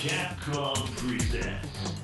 Capcom presents.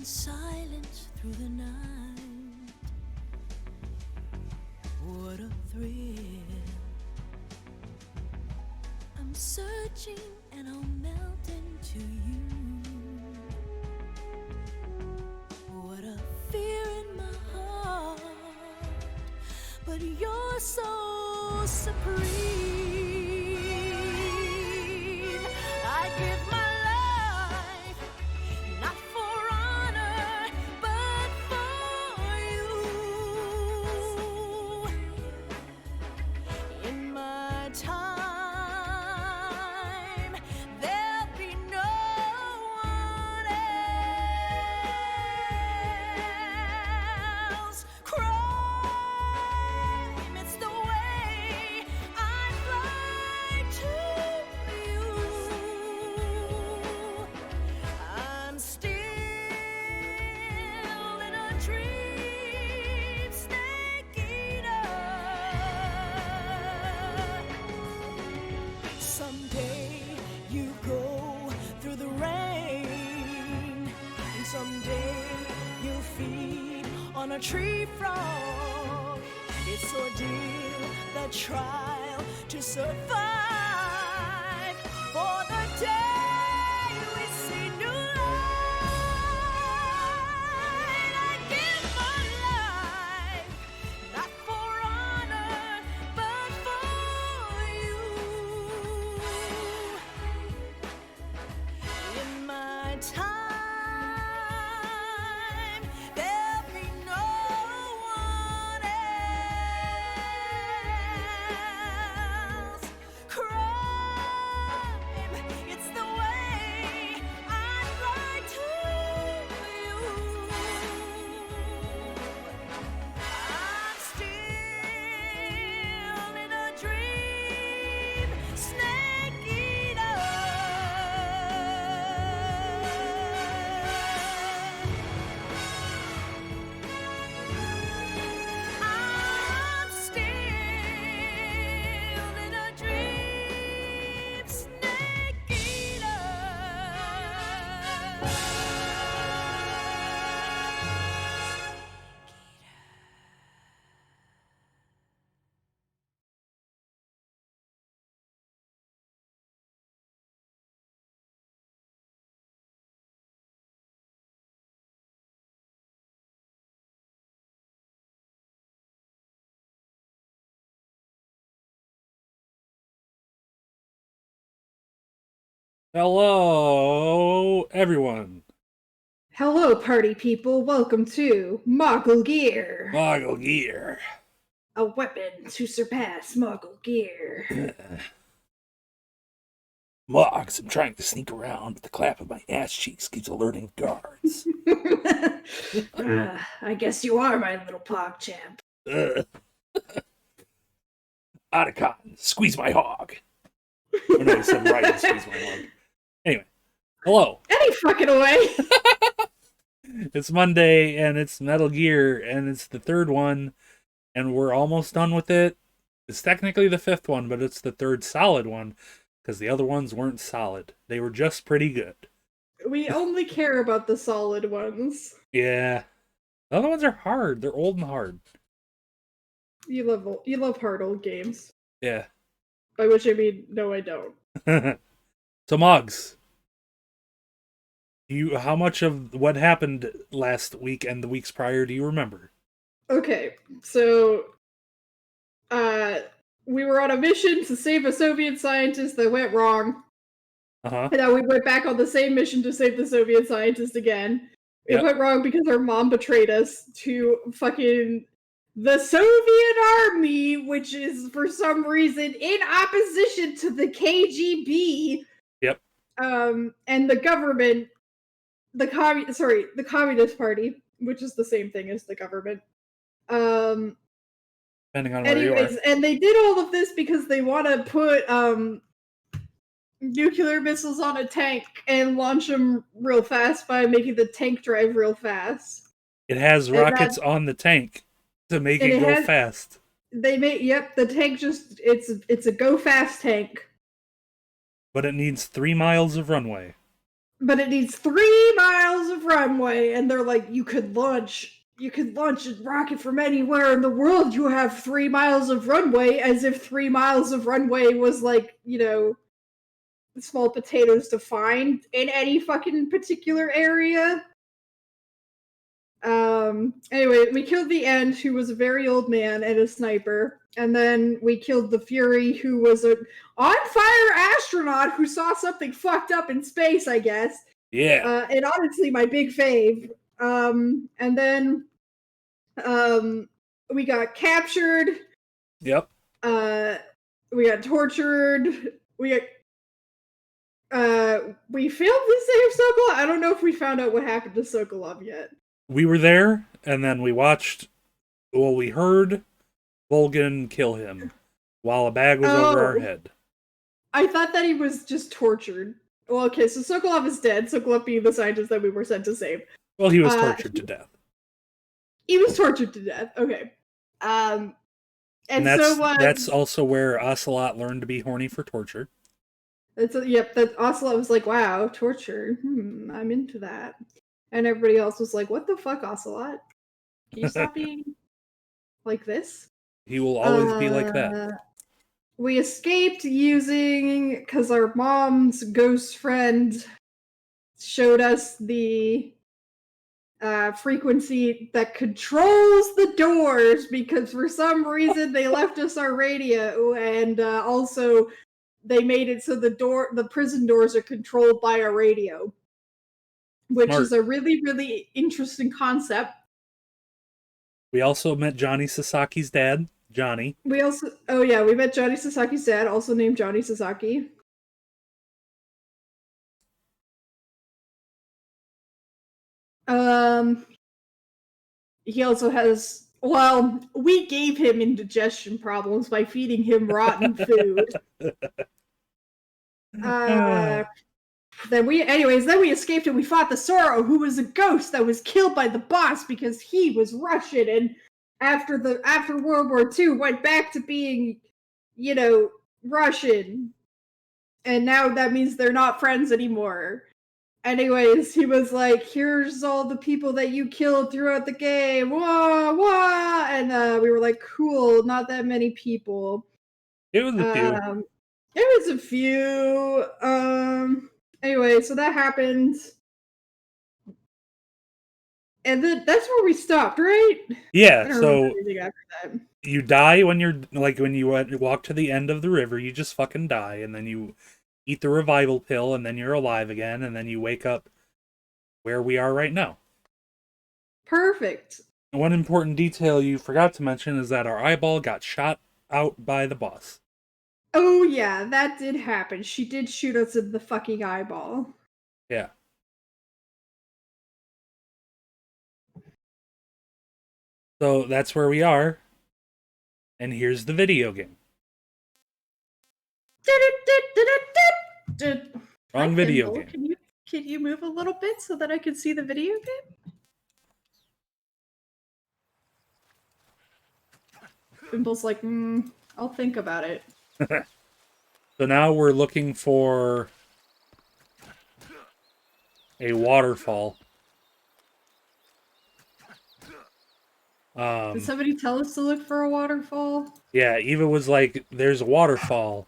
in silence through the night. What a thrill. I'm searching and I'll melt into you. What a fear in my heart, but you're so supreme. I give my life, not for honor, but for you. In my time, there'll be no one else. Crime, it's the way I fly to you. I'm still in a dream, snake eater. Someday you go through the rain, and someday you'll feed on a tree frog. It's ordeal, the trial to survive for the day we see new light. I give my life, not for honor, but for you. In my time, there'll be no one else. Crime, it's the way I fly to you. I'm still in a dream, snake eater. I'm still in a dream, snake eater. Hello, everyone. Hello, party people. Welcome to Moggle Gear, Moggle Gear. a weapon to surpass Moggle Gear. Mogs, I'm trying to sneak around, but the clap of my ass cheeks keeps alerting guards. I guess you are my little pogchamp. Otacon, squeeze my hog. Oh no, he said right, squeeze my hog. Anyway, hello. Any fucking way. It's Monday, and it's Metal Gear, and it's the third one, and we're almost done with it. It's technically the fifth one, but it's the third solid one, because the other ones weren't solid. They were just pretty good. We only care about the solid ones. Yeah. The other ones are hard. They're old and hard. You love hard old games. Yeah. By which I mean, no, I don't. So, Moggs, how much of what happened last week and the weeks prior do you remember? Okay, so we were on a mission to save a Soviet scientist that went wrong. Uh-huh. And now we went back on the same mission to save the Soviet scientist again. It went wrong because our mom betrayed us to fucking the Soviet army, which is for some reason in opposition to the KGB. Yep. And the government, the Communist Party, which is the same thing as the government. Depending on where you are. And they did all of this because they want to put nuclear missiles on a tank and launch them real fast by making the tank drive real fast. It has rockets on the tank to make it go fast. The tank just it's a go fast tank. But it needs 3 miles of runway. But it needs 3 miles of runway, and they're like, you could launch a rocket from anywhere in the world. You have 3 miles of runway, as if 3 miles of runway was like, small potatoes to find in any fucking particular area. Anyway, we killed the End, who was a very old man and a sniper, and then we killed the Fury, who was an on-fire astronaut who saw something fucked up in space, I guess. Yeah. And honestly, my big fave. And then we got captured. Yep. We got tortured. We filmed the save Sokolov. I don't know if we found out what happened to Sokolov yet. We were there, and then we we heard Volgan kill him while a bag was over our head. I thought that he was just tortured. Well, okay, so Sokolov is dead. Sokolov being the scientist that we were sent to save. Well, he was tortured to death. He was tortured to death. Okay. And that's also where Ocelot learned to be horny for torture. That Ocelot was like, wow, torture. I'm into that. And everybody else was like, what the fuck, Ocelot? Can you stop being like this? He will always be like that. We escaped because our mom's ghost friend showed us the frequency that controls the doors, because for some reason they left us our radio, and also they made it so the prison doors are controlled by our radio, which is a really, really interesting concept. We also met Johnny Sasaki's dad, Johnny. We met Johnny Sasaki's dad, also named Johnny Sasaki. He also has, we gave him indigestion problems by feeding him rotten food. Then we escaped and we fought the Sorrow, who was a ghost that was killed by the boss because he was Russian, and after World War II went back to being, Russian. And now that means they're not friends anymore. Anyways, he was like, here's all the people that you killed throughout the game. Wah, wah! And we were like, cool, not that many people. It was a few. It was a few. Anyway, so that happened. And then that's where we stopped, right? Yeah, so you die when you walk to the end of the river, you just fucking die, and then you eat the revival pill, and then you're alive again, and then you wake up where we are right now. Perfect. One important detail you forgot to mention is that our eyeball got shot out by the boss. Oh yeah, that did happen. She did shoot us in the fucking eyeball. Yeah. So that's where we are. And here's the video game. Wrong video game. Can you move a little bit so that I can see the video game? Fimble's like, I'll think about it. So now we're looking for a waterfall. Did somebody tell us to look for a waterfall? Yeah, Eva was like, there's a waterfall,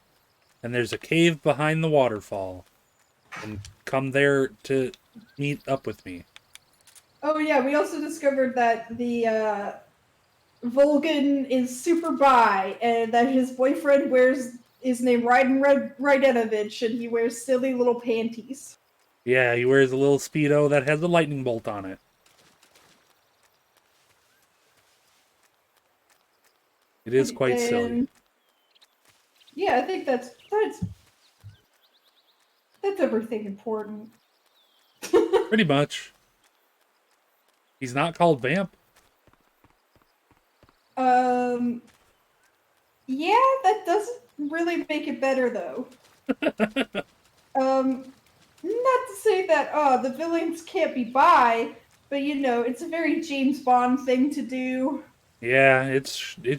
and there's a cave behind the waterfall, and come there to meet up with me. Oh yeah, we also discovered that the Volgan is super bi, and that his boyfriend is named Rydenovich, and he wears silly little panties. Yeah, he wears a little Speedo that has a lightning bolt on it. It is quite silly. Yeah, I think that's everything important. Pretty much. He's not called Vamp. Yeah, that doesn't really make it better though. Not to say that the villains can't be bi, but it's a very James Bond thing to do. Yeah, it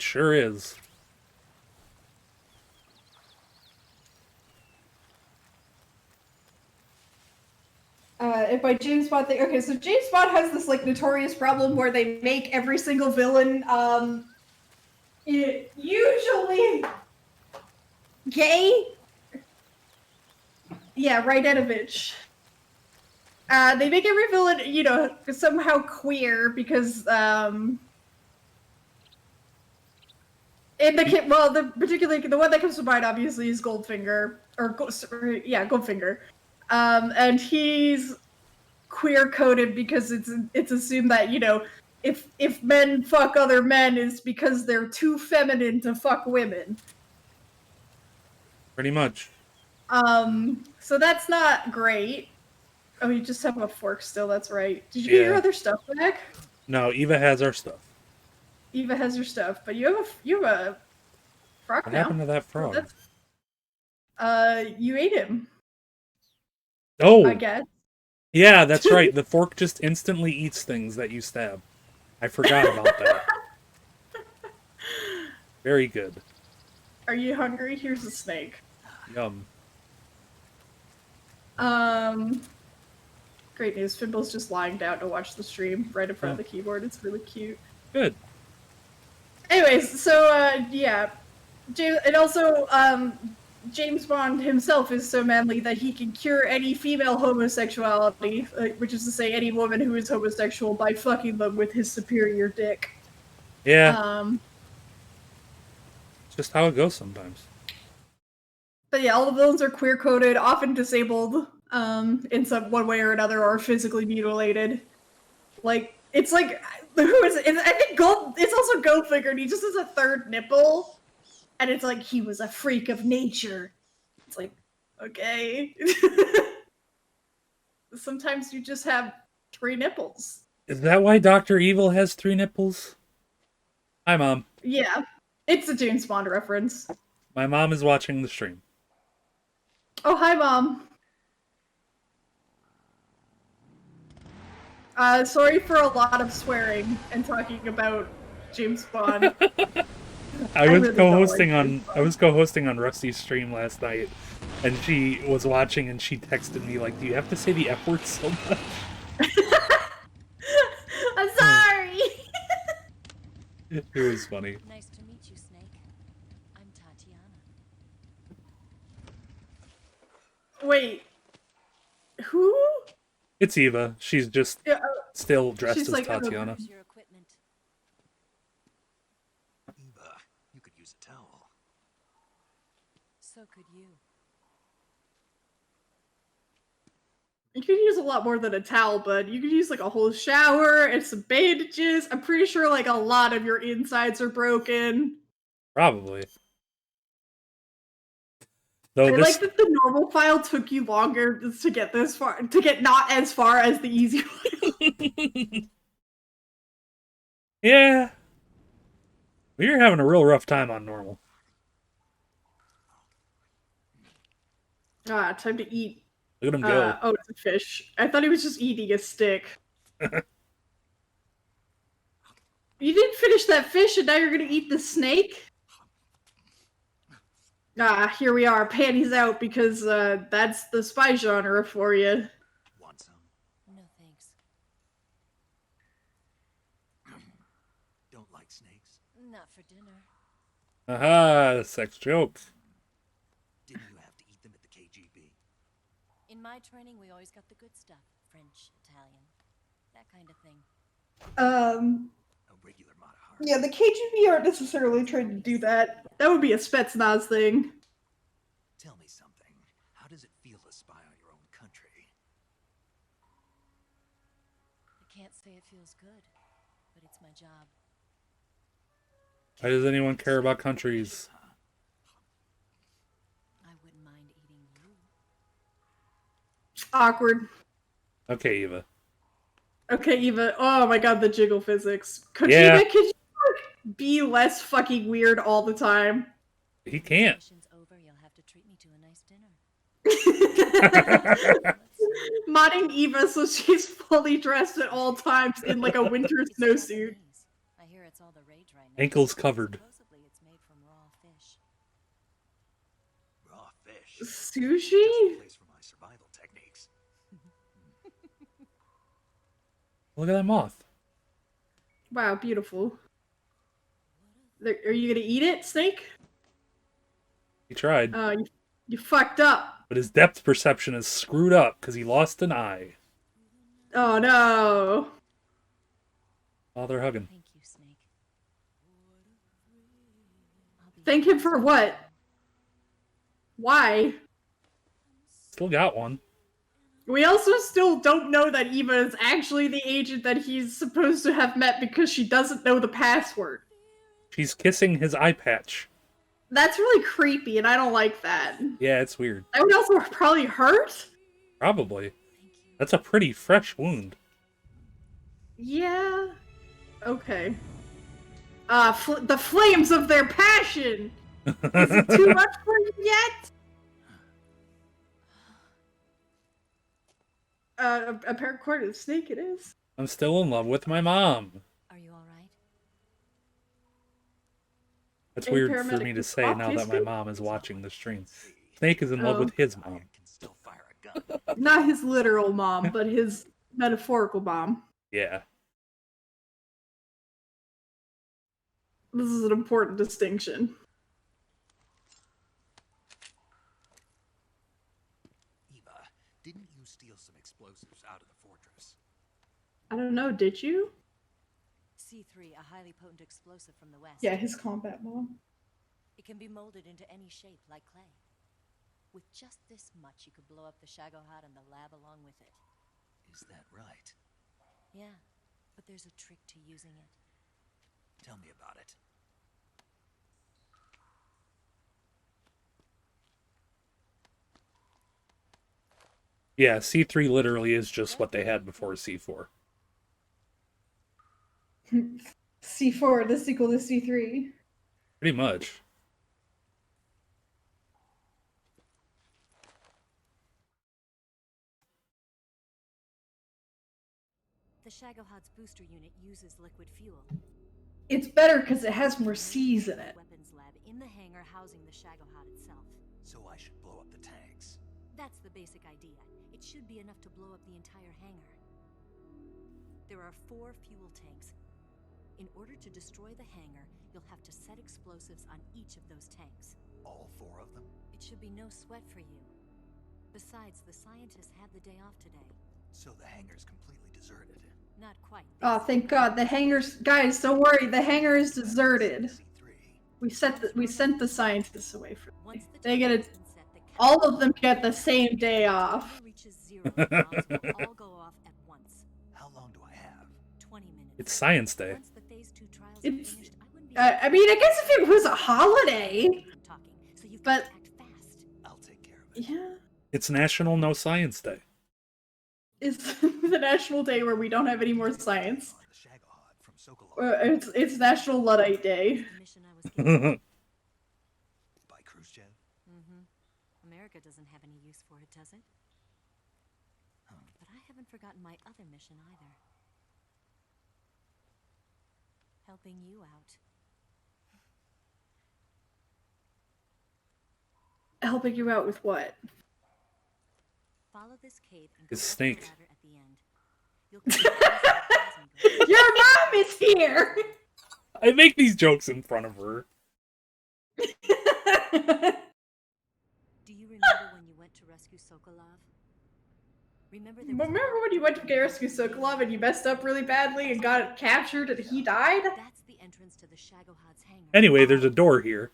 sure is. by James Bond thing. Okay, so James Bond has this like notorious problem where they make every single villain usually gay. Yeah, Raidenovich. They make every villain, you know, somehow queer because particularly the one that comes to mind obviously is Goldfinger Goldfinger, and he's queer coded because it's assumed that, you know, if men fuck other men is because they're too feminine to fuck women. Pretty much. So that's not great. Oh, you just have a fork still. That's right. Did you get your other stuff back? No, Eva has our stuff. Eva has her stuff, but you have a frog What now. happened to that frog? You ate him. Oh, I guess. Yeah, that's right. The fork just instantly eats things that you stab. I forgot about that. Very good. Are you hungry? Here's a snake. Yum. Great news. Fimble's just lying down to watch the stream right in front of the keyboard. It's really cute. Good. Anyways, so yeah, James Bond himself is so manly that he can cure any female homosexuality, which is to say, any woman who is homosexual, by fucking them with his superior dick. Yeah. It's just how it goes sometimes. But yeah, all the villains are queer coded, often disabled, in some one way or another, or physically mutilated. Like it's like who is it? I think it's also Goldfinger, and he just has a third nipple, and it's like he was a freak of nature. It's like, okay. Sometimes you just have 3 nipples. Is that why Dr. Evil has 3 nipples? Hi, Mom. Yeah, it's a James Bond reference. My mom is watching the stream. Oh, hi, Mom. Sorry for a lot of swearing and talking about James Bond. I was really co-hosting on Rusty's stream last night, and she was watching, and she texted me like, "Do you have to say the F word so much?" I'm sorry. It was funny. Nice to meet you, Snake. I'm Tatiana. Wait. Who? It's Eva. She's just still dressed she's as like, Tatiana. Here's your equipment. Eva, you could use a towel. So could you. You could use a lot more than a towel, but you could use like a whole shower and some bandages. I'm pretty sure like a lot of your insides are broken. Probably. Though I like that the normal file took you longer to get this far, to get not as far as the easy file. Yeah. We were having a real rough time on normal. Time to eat. Look at him go. Oh, it's a fish. I thought he was just eating a stick. You didn't finish that fish and now you're gonna eat the snake? Here we are, panties out, because that's the spy genre for you. Want some? No thanks. Don't like snakes? Not for dinner. Aha, sex joke. Didn't you have to eat them at the KGB? In my training, we always got the good stuff. French, Italian, that kind of thing. A regular Matahari. Yeah, the KGB aren't necessarily trying to do that. That would be a Spetsnaz thing. Tell me something. How does it feel to spy on your own country? I can't say it feels good, but it's my job. Why does anyone care about countries? I wouldn't mind eating you. Awkward. Okay, Eva. Okay, Eva. Oh my god, the jiggle physics. Kojima, Yeah. could you like, be less fucking weird all the time? He can't. Mission's over, you'll have to treat me to a nice dinner. Modding Eva so she's fully dressed at all times in like a winter It's snowsuit. Japanese. I hear it's all the rage right now. Ankles covered. Supposedly it's made from raw fish. Raw fish. Sushi? Just a place for my survival techniques. Look at that moth. Wow, beautiful. Are you gonna eat it, Snake? He tried. You fucked up. But his depth perception is screwed up because he lost an eye. Oh no. Oh, they're hugging. Thank you, Snake. Thank him for what? Why? Still got one. We also still don't know that Eva is actually the agent that he's supposed to have met because she doesn't know the password. She's kissing his eye patch. That's really creepy, and I don't like that. Yeah, it's weird. That would also probably hurt? Probably. That's a pretty fresh wound. Yeah. Okay. The flames of their passion! Is it too much for you yet? A paracord of snake it is. I'm still in love with my mom. Are you alright? That's A weird for paramedic me to can say talk now to that my Snake? mom is watching the stream. Snake is in love Oh. with his I mom. can still fire a gun. Not his literal mom, but his metaphorical mom. Yeah. This is an important distinction. Eva, didn't you steal some explosives out of the fortress? I don't know, did you? C3, a highly potent explosive from the west. Yeah, his combat mom. It can be molded into any shape, like clay. With just this much, you could blow up the Shagohod and the lab along with it. Is that right? Yeah, but there's a trick to using it. Tell me about it. Yeah, C3 literally is just what they had before C4. C4, the sequel to C3. Pretty much. The Shagohod's booster unit uses liquid fuel. It's better because it has more C's in it. Weapons lab in the hangar housing the Shagohod itself. So I should blow up the tanks. That's the basic idea. It should be enough to blow up the entire hangar. There are 4 fuel tanks. In order to destroy the hangar, you'll have to set explosives on each of those tanks. All 4 of them? It should be no sweat for you. Besides, the scientists had the day off today. So the hangar's completely deserted. Not quite. Oh, thank God. The hangar's... Guys, don't worry. The hangar is deserted. C3. We sent the scientists away from Once it. the They time get has it. been set, the All of them get the same day off. reaches 0, the bombs will all go off at once. How long do I have? 20 minutes. It's Science Day. Once the phase 2 trials It's- are finished, I wouldn't be I mean, I guess if it was a holiday. talking, so you've but- got to act fast. I'll take care of it. Yeah. It's National No Science Day. It's the national day where we don't have any more science. On the Shagohod from Sokolov. It's National Luddite Day. The mission I was given. By Khrushchev? America doesn't have any use for it, does it? But I haven't forgotten my other mission either. Helping you out. Helping you out with what? Follow this cave and His go up the snake. ladder at the end. You'll come across the plasma grid. Your mom is here! I make these jokes in front of her. Do you remember when you went to rescue Sokolov? Remember there was Remember when you went to rescue Sokolov and you messed up really badly and got captured and he died? That's the entrance to the Shagohod's hangar. Anyway, there's a door here.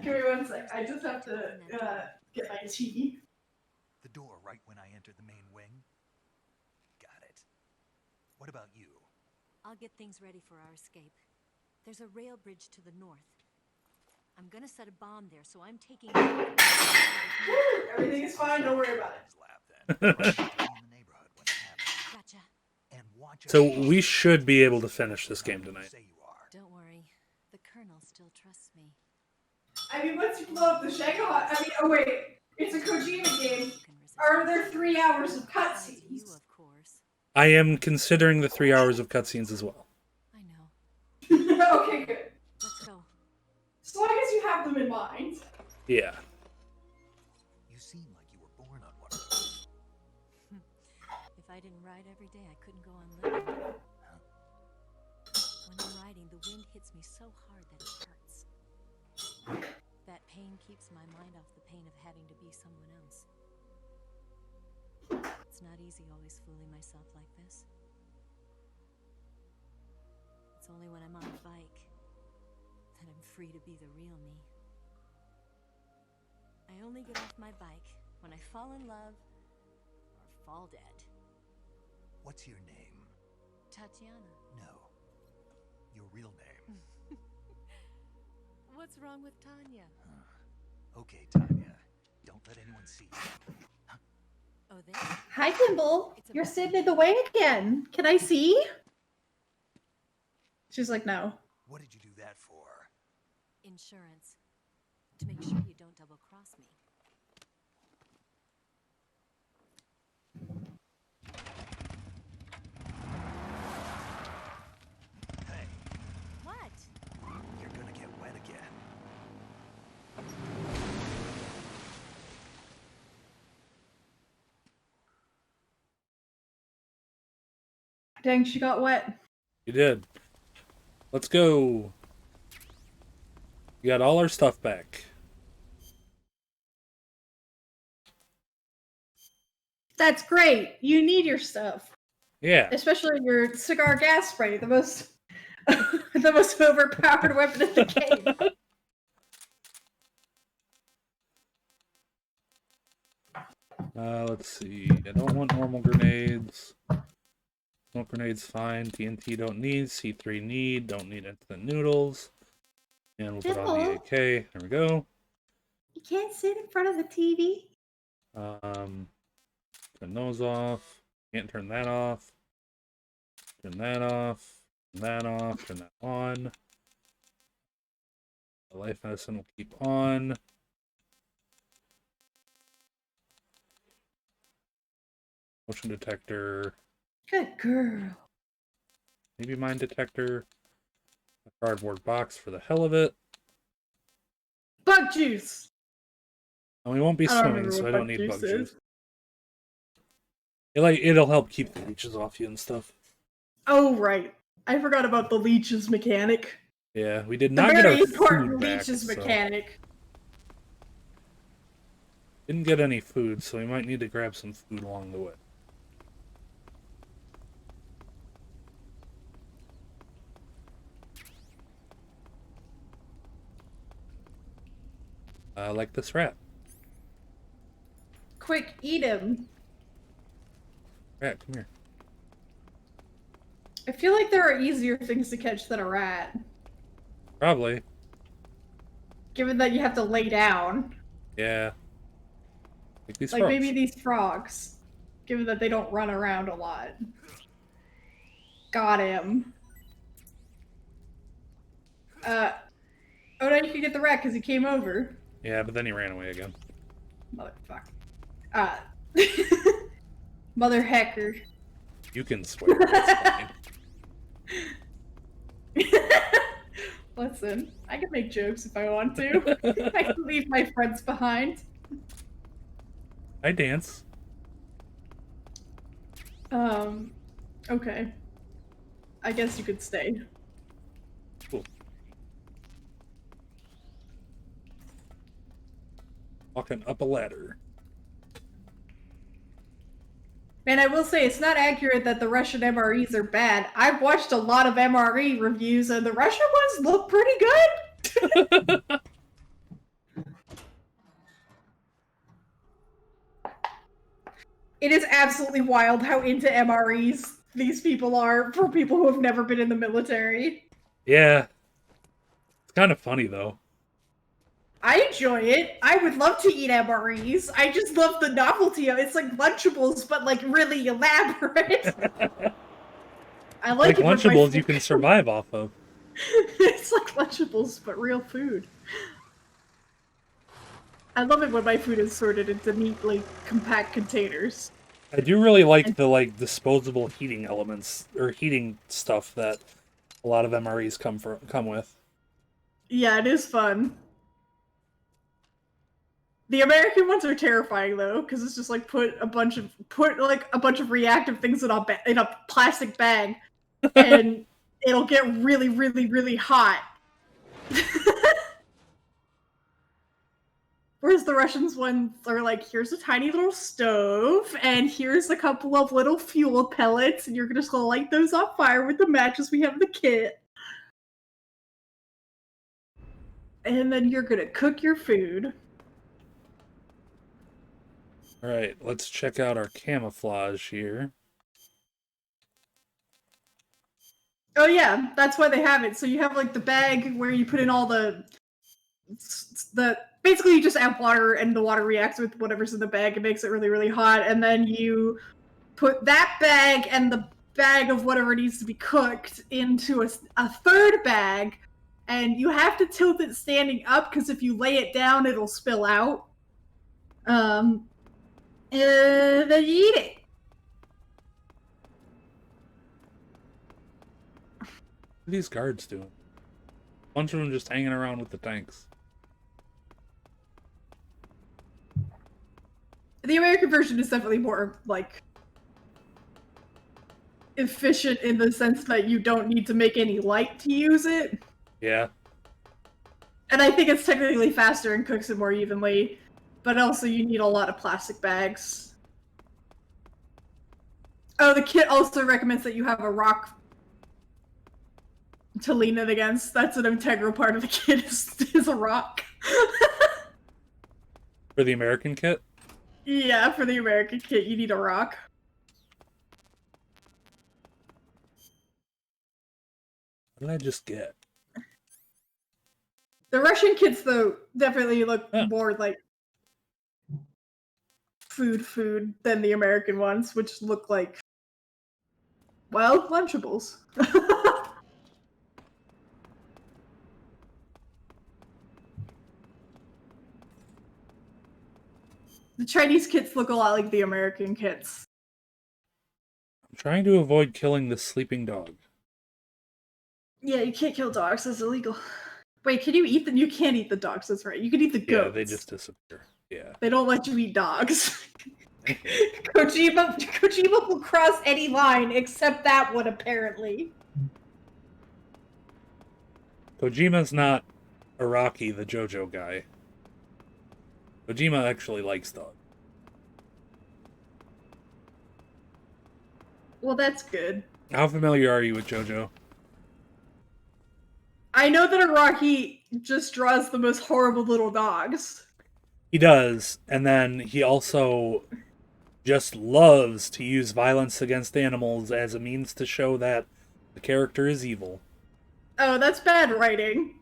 Give me one sec. I just have to get my tea. The door right when I entered the main wing? Got it. What about you? I'll get things ready for our escape. There's a rail bridge to the north. I'm gonna set a bomb there, so I'm taking. Everything is fine. Don't worry about it. His lab then. I'll be in the neighborhood when it happens. Gotcha. And watch So out. we should be able to finish this game You tonight. say you are. Don't worry. The Colonel still trusts me. I mean, once you blow up the Shagohod, I mean, oh wait, it's a Kojima game. You can resist Are me. there 3 hours of Besides you, cutscenes? of course. I am considering the 3 hours of cutscenes as well. I know. Okay, good. Let's go. As long as you have them in mind. Yeah. You seem like you were born on one of those. I didn't ride every day, I couldn't go on living. When I'm riding, the wind hits me so hard that it hurts. That pain keeps my mind off the pain of having to be someone else. It's not easy always fooling myself like this. It's only when I'm on a bike that I'm free to be the real me. I only get off my bike when I fall in love or fall dead. What's your name? Tatiana. No. Your real name. What's wrong with Tanya? Okay, Tanya. Don't let anyone see you. Oh, there. Hi, Kimball. You're sitting in the way again. Can I see? She's like, no. What did you do that for? Insurance. To make sure you don't double cross me. Hey, What? you're gonna get wet again. Dang, she got wet. You did. Let's go. We got all our stuff back. That's great. You need your stuff. Yeah. Especially your cigar gas spray, the most the most overpowered weapon in the game. Let's see. I don't want normal grenades. Smoke grenades fine. TNT don't need. C3 need. Don't need instant noodles. And we'll put on the AK. There we go. You can't sit in front of the TV. Turn those off. Can't turn that off. Turn that off. Turn that off. Turn that on. The life medicine will keep on. Motion detector. Good girl. Maybe mine detector. A cardboard box for the hell of it. Bug juice. And we won't be I don't swimming, remember so what I don't bug need juice bug juice. is. It'll help keep the leeches off you and stuff. Oh, right. I forgot about the leeches mechanic. Yeah, we did The not get very our important food back, leeches so mechanic. didn't get any food, so we might need to grab some food along the way. I like this rat. Quick, eat him. Rat, come here. I feel like there are easier things to catch than a rat. Probably. Given that you have to lay down. Yeah. Like these Like frogs. maybe these frogs. Given that they don't run around a lot. Got him. Oh, now you can get the rat because he came over. Yeah, but then he ran away again. Motherfucker. Mother hecker. You can swear. That's fine. Listen, I can make jokes if I want to. I can leave my friends behind. I dance. Okay. I guess you could stay. Cool. Walking up a ladder. Man, I will say it's not accurate that the Russian MREs are bad. I've watched a lot of MRE reviews and the Russian ones look pretty good. It is absolutely wild how into MREs these people are for people who have never been in the military. Yeah. It's kind of funny, though. I enjoy it. I would love to eat MREs. I just love the novelty of it. It's like Lunchables, but like really elaborate. I like it when my Lunchables food- you can survive off of. It's like Lunchables, but real food. I love it when my food is sorted into neatly compact containers. I do really like the disposable heating elements or heating stuff that a lot of MREs come with. Yeah, it is fun. The American ones are terrifying though, because it's just like put a bunch of reactive things in a plastic bag, and it'll get really, really, really hot. Whereas the Russians ones are like, here's a tiny little stove, and here's a couple of little fuel pellets, and you're just gonna light those on fire with the matches we have in the kit. And then you're gonna cook your food. Alright, let's check out our camouflage here. Oh yeah, that's why they have it. So you have like the bag where you put in all the basically you just add water and the water reacts with whatever's in the bag. It makes it really, really hot, and then you put that bag and the bag of whatever needs to be cooked into a third bag, and you have to tilt it standing up because if you lay it down, it'll spill out. And then you eat it. What are these guards doing? A bunch of them just hanging around with the tanks. The American version is definitely more, like, efficient in the sense that you don't need to make any light to use it. Yeah. And I think it's technically faster and cooks it more evenly, but also you need a lot of plastic bags. Oh, the kit also recommends that you have a rock to lean it against. That's an integral part of the kit is a rock. For the American kit? Yeah, for the American kit, you need a rock. What did I just get? The Russian kits, though, definitely look more like food than the American ones, which look like, well, Lunchables. The Chinese kits look a lot like the American kits. I'm trying to avoid killing this sleeping dog. Yeah, you can't kill dogs. That's illegal. Wait, can you eat them? You can't eat the dogs. That's right. You can eat the goats. Yeah, they just disappear. Yeah. They don't let you eat dogs. Kojima will cross any line except that one, apparently. Kojima's not Araki, the JoJo guy. Kojima actually likes dogs. Well, that's good. How familiar are you with JoJo? I know that Araki just draws the most horrible little dogs. He does, and then he also just loves to use violence against animals as a means to show that the character is evil. Oh, that's bad writing.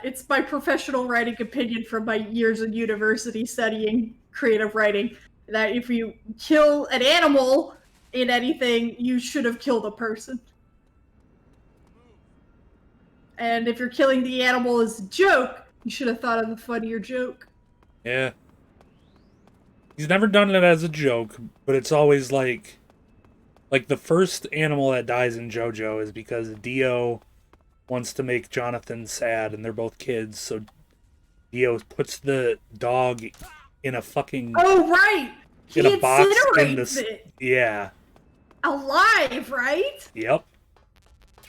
It's my professional writing opinion from my years in university studying creative writing, that if you kill an animal in anything, you should have killed a person. And if you're killing the animal as a joke, you should have thought of a funnier joke. Yeah. He's never done it as a joke, but it's always like the first animal that dies in JoJo is because Dio wants to make Jonathan sad, and they're both kids, so Dio puts the dog in a fucking... Oh, right! He in a box in incinerates it! Yeah. Alive, right? Yep.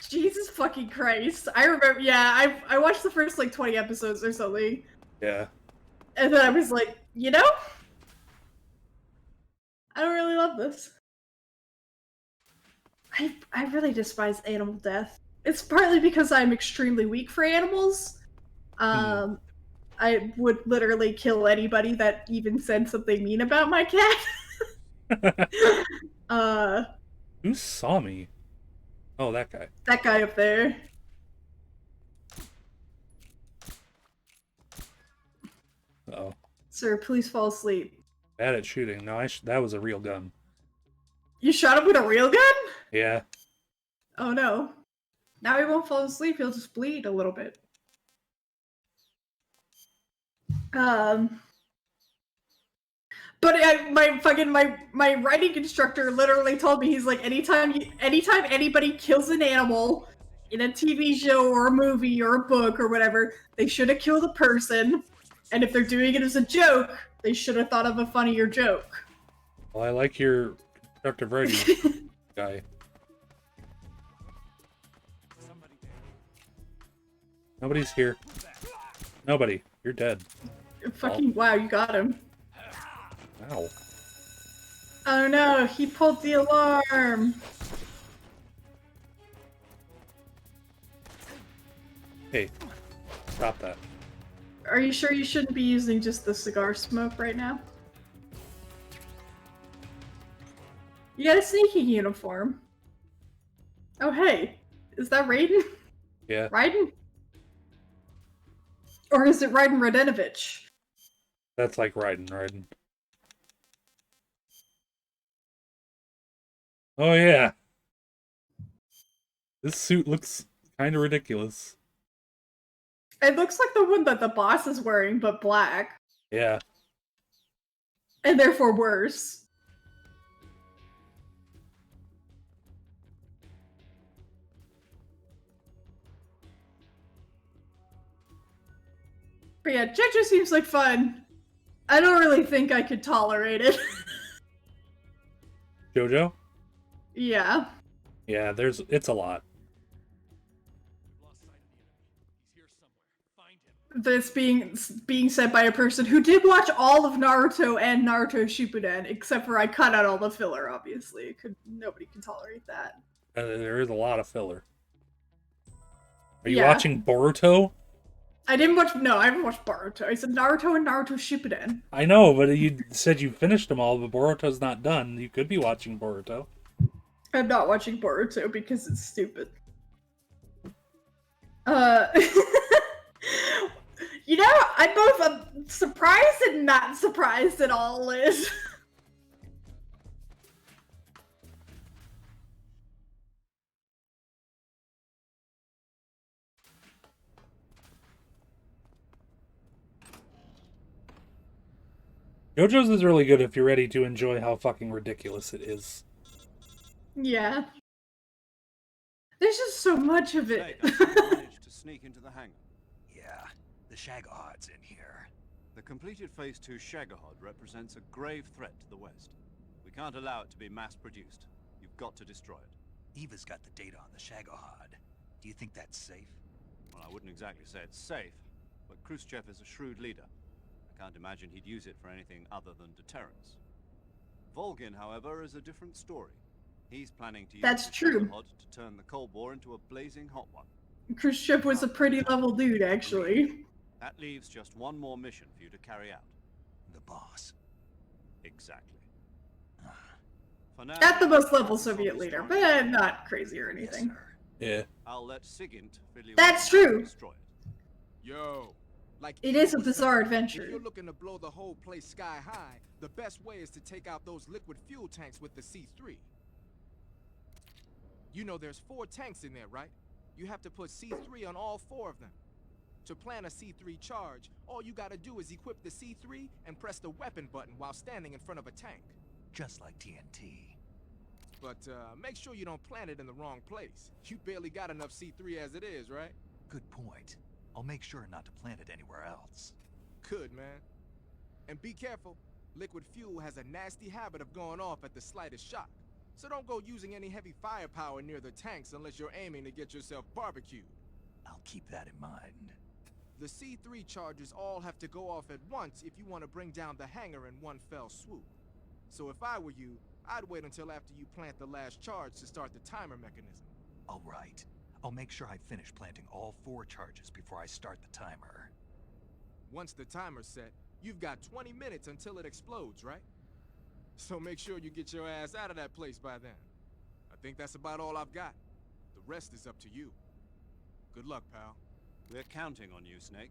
Jesus fucking Christ. I remember, yeah, I watched the first, like, 20 episodes or something. Yeah. And then I was like, you know? I don't really love this. I really despise animal death. It's partly because I'm extremely weak for animals. I would literally kill anybody that even said something mean about my cat. Who saw me? Oh, that guy. That guy up there. Uh-oh. Sir, please fall asleep. Bad at shooting. No, that was a real gun. You shot him with a real gun? Yeah. Oh no. Now he won't fall asleep, he'll just bleed a little bit. But my writing instructor literally told me, he's like, anytime anybody kills an animal in a TV show or a movie or a book or whatever, they should have killed a person, And if they're doing it as a joke, they should have thought of a funnier joke. Well, I like your constructive writing guy. Nobody's here. Nobody. You're dead. Fucking wow, you got him. Ow. Oh no, he pulled the alarm. Hey, stop that. Are you sure you shouldn't be using just the cigar smoke right now? You got a sneaking uniform. Oh hey, is that Raiden? Yeah. Raiden? Or is it Raiden Radenovich? That's like Raiden. Oh yeah. This suit looks kind of ridiculous. It looks like the one that the boss is wearing, but black. Yeah. And therefore worse. But yeah, Jojo seems like fun. I don't really think I could tolerate it. Jojo? Yeah. Yeah, it's a lot. That's being said by a person who did watch all of Naruto and Naruto Shippuden, except for I cut out all the filler, obviously. Nobody can tolerate that. There is a lot of filler. Are you Yeah. watching Boruto? I haven't watched Boruto. I said Naruto and Naruto Shippuden. I know, but you said you finished them all, but Boruto's not done. You could be watching Boruto. I'm not watching Boruto because it's stupid. You know, I'm both surprised and not surprised at all, Liz. JoJo's is really good if you're ready to enjoy how fucking ridiculous it is. Yeah. There's just so much of it. Snake, I managed to sneak into the hangar. Yeah, the Shagahad's in here. The completed Phase 2 Shagahod represents a grave threat to the West. We can't allow it to be mass-produced. You've got to destroy it. Eva's got the data on the Shagahad. Do you think that's safe? Well, I wouldn't exactly say it's safe, but Khrushchev is a shrewd leader. I can't imagine he'd use it for anything other than deterrence. Volgin, however, is a different story. He's planning to use That's the true. Shagahod to turn the Cold War into a blazing hot one. Khrushchev was a pretty level dude, actually. That leaves just one more mission for you to carry out. The boss. Exactly. For now, Not the most level Soviet leader, but not crazy or Yes, anything. sir. Yeah. I'll let Sigint fill you That's in on how to true. destroy it. Yo, like It is a Eva was bizarre saying, adventure. If you're looking to blow the whole place sky high, the best way is to take out those liquid fuel tanks with the C3. You know there's 4 tanks in there, right? You have to put C3 on all 4 of them. To plan a C3 charge, all you gotta do is equip the C3 and press the weapon button while standing in front of a tank. Just like TNT. But make sure you don't plant it in the wrong place. You barely got enough C3 as it is, right? Good point. I'll make sure not to plant it anywhere else. Good, man. And be careful. Liquid fuel has a nasty habit of going off at the slightest shock. So don't go using any heavy firepower near the tanks unless you're aiming to get yourself barbecued. I'll keep that in mind. The C3 charges all have to go off at once if you want to bring down the hangar in one fell swoop. So if I were you, I'd wait until after you plant the last charge to start the timer mechanism. All right. I'll make sure I finish planting all 4 charges before I start the timer. Once the timer's set, you've got 20 minutes until it explodes, right? So make sure you get your ass out of that place by then. I think that's about all I've got. The rest is up to you. Good luck, pal. We're counting on you, Snake.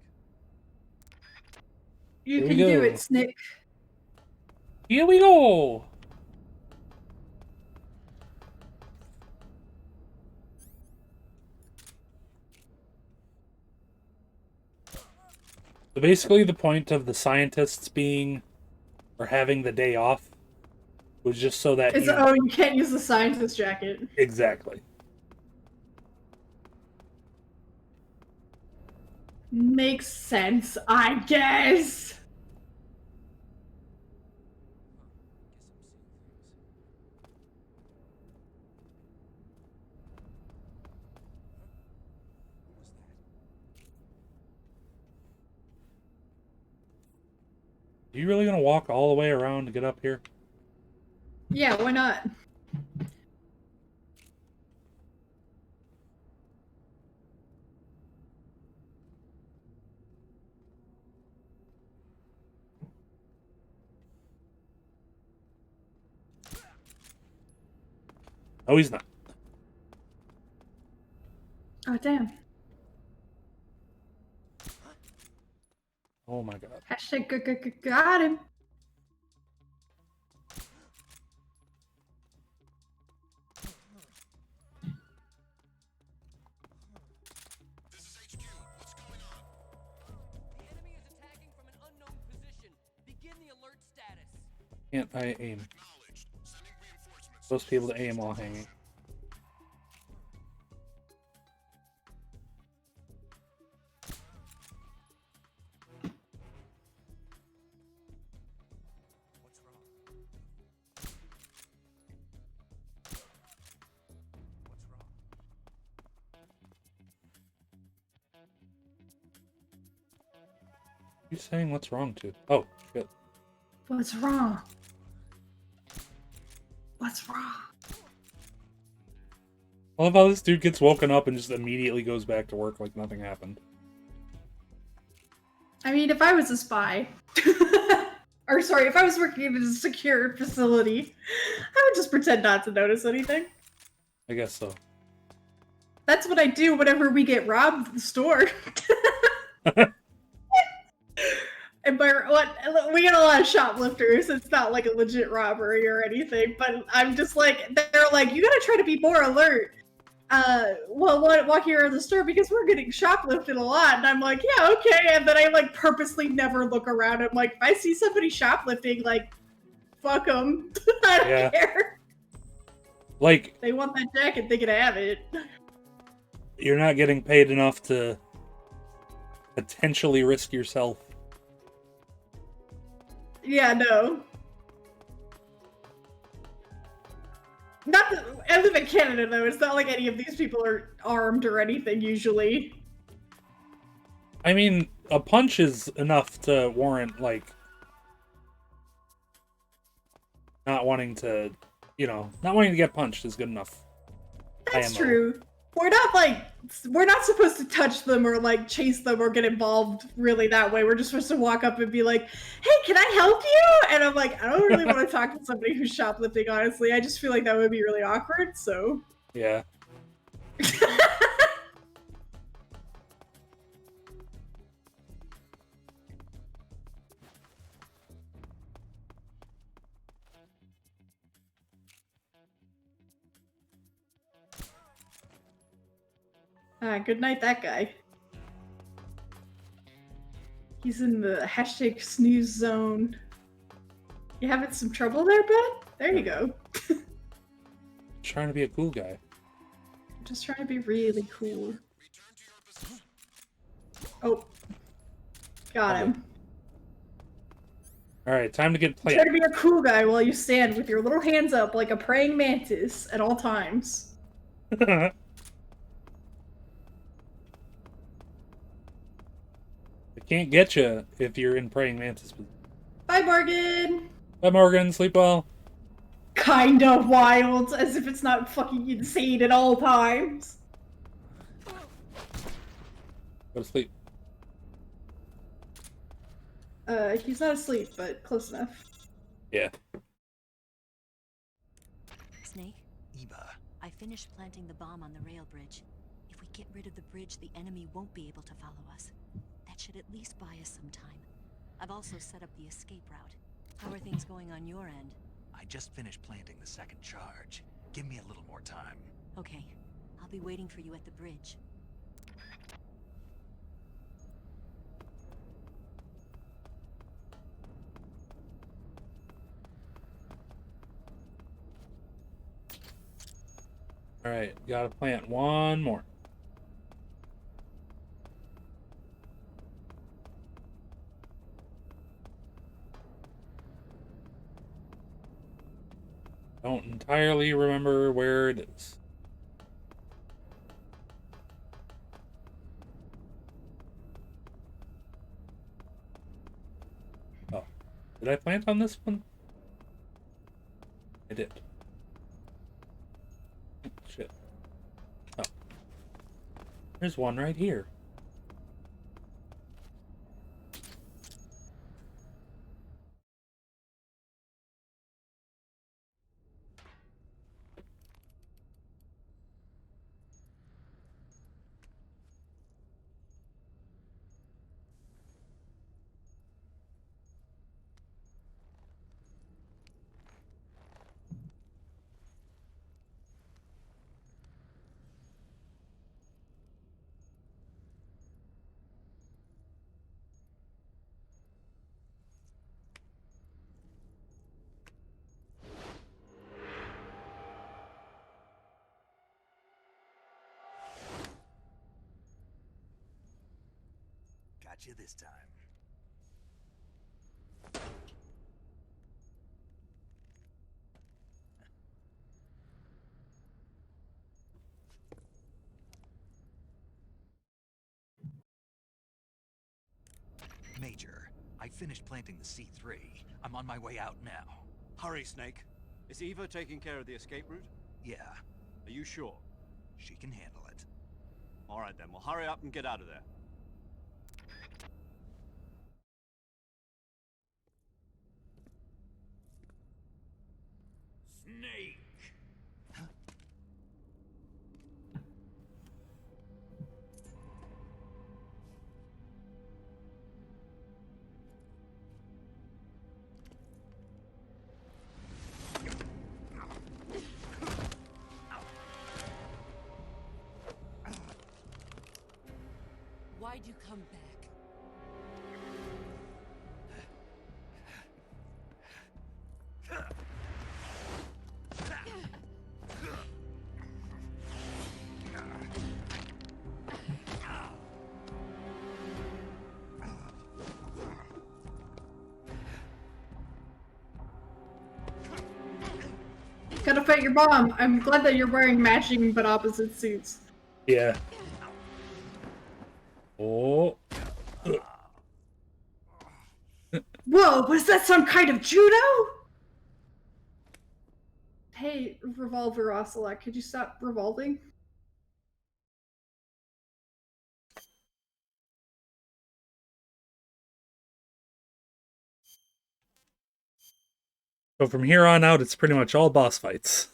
You Here can we do go. it, Snick. Here we go! So basically the point of the scientists being, or having the day off, was just so that You can't use the scientist jacket. Exactly. Makes sense, I guess. Are you really gonna walk all the way around to get up here? Yeah, why not? Oh, he's not. Oh, damn. Oh my god. Hashtag got him. The enemy is attacking from an unknown position. Begin the alert status. Can't I aim? Supposed to be able to aim while hanging. What's wrong? What's wrong? You saying what's wrong to? Oh, shit. What's wrong? What's wrong? I love how this dude gets woken up and just immediately goes back to work like nothing happened. I mean, if I was a spy, or sorry, if I was working in a secure facility, I would just pretend not to notice anything. I guess so. That's what I do whenever we get robbed at the store. And we get a lot of shoplifters. It's not like a legit robbery or anything, but I'm just like, they're like, you gotta try to be more alert. Well, walking around the store because we're getting shoplifted a lot, and I'm like, yeah, okay. And then I like purposely never look around. I'm like, if I see somebody shoplifting, like, fuck them. I don't care. Like, They want that jacket, they can have it. you're not getting paid enough to potentially risk yourself. Yeah, no. Not that, I live in Canada, though. It's not like any of these people are armed or anything, usually. I mean, a punch is enough to warrant, like, not wanting to, not wanting to get punched is good enough. That's IMO. true. We're not supposed to touch them or, like, chase them or get involved really that way. We're just supposed to walk up and be like, hey, can I help you? And I'm like, I don't really want to talk to somebody who's shoplifting, honestly. I just feel like that would be really awkward, so. Yeah. Good night, that guy. He's in the hashtag snooze zone. You having some trouble there, bud? There you go. Trying to be a cool guy. Just trying to be really cool. Oh. Got him. Alright, time to get Try played. to be a cool guy while you stand with your little hands up like a praying mantis at all times. I can't get you if you're in praying mantis position. Bye, Morgan! Bye, Morgan. Sleep well. Kind of wild, as if it's not fucking insane at all times. Go to sleep. He's not asleep, but close enough. Yeah. Snake, Eva, I finished planting the bomb on the rail bridge. If we get rid of the bridge, the enemy won't be able to follow us. That should at least buy us some time. I've also set up the escape route. How are things going on your end? I just finished planting the second charge. Give me a little more time. Okay, I'll be waiting for you at the bridge. Alright, gotta plant one more. Don't entirely remember where it is. Oh, did I plant on this one? I did. Shit. Oh. There's one right here. Got you this time. Major, I finished planting the C3. I'm on my way out now. Hurry, Snake. Is Eva taking care of the escape route? Yeah, Are you sure? she can handle it. All right then, well hurry up and get out of there. Snake! Why'd you come back? Gotta fight your mom. I'm glad that you're wearing matching but opposite suits. Yeah. Oh. Whoa, was that some kind of judo? Hey, Revolver Ocelot, could you stop revolving? So from here on out, it's pretty much all boss fights.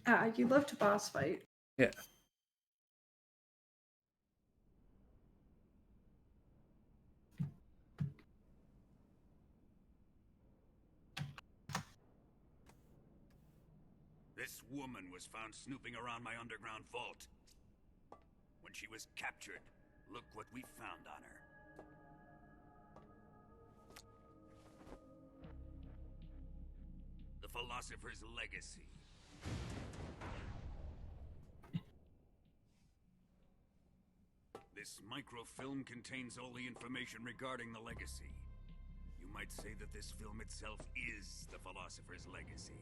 Ah, you love to boss fight. Yeah. This woman was found snooping around my underground vault. When she was captured, look what we found on her. The Philosopher's Legacy. This microfilm contains all the information regarding the legacy. You might say that this film itself is the Philosopher's Legacy.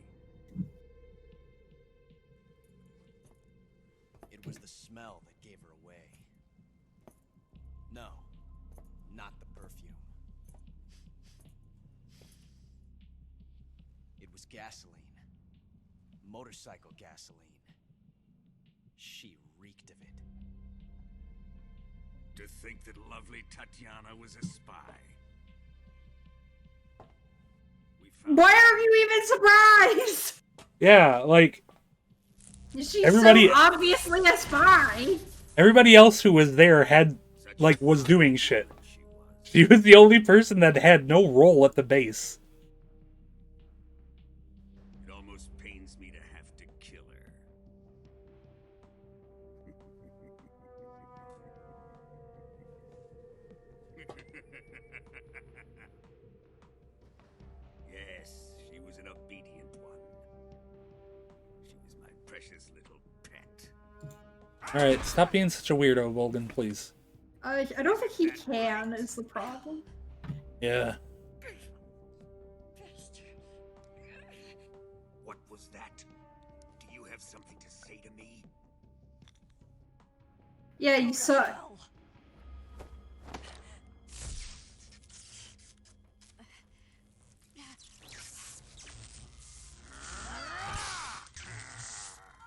It was the smell that gave her away. No, not the perfume. It was gasoline. Motorcycle gasoline. She reeked of it. To think that lovely Tatiana was a spy. We found Why are you even surprised? Yeah, like She's Everybody- so obviously a spy. everybody else who was there had, such like, was doing shit. she was. She was the only person that had no role at the base. It almost pains me to have to kill her. Yes, she was an obedient one. She was my precious little pet. Alright, stop being such a weirdo, Volgan, please. I don't think he can, is the problem. Yeah. me? Yeah, you saw.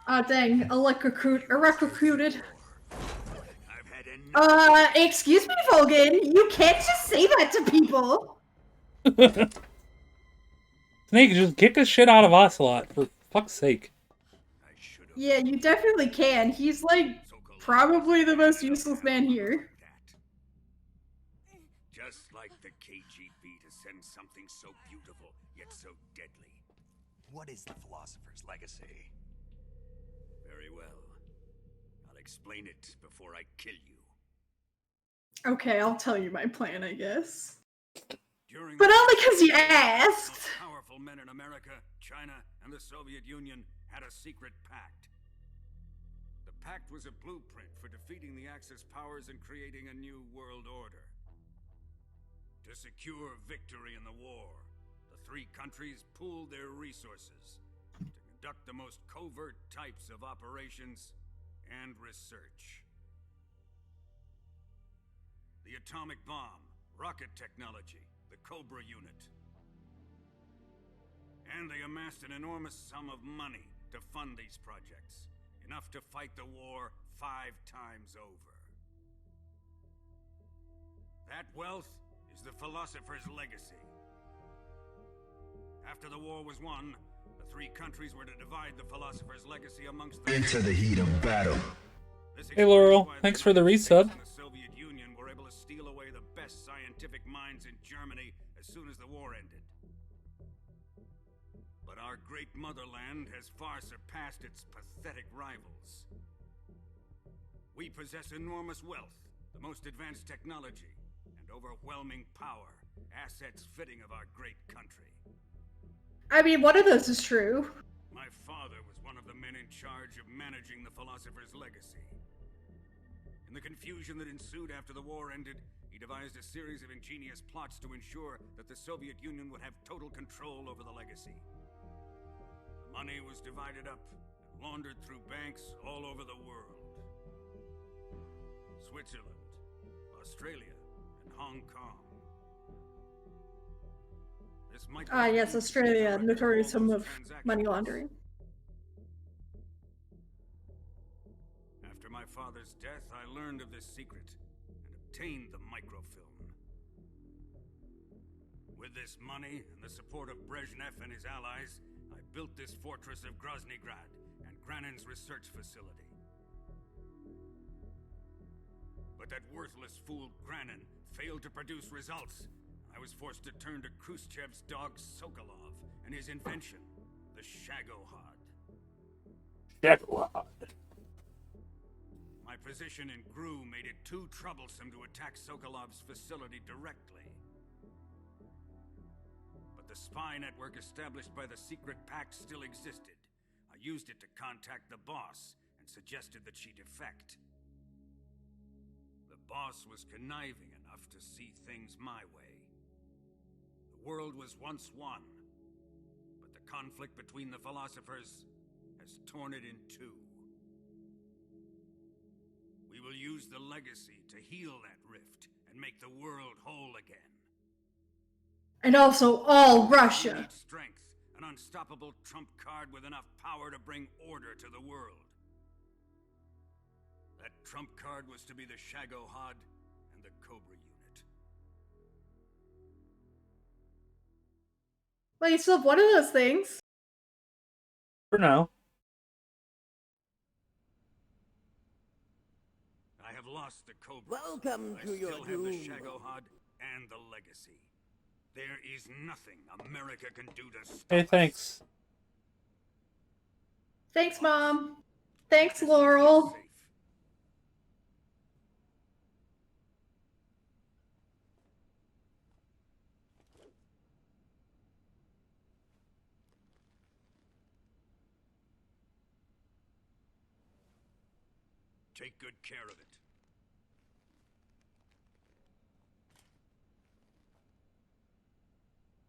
Ah, dang, electrocuted. I've had enough. Excuse me, Vulcan. You can't just say that to people. Snake, just kick the shit out of Ocelot, for fuck's sake. I should have. Yeah, you definitely can. He's like probably the most useless man here. Just like the KGB to send something so beautiful, yet so deadly. What is the Philosopher's Legacy? Very well. I'll explain it before I kill you. Okay, I'll tell you my plan, I guess. During But the only because you most asked. powerful men in America, China, and the Soviet Union had a secret pact. The pact was a blueprint for defeating the Axis powers and creating a new world order. To secure victory in the war, the three countries pooled their resources to conduct the most covert types of operations and research. The atomic bomb, rocket technology, the Cobra unit. And they amassed an enormous sum of money to fund these projects, enough to fight the war 5 times over. That wealth is the Philosopher's Legacy. After the war was won, the three countries were to divide the Philosopher's Legacy amongst them. Into the heat of battle. Hey Laurel, thanks for the resub. The Soviet Union were able to steal away the best scientific minds in Germany as soon as the war ended. But our great motherland has far surpassed its pathetic rivals. We possess enormous wealth, the most advanced technology, and overwhelming power, assets fitting of our great country. I mean, one of those is true. My father was one of the men in charge of managing the Philosopher's Legacy. In the confusion that ensued after the war ended, he devised a series of ingenious plots to ensure that the Soviet Union would have total control over the legacy. The money was divided up and laundered through banks all over the world. Switzerland, Australia, and Hong Kong. This might Yes, Australia, notorious home of money laundering. After my father's death, I learned of this secret and obtained the microfilm. With this money and the support of Brezhnev and his allies, I built this fortress of Groznygrad and Granin's research facility. But that worthless fool Granin failed to produce results. I was forced to turn to Khrushchev's dog Sokolov and his invention, the Shagohod. Shagohod. My position in GRU made it too troublesome to attack Sokolov's facility directly. But the spy network established by the secret pact still existed. I used it to contact the boss and suggested that she defect. The boss was conniving enough to see things my way. The world was once one, but the conflict between the philosophers has torn it in two. We will use the legacy to heal that rift and make the world whole again. And also all We Russia. need strength, an unstoppable trump card with enough power to bring order to the world. That trump card was to be the Shagohod and the Cobra unit. Well, you still have one of those things. For now. I have lost the Cobra. Welcome I to your still have the doom. Shagohod and the legacy. There is nothing America can do to stop Hey, us. thanks. Thanks, Mom. Thanks, Laurel. Safe. Take good care of it.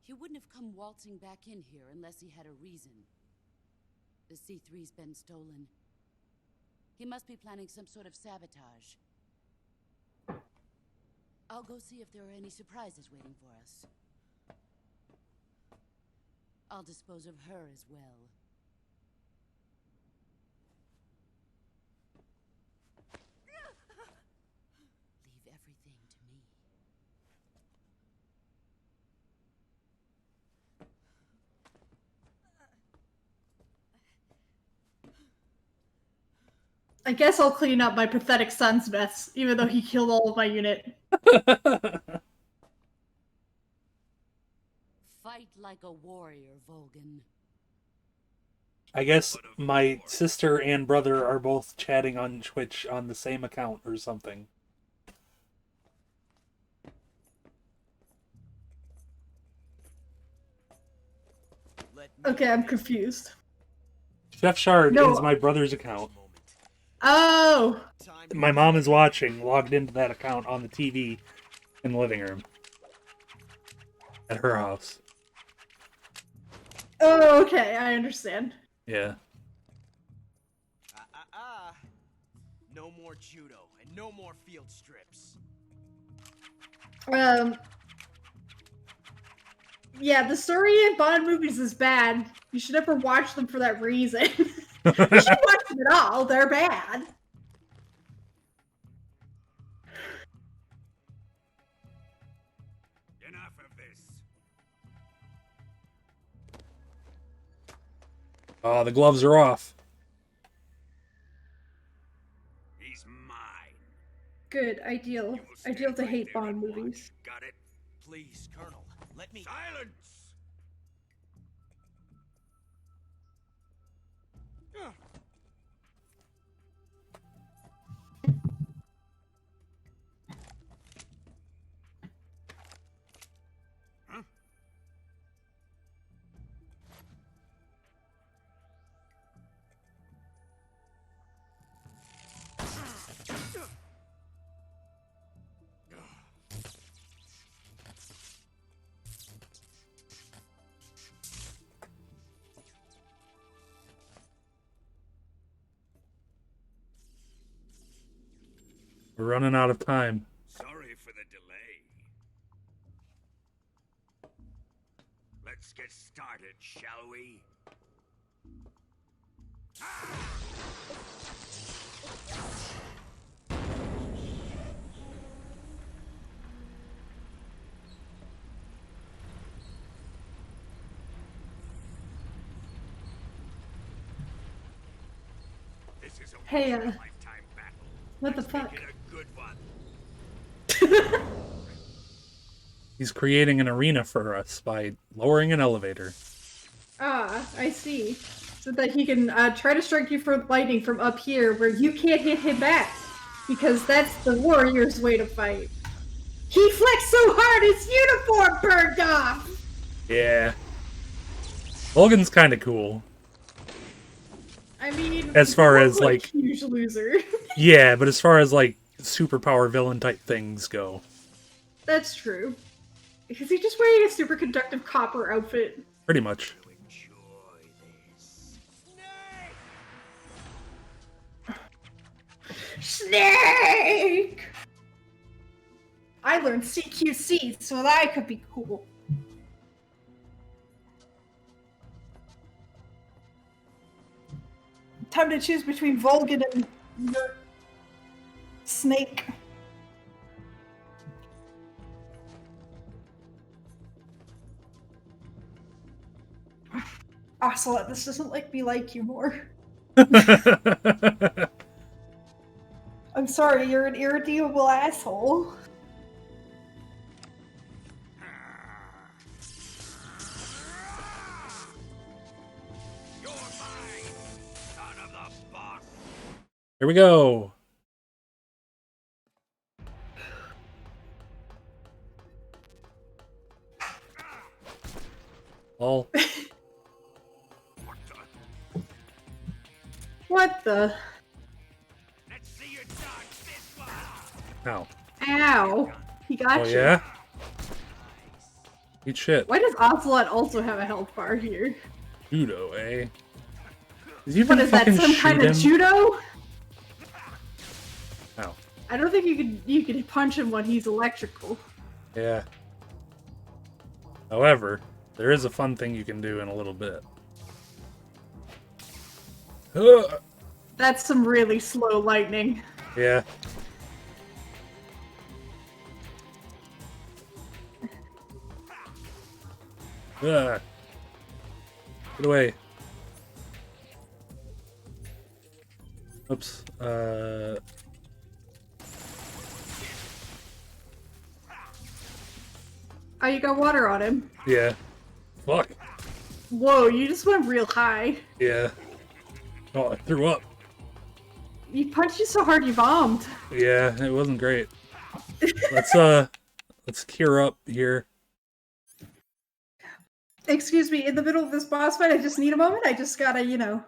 He wouldn't have come waltzing back in here unless he had a reason. The C3's been stolen. He must be planning some sort of sabotage. I'll go see if there are any surprises waiting for us. I'll dispose of her as well. Leave everything to me. I guess I'll clean up my pathetic son's mess, even though he killed all of my unit. Fight like a warrior, Volgin. I guess my sister and brother are both chatting on Twitch on the same account or something. Okay, I'm confused. Chef Shard No. is my brother's account. Oh! My mom is watching, logged into that account on the TV in the living room. At her house. Oh, okay, I understand. Yeah. No more judo and no more field strips. Yeah, the story in Bond movies is bad. You should never watch them for that reason. You should watch them at all. They're bad. Enough of this. Oh, the gloves are off. He's mine. Good, ideal. You will stand Ideal to right hate there Bond and watch. movies. Got it? Please, Colonel, let me. Silence! Huh? We're running out of time. Sorry for the delay. Let's get started, shall we? This is a Hey, once-in-a-lifetime battle. What the Let's make fuck? it a good one. He's creating an arena for us by lowering an elevator. Ah, I see. So that he can try to strike you for lightning from up here where you can't hit him back. Because that's the warrior's way to fight. He flexed so hard his uniform burned off! Yeah. Logan's kind of cool. I mean, As far he's as, like- a huge loser. Yeah, but as far as, like, superpower villain type things go. That's true. Is he just wearing a super conductive copper outfit? Pretty much. Enjoy this. Snake! I learned CQC so that I could be cool. Time to choose between Volgin and Snake. Ocelot, this doesn't make me like you more. I'm sorry, you're an irredeemable asshole. You're mine, son of the boss. Here we go. All. What the? Let's see you dodge this one. Ow. Ow. He got Oh, you. yeah? Eat shit. Why does Ocelot also have a health bar here? Judo, eh? Did you What even is that, fucking some shoot kind him? of judo? I don't think you could punch him when he's electrical. Yeah. However, there is a fun thing you can do in a little bit. Ugh. That's some really slow lightning. Yeah. Ugh. Get away. Oops. Oh, you got water on him. Yeah. Fuck. Whoa, you just went real high. Yeah. Oh, I threw up. You punched you so hard you bombed. Yeah, it wasn't great. Let's cure up here. Excuse me, in the middle of this boss fight, I just need a moment. I just gotta, you know.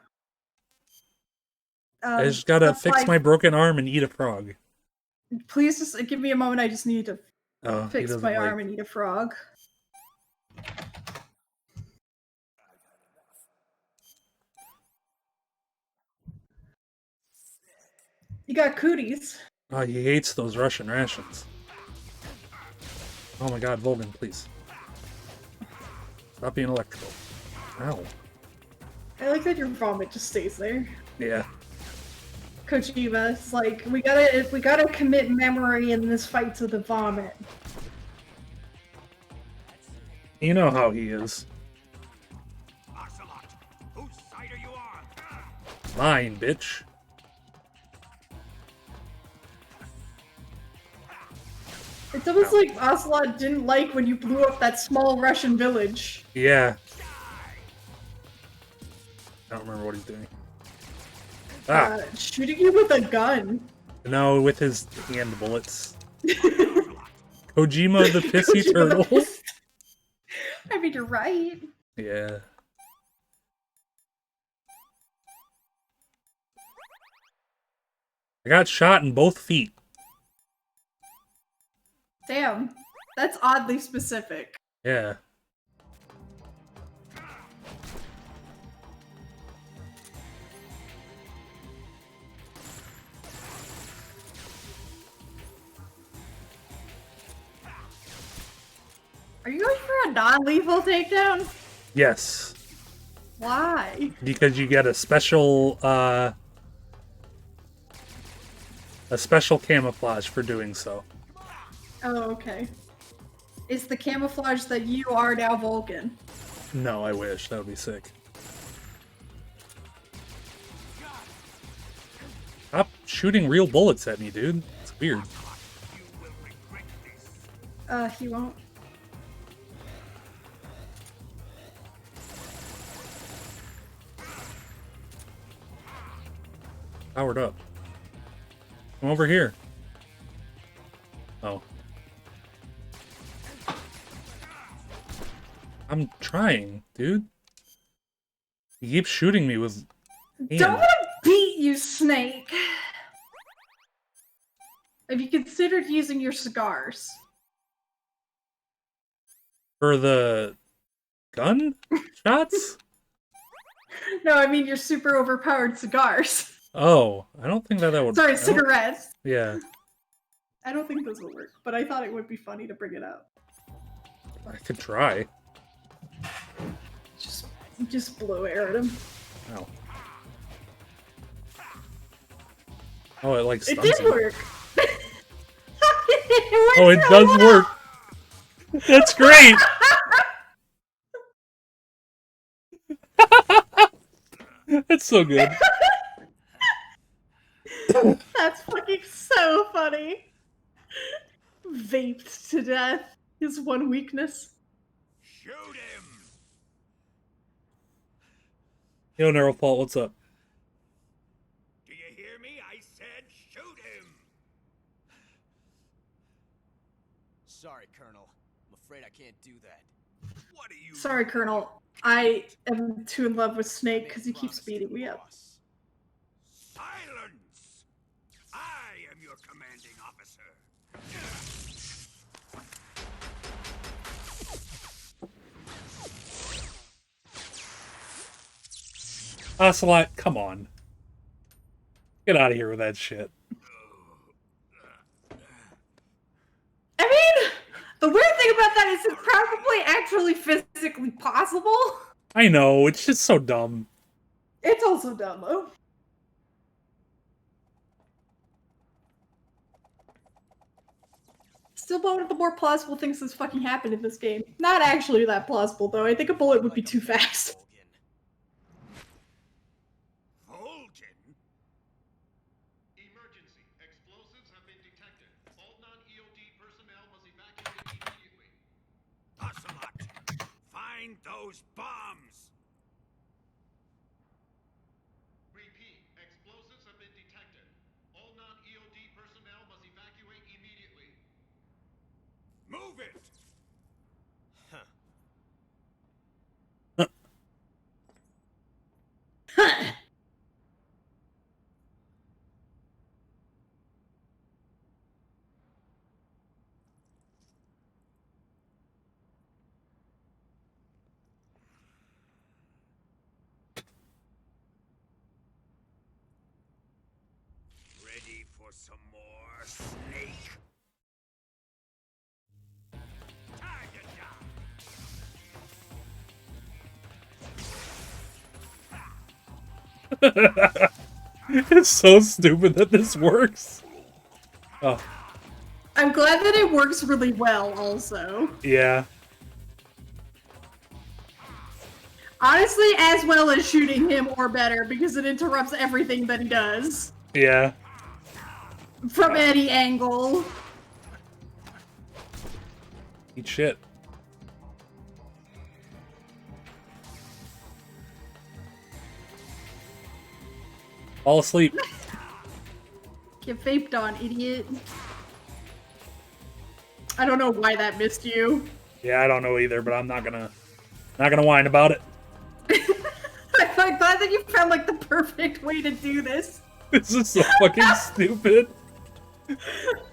I just gotta fix my broken arm and eat a frog. Please just give me a moment. I just need to Oh, fix my arm and eat a frog. You got cooties. Oh, he hates those Russian rations. Oh my god, Volgan, please. Stop being electrical. Ow. I like that your vomit just stays there. Yeah. Kojima, it's like we gotta commit memory in this fight to the vomit. You know how he is. Ocelot, whose side are you on? Mine, bitch. It's almost like Ocelot didn't like when you blew up that small Russian village. Yeah. I don't remember what he's doing. Ah! Shooting you with a gun. No, with his hand bullets. Kojima the pissy turtle. I mean, you're right. Yeah. I got shot in both feet. Damn. That's oddly specific. Yeah. Are you going for a non-lethal takedown? Yes. Why? Because you get a special camouflage for doing so. Oh, okay. Is the camouflage that you are now Vulcan? No, I wish. That would be sick. Stop shooting real bullets at me, dude. It's weird. He won't. Powered up. Come over here. Oh. I'm trying, dude. He keeps shooting me with hands. Don't want to beat you, Snake. Have you considered using your cigars? For the gun shots? No, I mean your super overpowered cigars. Oh, I don't think that would... Sorry, cigarettes. Yeah. I don't think those will work, but I thought it would be funny to bring it up. I could try. Just blow air at him. Ow. Oh, it like stuns It did him. work. Oh, it does work. That's great. That's so good. That's fucking so funny. Vaped to death. His one weakness. Shoot him! Yo, Neurofault, what's up? Do you hear me? I said shoot him! Sorry, Colonel. I'm afraid I can't do that. What are you... Sorry, Colonel. I am too in love with Snake because he keeps beating me up. Silence! I am your commanding officer. Ocelot, come on. Get out of here with that shit. The weird thing about that is it's probably actually physically possible. I know, it's just so dumb. It's also dumb, though. Still one of the more plausible things that's fucking happened in this game. Not actually that plausible, though. I think a bullet would be too fast. Vulcan? Emergency. Explosives have been detected. All non-EOD personnel must evacuate immediately. Ocelot, find those bombs! Repeat. Explosives have been detected. All non-EOD personnel must evacuate immediately. Move it! Ready for some more, Snake? Target down! It's so stupid that this works. Oh, I'm glad that it works really well, also. yeah. Honestly, as well as shooting him or better, because it interrupts everything that he does. Yeah. From any angle. Eat shit. Fall asleep. Get vaped on, idiot. I don't know why that missed you. Yeah, I don't know either, but I'm not gonna whine about it. I'm glad that you found like the perfect way to do this. This is so fucking stupid.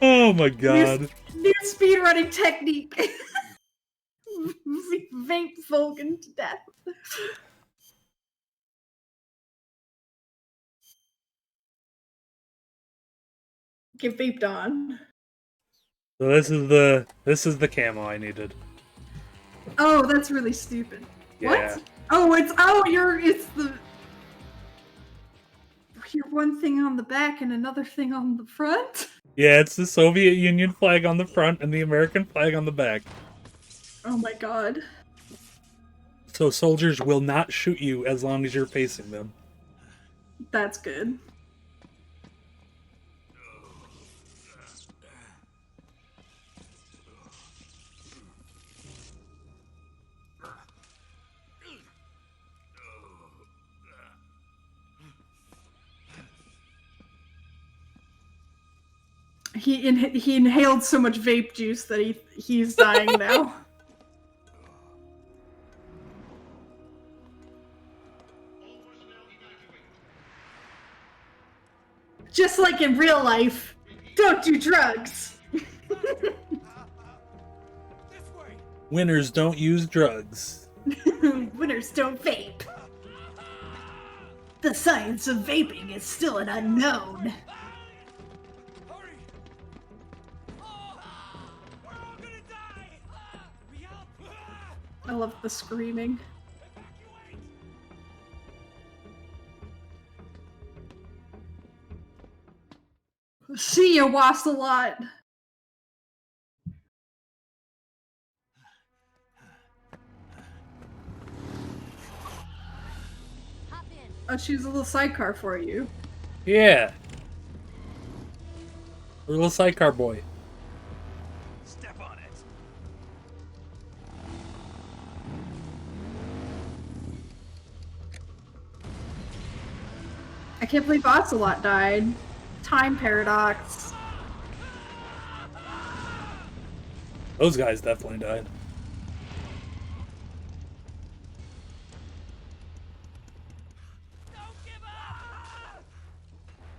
Oh my god. New speedrunning technique. Vape Vulcan to death. Get vaped on. So this is the camo I needed. Oh, that's really stupid. Yeah. What? It's the you're one thing on the back and another thing on the front? Yeah, it's the Soviet Union flag on the front and the American flag on the back. Oh my god. So soldiers will not shoot you as long as you're facing them. That's good. He inhaled so much vape juice that he's dying now. Just like in real life, don't do drugs. Winners don't use drugs. Winners don't vape. The science of vaping is still an unknown. I love the screaming. See ya, Wassalot. Oh, she's a little sidecar for you. Yeah. A little sidecar boy. Step on it. I can't believe Ocelot died. Time paradox. Those guys definitely died. Don't give up!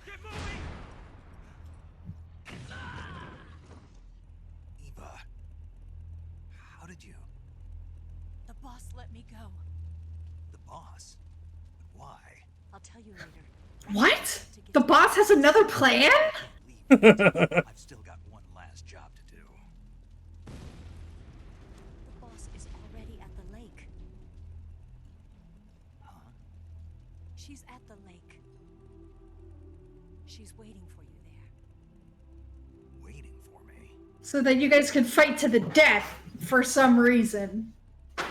Get moving! Eva, how did you? The boss let me go. The boss? But why? I'll tell you later. What? The boss has another plan? Leave. I've still got one last job to do. She's at the lake. She's waiting for you there. Waiting for me? So that you guys can fight to the death for some reason. I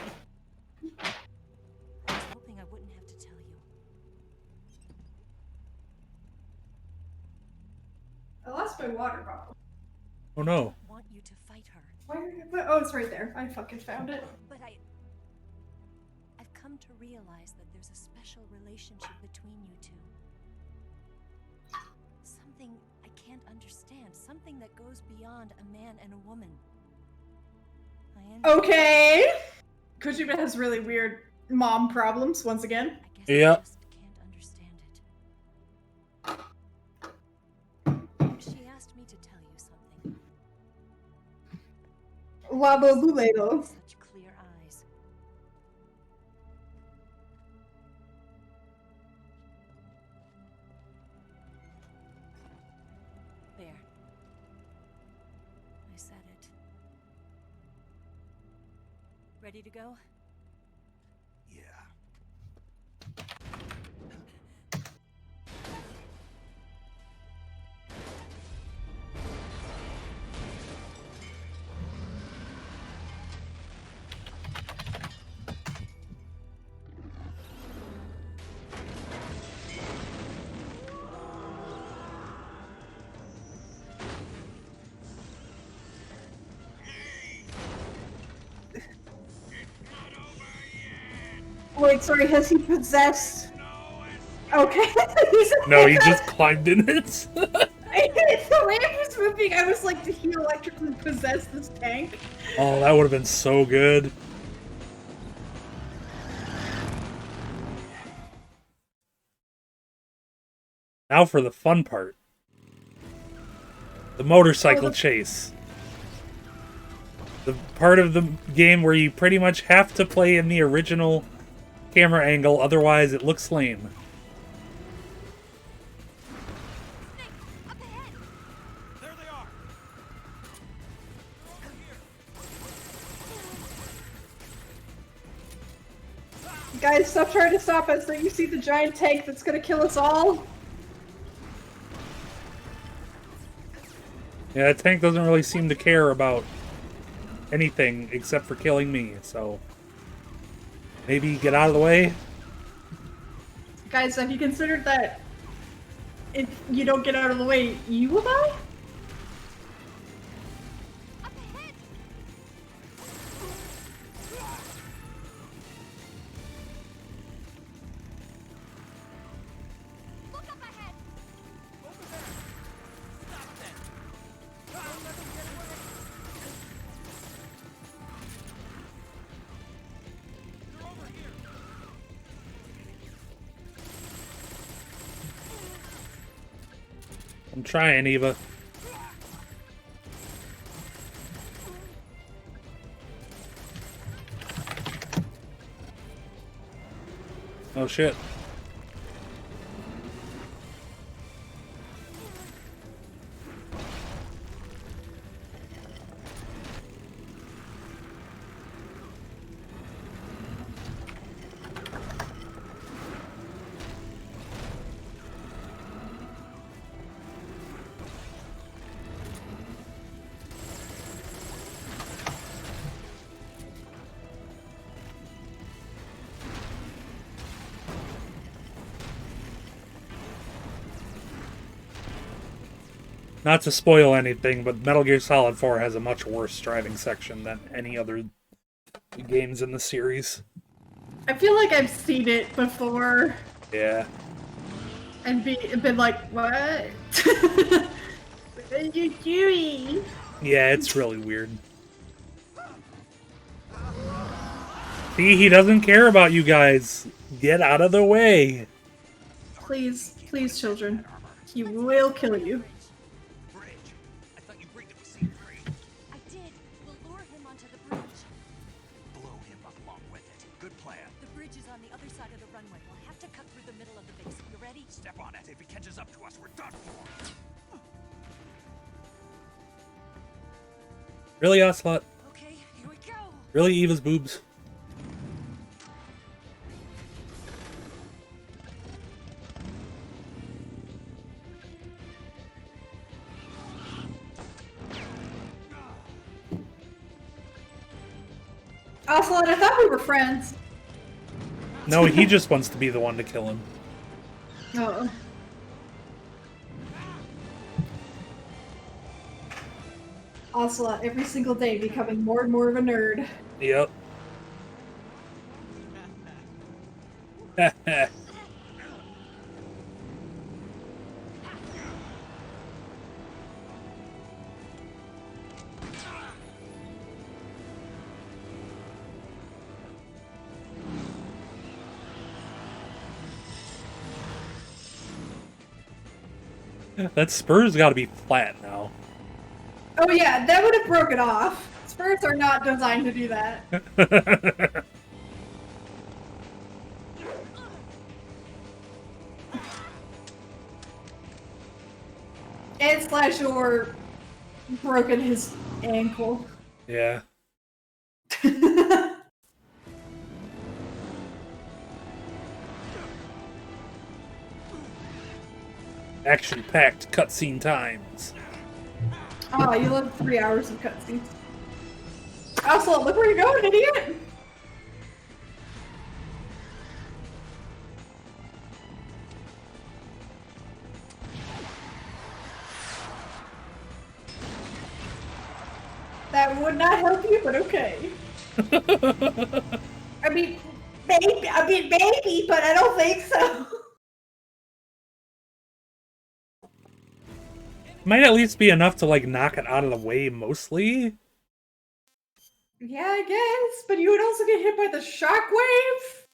was hoping I wouldn't have to tell you. I lost my water bottle. Oh no. I want you to fight her. Oh, it's right there. I fucking found it. But I've come to realize that there's a special relationship between you two. Something I can't understand. Something that goes beyond a man and a woman. Okay. Kojima has really weird mom problems once again. I guess Yeah. I just can't understand it. She asked me to tell you something. Wabo Bulelo. Such clear eyes. There. I said it. Ready to go? Yeah. Wait, sorry, has he possessed? Okay. No, he just climbed in it. The way it was moving, I was like, did he electrically possess this tank? Oh, that would have been so good. Now for the fun part. The motorcycle chase. The part of the game where you pretty much have to play in the original camera angle, otherwise it looks lame. There they are. Guys, stop trying to stop us. Don't you see the giant tank that's gonna kill us all? Yeah, that tank doesn't really seem to care about anything except for killing me, so maybe get out of the way. Guys, have you considered that if you don't get out of the way, you will die? I'm trying, Eva. Oh shit. Not to spoil anything, but Metal Gear Solid 4 has a much worse driving section than any other games in the series. I feel like I've seen it before Yeah. and been like, what? What are you doing? Yeah, it's really weird. See, he doesn't care about you guys. Get out of the way. Please, please, children. He will kill you. I thought you rigged it with scene 3. I did. We'll lure him onto the bridge. Blow him up along with it. Good plan. The bridge is on the other side of the runway. We'll have to cut through the middle of the base. You ready? Step on it. If he catches up to us, we're done for. Really, Ocelot? Okay, here we go. Really, Eva's boobs? Ocelot, I thought we were friends. No, he just wants to be the one to kill him. Oh. Ocelot, every single day becoming more and more of a nerd. Yep. That spur's got to be flat now. Oh yeah, that would have broken off. Spurs are not designed to do that. And slash or broken his ankle. Yeah. Action-packed cutscene times. Oh, you love 3 hours of cutscenes. Also, look where you're going, idiot! That would not help you, but okay. I mean, maybe, but I don't think so. Might at least be enough to, like, knock it out of the way, mostly. Yeah, I guess, but you would also get hit by the shockwave.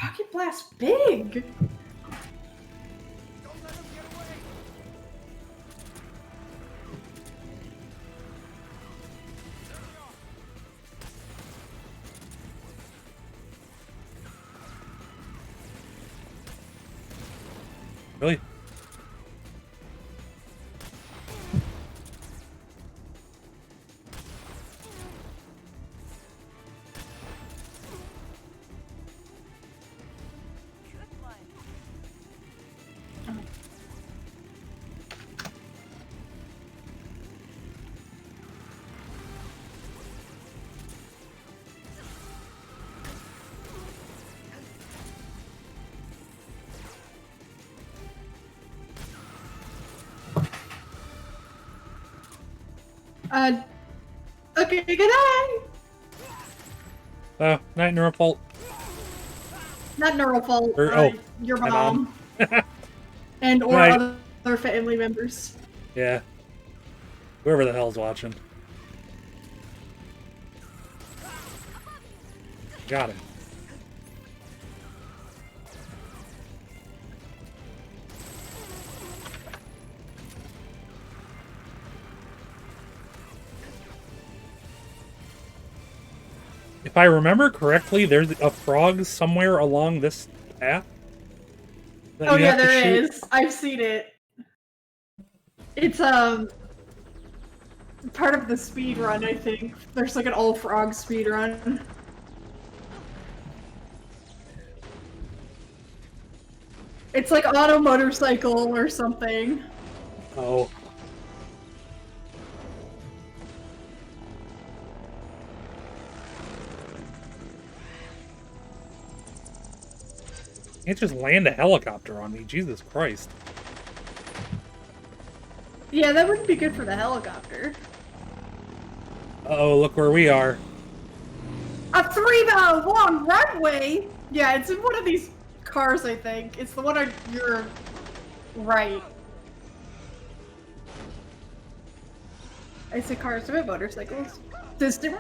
Rocket Blast big. Really? Okay, good night. Oh, night, Neurofault. Not neural fault. Your my mom. And or Right. other family members. Yeah. Whoever the hell's watching. Got him. If I remember correctly, there's a frog somewhere along this path. that Oh you yeah, have to there shoot. is. I've seen it. It's part of the speed run, I think. There's like an all frog speed run. It's like auto motorcycle or something. Oh. You can't just land a helicopter on me, Jesus Christ. Yeah, that wouldn't be good for the helicopter. Uh-oh, look where we are. A 3-mile long runway? Yeah, it's in one of these cars, I think. It's the one on your right. I say cars, I meant motorcycles. Distant.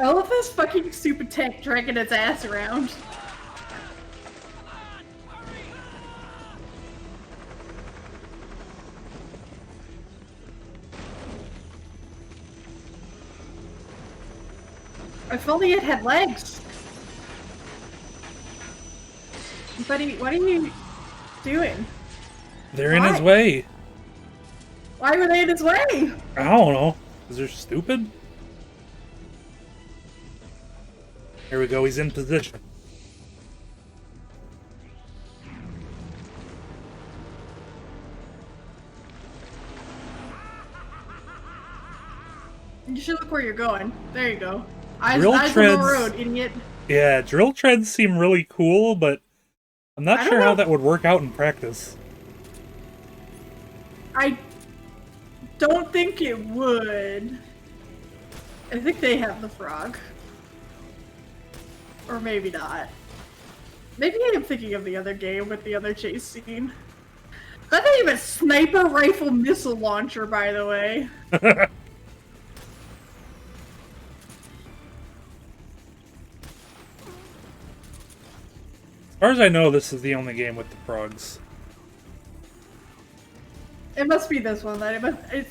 I love this fucking stupid tank dragging its ass around. If only it had legs. Buddy, what are you doing? They're in his Why? way. Why were they in his way? I don't know. Because they're stupid? Here we go, he's in position. You should look where you're going. There you go. Eyes Drill on the treads. road, idiot. Yeah, drill treads seem really cool, but I'm not I don't sure how know. that would work out in practice. I don't think it would. I think they have the frog. Or maybe not. Maybe I am thinking of the other game with the other chase scene. That ain't even a sniper rifle missile launcher, by the way. As far as I know, this is the only game with the frogs. It must be this one.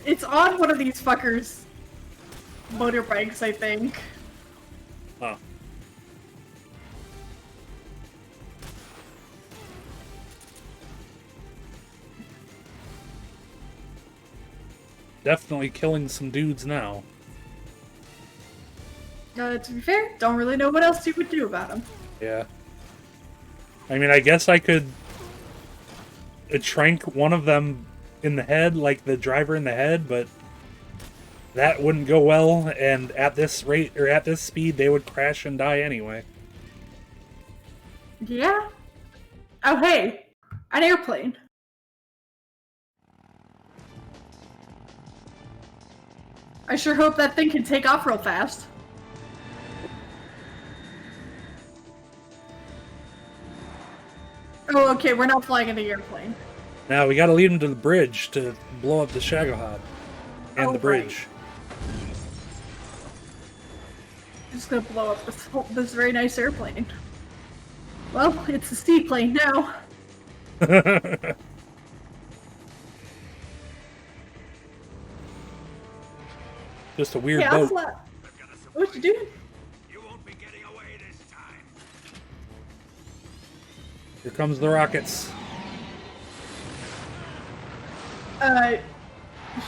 It's on one of these fuckers' motorbikes, I think. Huh. Definitely killing some dudes now. To be fair, don't really know what else you would do about them. Yeah. I mean, I guess I could trank one of them in the head, like the driver in the head, but that wouldn't go well, and at this rate, or at this speed, they would crash and die anyway. Yeah. Oh, hey. An airplane. I sure hope that thing can take off real fast. Oh, okay, we're not flying in the airplane. Now, we gotta lead them to the bridge to blow up the Shagohod. And the bridge. Just gonna blow up this very nice airplane. Well, it's a seaplane now. Just a weird Hey, boat. Ocelot. What you doing? You won't be getting away this time. Here comes the rockets.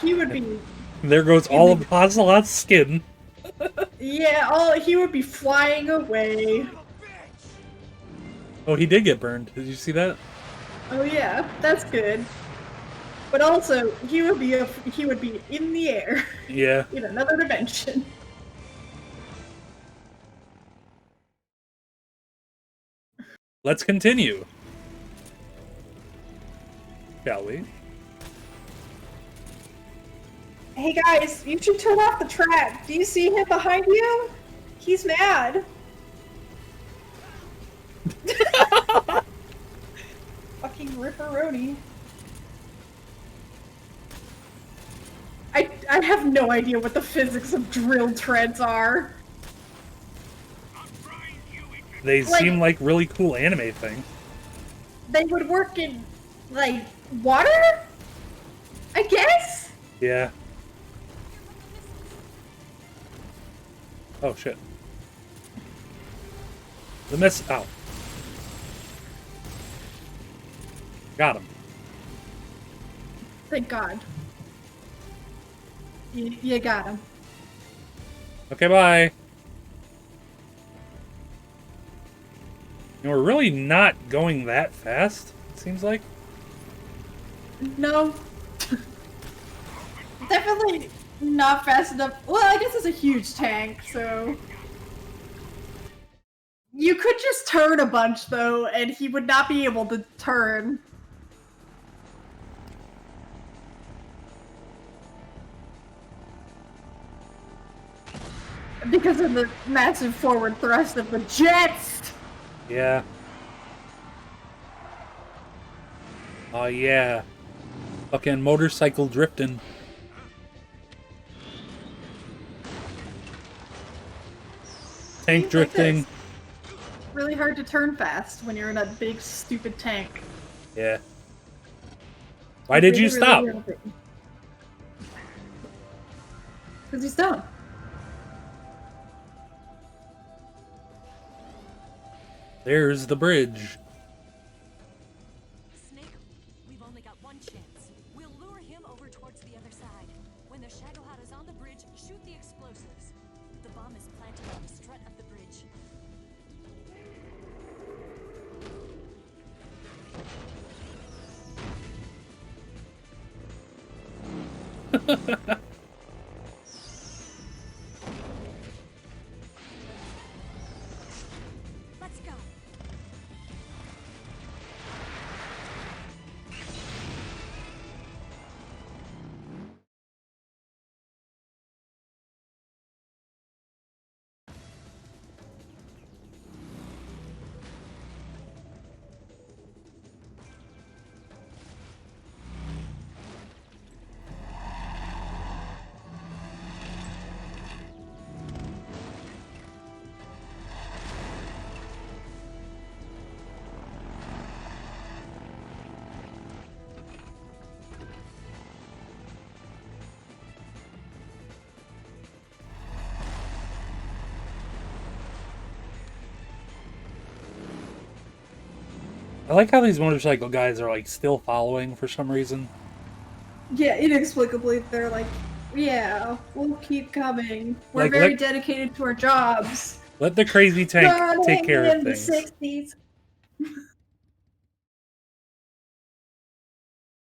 He would be... There goes all of Ocelot's skin. Yeah, he would be flying away. Oh, he did get burned. Did you see that? Oh yeah, that's good. But also, he would be in the air. Yeah. In another dimension. Let's continue. Shall we? Hey guys, you should turn off the track. Do you see him behind you? He's mad. Fucking ripperoni. I have no idea what the physics of drill treads are. They seem like really cool anime things. They would work in, like, water? I guess? Yeah. Oh shit. The miss. Ow. Got him. Thank God. You got him. Okay, bye. And we're really not going that fast, it seems like. No. Definitely not fast enough. Well, I guess it's a huge tank, so... You could just turn a bunch, though, and he would not be able to turn. Because of the massive forward thrust of the jets! Yeah. Oh yeah. Fucking motorcycle drifting. Tank Seems like drifting. this. Really hard to turn fast when you're in a big, stupid tank. Yeah. Why did you stop? Because he's dumb. There's the bridge. Snake, we've only got one chance. We'll lure him over towards the other side. When the Shagohod is on the bridge, shoot the explosives. The bomb is planted on the strut of the bridge. I like how these motorcycle guys are like still following for some reason. Yeah, inexplicably, they're like, yeah, we'll keep coming. We're Like, very dedicated to our jobs. Let the crazy tank take Starting care of in the things. 60s.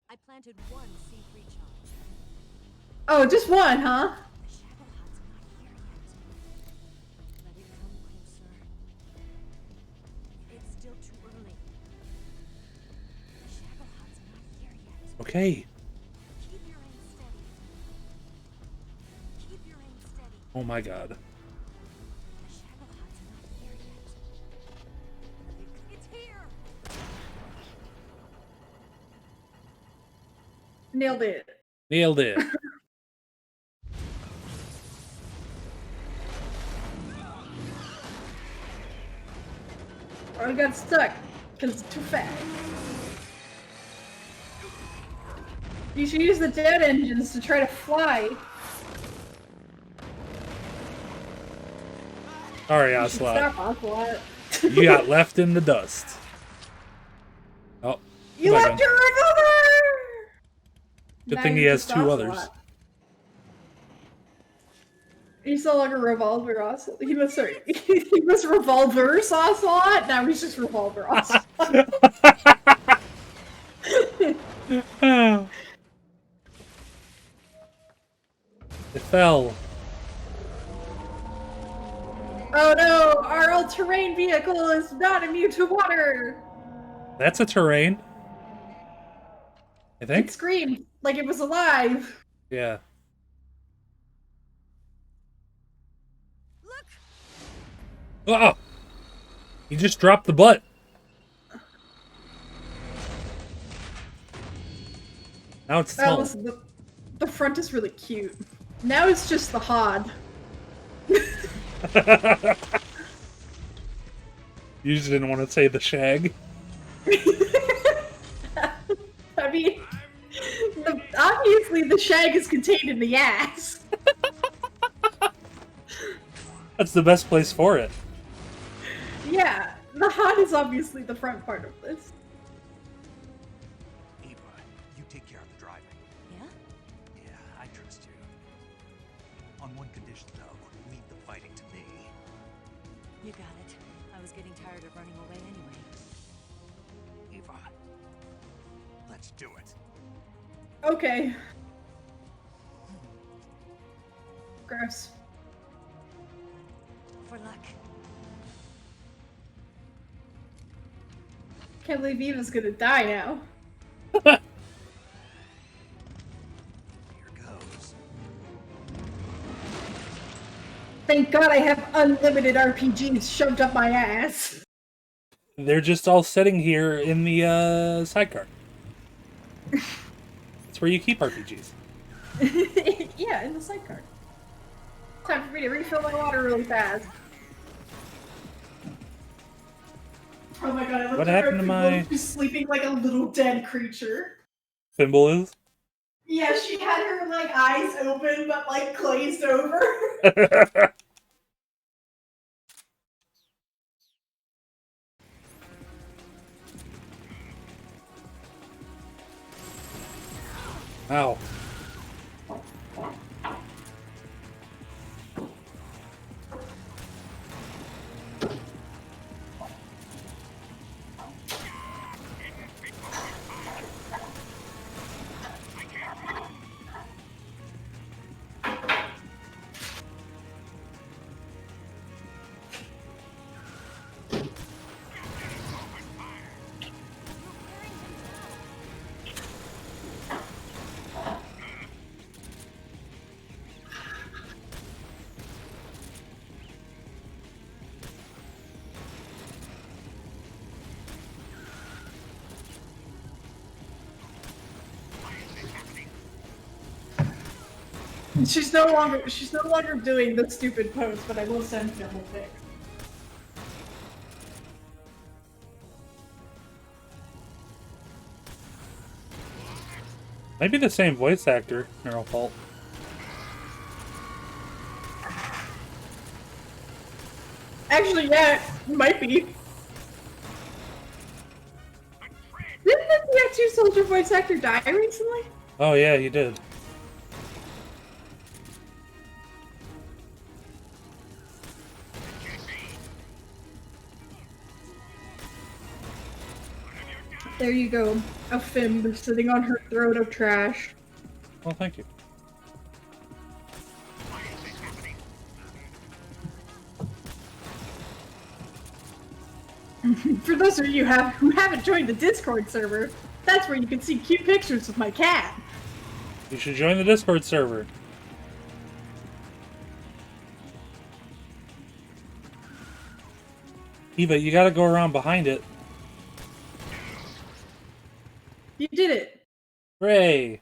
I planted one C3 charge. Oh, just one, huh? The Shadow Hut's not here yet. Let it come closer. It's still too early. The Shadow Hut's not here yet. Okay. Keep your aim steady. Keep your aim steady. Oh my god. The Shadow Hut's not here yet. It's here! Nailed it. Nailed it. Or I got stuck because it's too fast. You should use the jet engines to try to fly. Sorry, You should Ocelot. stop, Ocelot. You got left in the dust. Oh. You come back left in. your revolver! Good Now thing he you're has just two Ocelot. others. He's no longer Revolver Ocelot. He was, sorry. He was Revolver's Ocelot. Now he's just Revolver Ocelot. It fell. Oh no! Our all-terrain vehicle is not immune to water! That's a terrain. I think? It screamed like it was alive. Yeah. Look! Oh! You just dropped the butt. Now it's That small. was the front is really cute. Now it's just the hod. You just didn't want to say the shag. I mean, obviously the shag is contained in the ass. That's the best place for it. Yeah, the hod is obviously the front part of this. Eva, you take care of the driving. Yeah? Yeah, I trust you. On one condition, though, leave the fighting to me. You got it. I was getting tired of running away anyway. Eva, let's do it. Okay. Gross. For luck. Can't believe Eva's gonna die now. Here goes. Thank God I have unlimited RPGs shoved up my ass. They're just all sitting here in the sidecar. That's where you keep RPGs. Yeah, in the sidecar. Time for me to refill my water really fast. Oh my god, I looked What at her happened to and my- she's sleeping like a little dead creature. Thimble is? Yeah, she had her like eyes open but like glazed over. Ow. She's no longer doing the stupid pose, but I will send him a pic. Maybe the same voice actor, Neural Fault. Actually, yeah, it might be. Soldier voice actor die recently? Oh yeah, he did. There you go. A Fimb sitting on her throat of trash. Well, thank you. For those of you who haven't joined the Discord server, that's where you can see cute pictures of my cat. You should join the Discord server. Eva, you gotta go around behind it. You did it. Hooray!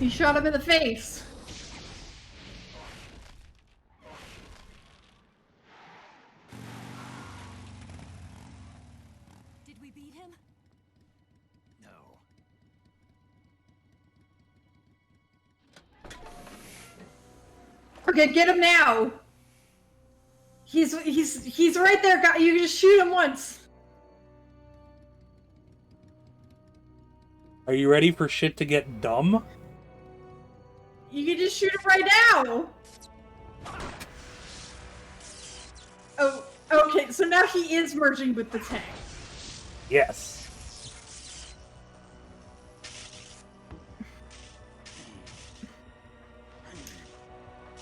You shot him in the face. Did we beat him? No. Okay, get him now. He's right there. You can just shoot him once. Are you ready for shit to get dumb? You can just shoot him right now. Oh, okay. So now he is merging with the tank. Yes.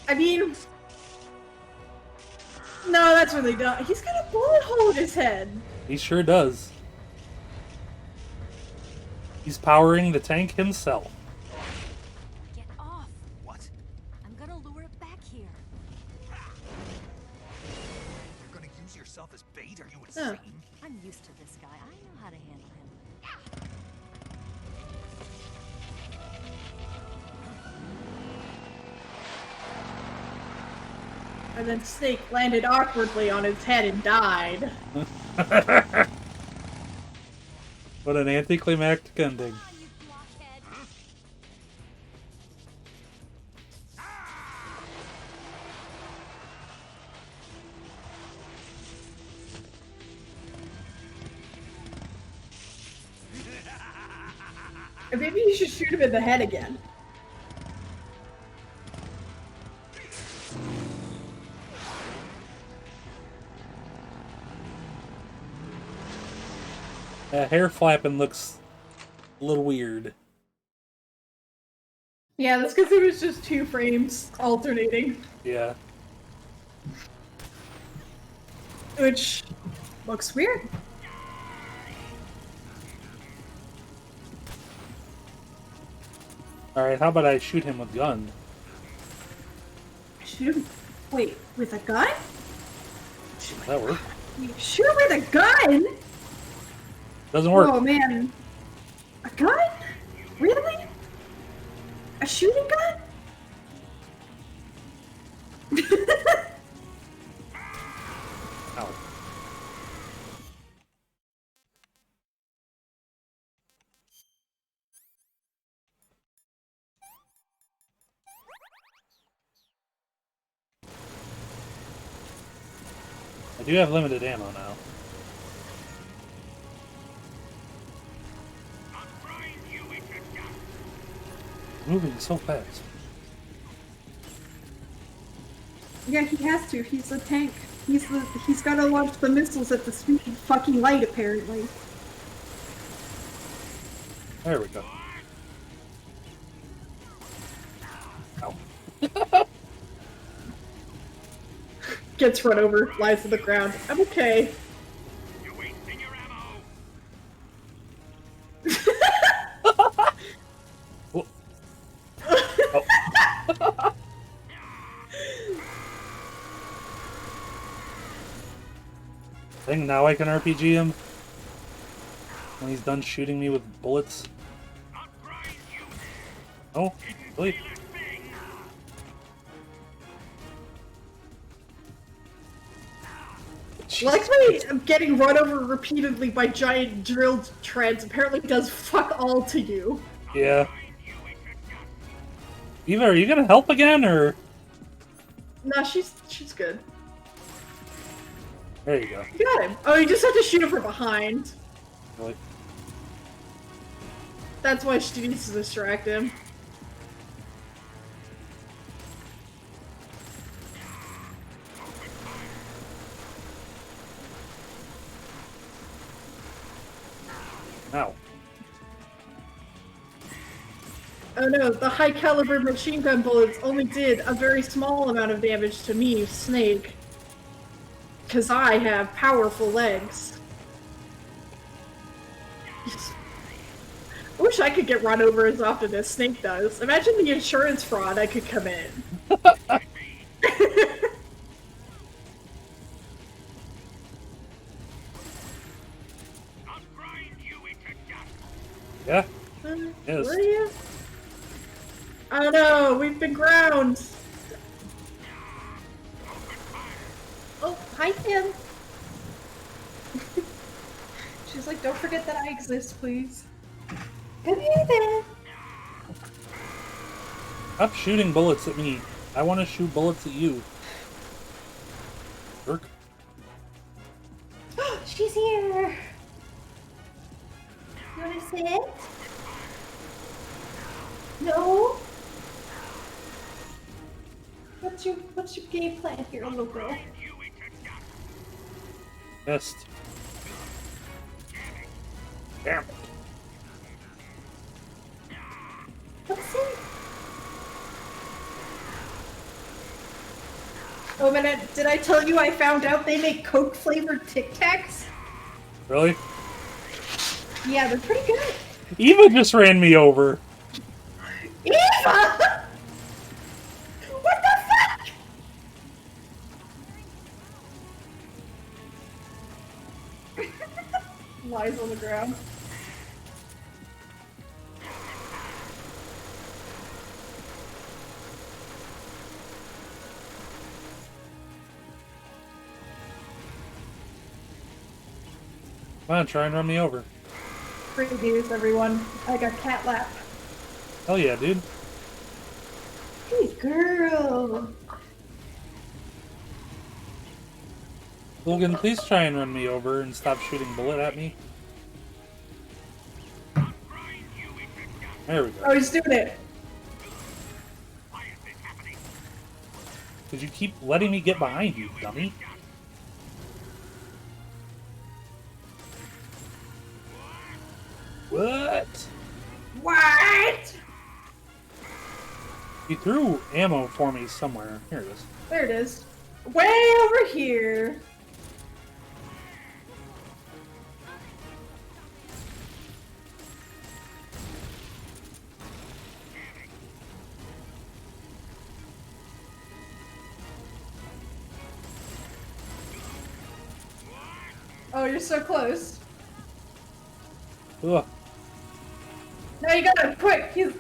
I mean, no, that's really dumb. He's got a bullet hole in his head. He sure does. He's powering the tank himself. Get off. What? I'm gonna lure it back here. You're gonna use yourself as bait? Are you insane? I'm used to this guy. I know how to handle him. And then Snake landed awkwardly on his head and died. What an anticlimactic ending. You blockhead. Maybe you should shoot him in the head again. Hair flapping looks a little weird. Yeah, that's because it was just 2 frames alternating. Yeah. Which looks weird. Alright, how about I shoot him with gun? Shoot him. Wait, with a gun? Does that work? Shoot him with a gun? Doesn't work. Oh man. A gun? Really? A shooting gun? Ow. I do have limited ammo now. Moving so fast. Yeah, he has to. He's a tank. He's got to launch the missiles at the speed of fucking light, apparently. There we go. Ow. Gets run over, lies on the ground. I'm okay. You're wasting your ammo. Oh. Oh. Thing, now I can RPG him when he's done shooting me with bullets. Oh, really? Like me getting run over repeatedly by giant drilled treads apparently does fuck all to you. Yeah. Eva, are you gonna help again, or? Nah, she's good. There you go. You got him. Oh, you just have to shoot him from behind. Really? That's why she needs to distract him. Ow. Oh no, the high caliber machine gun bullets only did a very small amount of damage to me, Snake. Because I have powerful legs. I wish I could get run over as often as Snake does. Imagine the insurance fraud I could commit. Yeah. Yes. Were you? Oh no, we've been ground. Oh, hi Tim. She's like, don't forget that I exist, please. Come here then. Stop shooting bullets at me. I want to shoot bullets at you. Jerk. She's here. You wanna sit? No. What's your game plan here, little girl? Best. Damn. What's it? Oh, minute, did I tell you I found out they make Coke flavored Tic Tacs? Really? Yeah, they're pretty good. Eva just ran me over. Eva! What the fuck? Lies on the ground. Come on, try and run me over. Great news, everyone. I got cat lap. Hell yeah, dude. Hey, girl. Logan, please try and run me over and stop shooting bullet at me. There we go. Oh, he's doing it. Because you keep letting me get behind you, dummy. What? What? He threw ammo for me somewhere. Here it is. There it is. Way over here. Oh, you're so close. Ugh. Now you gotta quick. He's.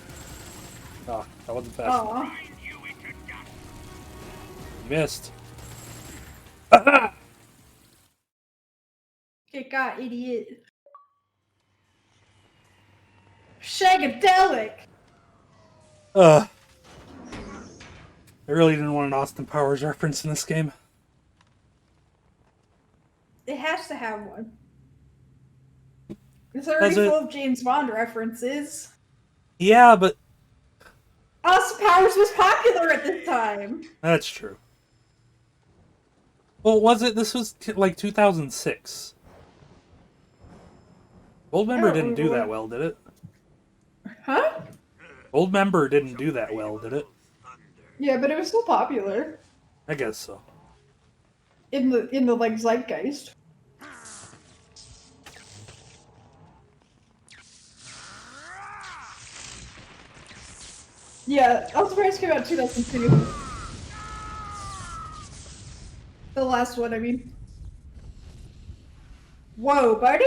Oh, that wasn't fast. Aw. Missed. Get got, idiot. Shagadelic. I really didn't want an Austin Powers reference in this game. It has to have one. It's already full of James Bond references. Yeah, but Austin Powers was popular at this time. that's true. Well, was it? This was like 2006. Goldmember didn't do that well, did it? Huh? Goldmember didn't do that well, did it? Yeah, but it was still popular. I guess so. In the like zeitgeist. Yeah, Austin Powers came out in 2002. The last one, I mean. Whoa, buddy?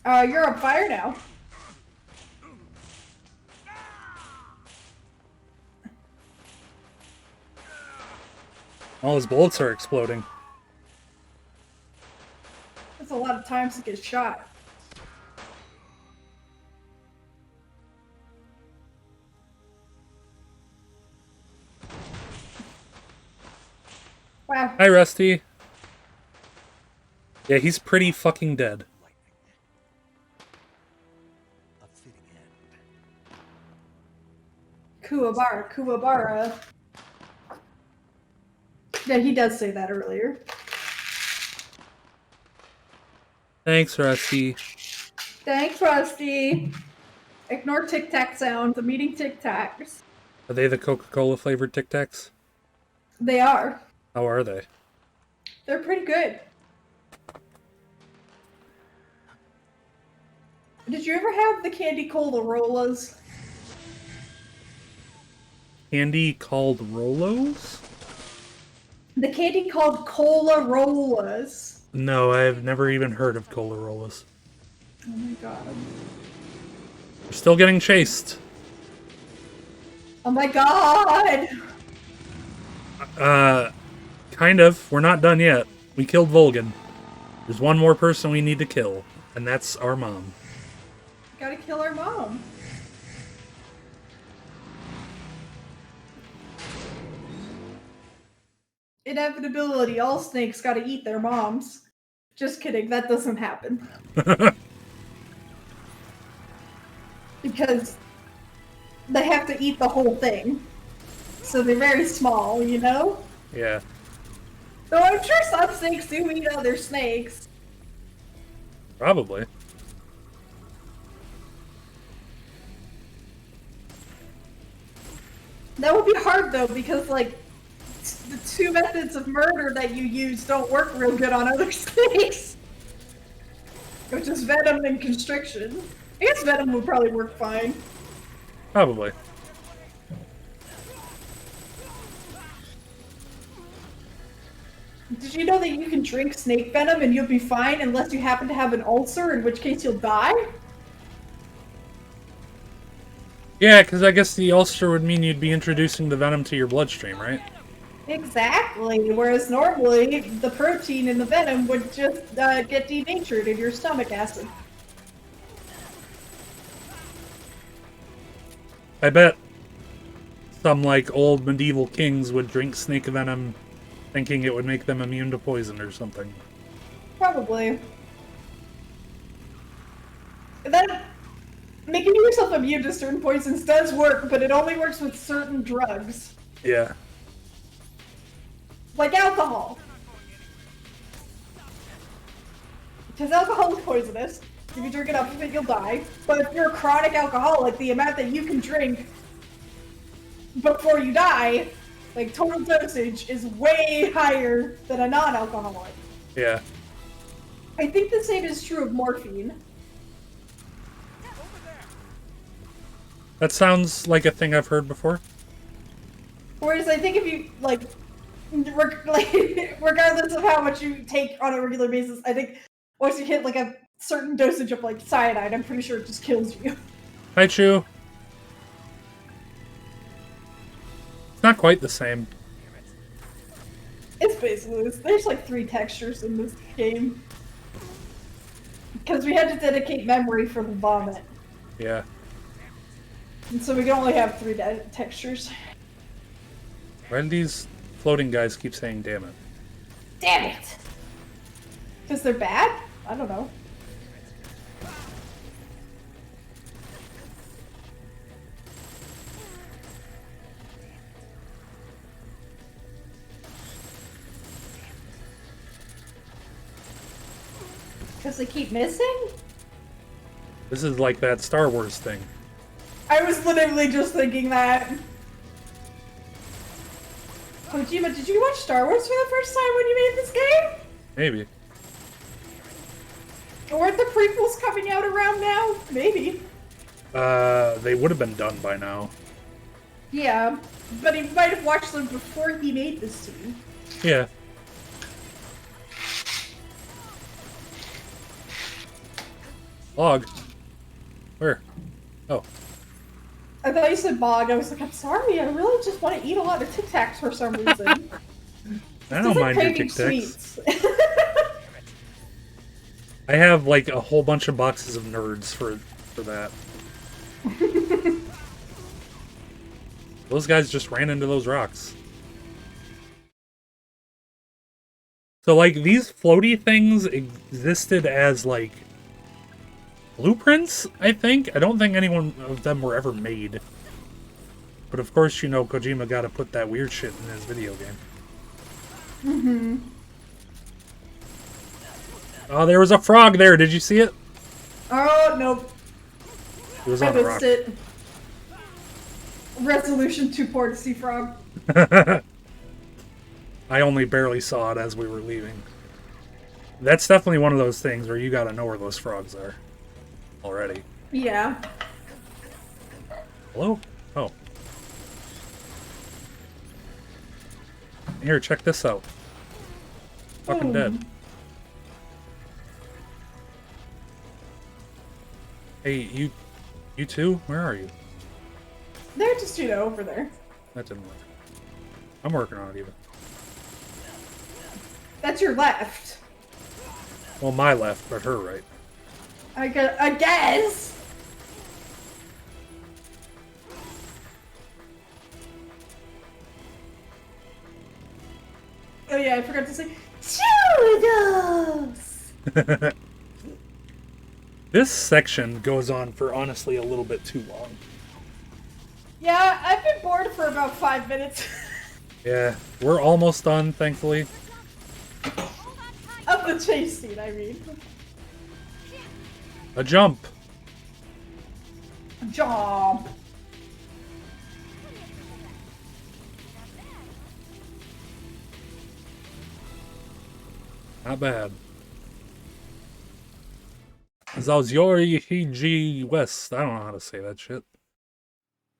You're on fire now. All his bullets are exploding. That's a lot of times to get shot. Wow. Hi, Rusty. Yeah, he's pretty fucking dead. Kuwabara. Yeah, he does say that earlier. Thanks, Rusty. Thanks, Rusty. Ignore Tic Tac sounds. I'm eating Tic Tacs. Are they the Coca-Cola flavored Tic Tacs? They are. How are they? They're pretty good. Did you ever have the candy cola Rolas? Candy called Rolos? The candy called Cola Rolas. No, I've never even heard of Cola Rolos. Oh my god. We're still getting chased. Oh my god! Kind of. We're not done yet. We killed Volgan. There's one more person we need to kill, and that's our mom. Gotta kill our mom. Inevitability, all snakes gotta eat their moms. Just kidding, that doesn't happen. Because they have to eat the whole thing. So they're very small, you know? Yeah. Though I'm sure some snakes do eat other snakes. Probably. That would be hard though, because like the two methods of murder that you use don't work real good on other snakes. Which is venom and constriction. I guess venom would probably work fine. Probably. Did you know that you can drink snake venom and you'll be fine unless you happen to have an ulcer, in which case you'll die? Yeah, because I guess the ulcer would mean you'd be introducing the venom to your bloodstream, right? Exactly, whereas normally the protein in the venom would just get denatured in your stomach acid. I bet some, like, old medieval kings would drink snake venom thinking it would make them immune to poison or something. Probably. And then, making yourself immune to certain poisons does work, but it only works with certain drugs. Yeah. Like alcohol. Because alcohol is poisonous. If you drink enough of it, you'll die. But if you're a chronic alcoholic, the amount that you can drink before you die, like total dosage, is way higher than a non-alcoholic. Yeah. I think the same is true of morphine. That sounds like a thing I've heard before. Whereas I think if you, like, regardless of how much you take on a regular basis, I think once you hit, like, a certain dosage of, like, cyanide, I'm pretty sure it just kills you. Hi, Chu. It's not quite the same. It's basically, there's, like, 3 textures in this game. Because we had to dedicate memory for the vomit. Yeah. And so we can only have 3 textures. Why do these floating guys keep saying damn it? Damn it! Because they're bad? I don't know. Because they keep missing? This is like that Star Wars thing. I was literally just thinking that. Kojima, did you watch Star Wars for the first time when you made this game? Maybe. Weren't the prequels coming out around now? Maybe. They would have been done by now. Yeah, but he might have watched them before he made this scene. Yeah. Log. Where? Oh. I thought you said bog. I was like, I'm sorry, I really just want to eat a lot of Tic Tacs for some reason. I don't mind your Tic Tacs. Sweets. I have like a whole bunch of boxes of nerds for that. Those guys just ran into those rocks. So like these floaty things existed as like blueprints, I think. I don't think any one of them were ever made. but of course you know Kojima gotta put that weird shit in his video game. Mm-hmm. Oh, there was a frog there. Did you see it? Oh, nope. It was I on a missed rock. it. Resolution too poor to see frog. I only barely saw it as we were leaving. That's definitely one of those things where you gotta know where those frogs are already. Yeah. Hello? Oh. Here, check this out. Fucking dead. Hey, you two? Where are you? They're just, over there. That didn't work. I'm working on it even. That's your left. Well, my left, but her right. I guess. Oh yeah, I forgot to say Churros! This section goes on for honestly a little bit too long. Yeah, I've been bored for about 5 minutes. Yeah, we're almost done, thankfully. Of the chase scene, I mean. A jump. Jump. Not bad. Zalzyoriji West. I don't know how to say that shit.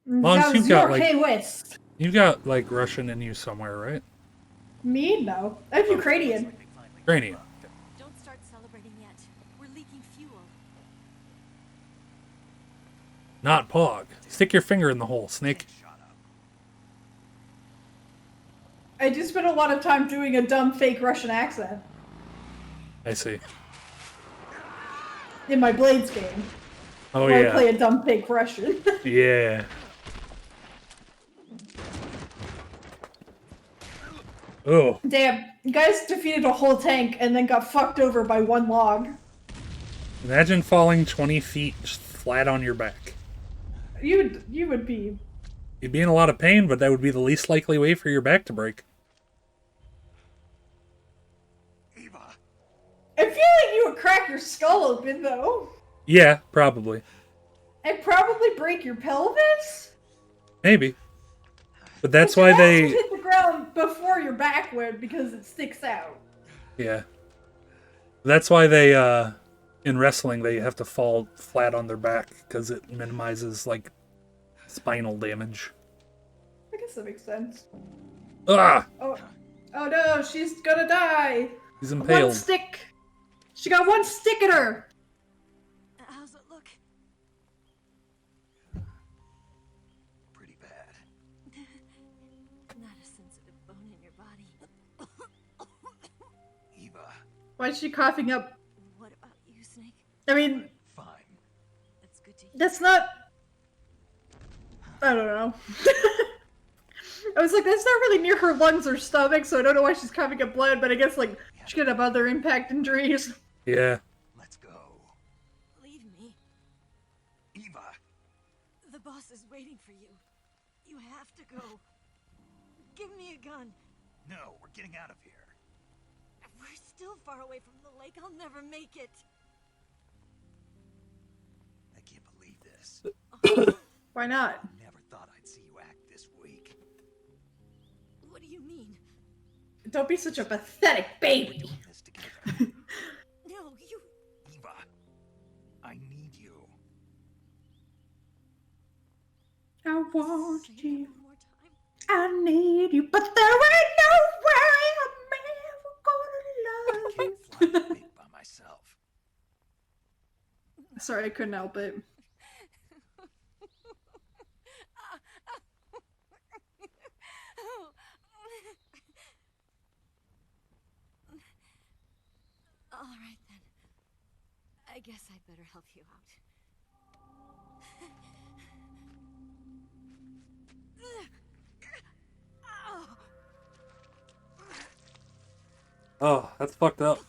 Long as you've got West. you've got like Russian in you somewhere, right? Me? No. I'm Ukrainian. Ukrainian. Don't start celebrating yet. We're leaking fuel. Not Pog. Stick your finger in the hole, Snake. I do spend a lot of time doing a dumb fake Russian accent. I see. In my Blades game. Oh where yeah. I play a dumb fake Russian. Yeah. Oh. Damn, you guys defeated a whole tank and then got fucked over by one log. Imagine falling 20 feet just flat on your back. You would be. You'd be in a lot of pain, but that would be the least likely way for your back to break. I feel like you would crack your skull open, though. Yeah, probably. And probably break your pelvis? Maybe. But that's But your why ass they... would hit the ground before your back would, because it sticks out. Yeah. That's why they, in wrestling, they have to fall flat on their back, because it minimizes, like, spinal damage. I guess that makes sense. Ah! Oh no, she's gonna die! He's impaled. One stick! She got one stick in her! How's it look? Pretty bad. Not a sensitive bone in your body. Eva. Why is she coughing up? What about you, Snake? I mean, Fine. That's good to hear. that's not... I don't know. I was like, that's not really near her lungs or stomach, so I don't know why she's coughing up blood, but I guess, like, she could have other impact injuries. Yeah. Let's go. Leave me. Eva. The boss is waiting for you. You have to go. Give me a gun. No, we're getting out of here. We're still far away from the lake. I'll never make it. I can't believe this. Why not? Never thought I'd see you act this weak. What do you mean? Don't be such a pathetic baby. Doing this together. No, you... Eva. I need you. I want Say that you. one more time. I need you, but there ain't no way I'm ever gonna love you. Can't fly away by myself. Sorry, I couldn't help it. All right then. I guess I'd better help you out. Oh, that's fucked up.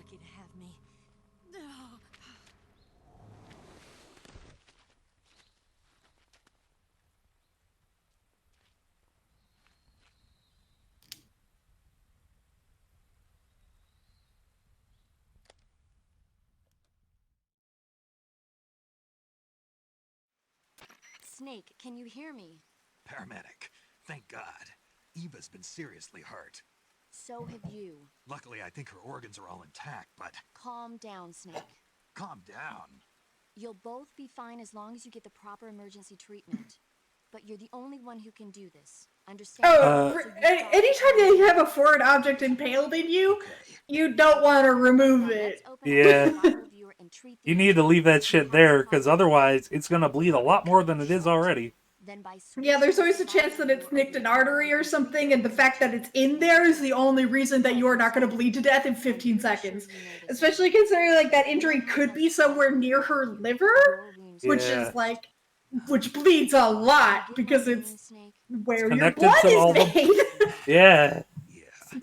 lucky to have me. No. Snake, can you hear me? Paramedic. Thank God. Eva's been seriously hurt. So have you. Luckily, I think her organs are all intact, but... Calm down, Snake. Calm down. You'll both be fine as long as you get the proper emergency treatment. But you're the only one who can do this. Understand? Oh, anytime that you have a foreign object impaled in you, you don't want to remove it. Yeah. You need to leave that shit there, because otherwise it's going to bleed a lot more than it is already. Yeah, there's always a chance that it's nicked an artery or something, and the fact that it's in there is the only reason that you are not going to bleed to death in 15 seconds. Especially considering, like, that injury could be somewhere near her liver, which is, like, which bleeds a lot, because it's where your blood is made. Yeah.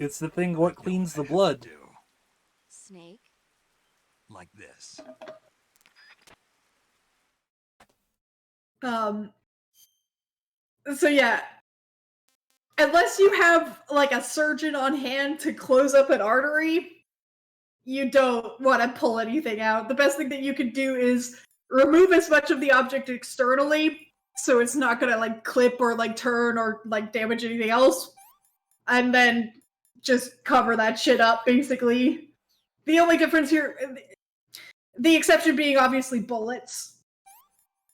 It's the thing what cleans the blood. Snake? Like this. So yeah, unless you have like a surgeon on hand to close up an artery, you don't want to pull anything out. The best thing that you can do is remove as much of the object externally, so it's not gonna like clip or like turn or like damage anything else, and then just cover that shit up, basically. The only difference here, the exception being obviously bullets.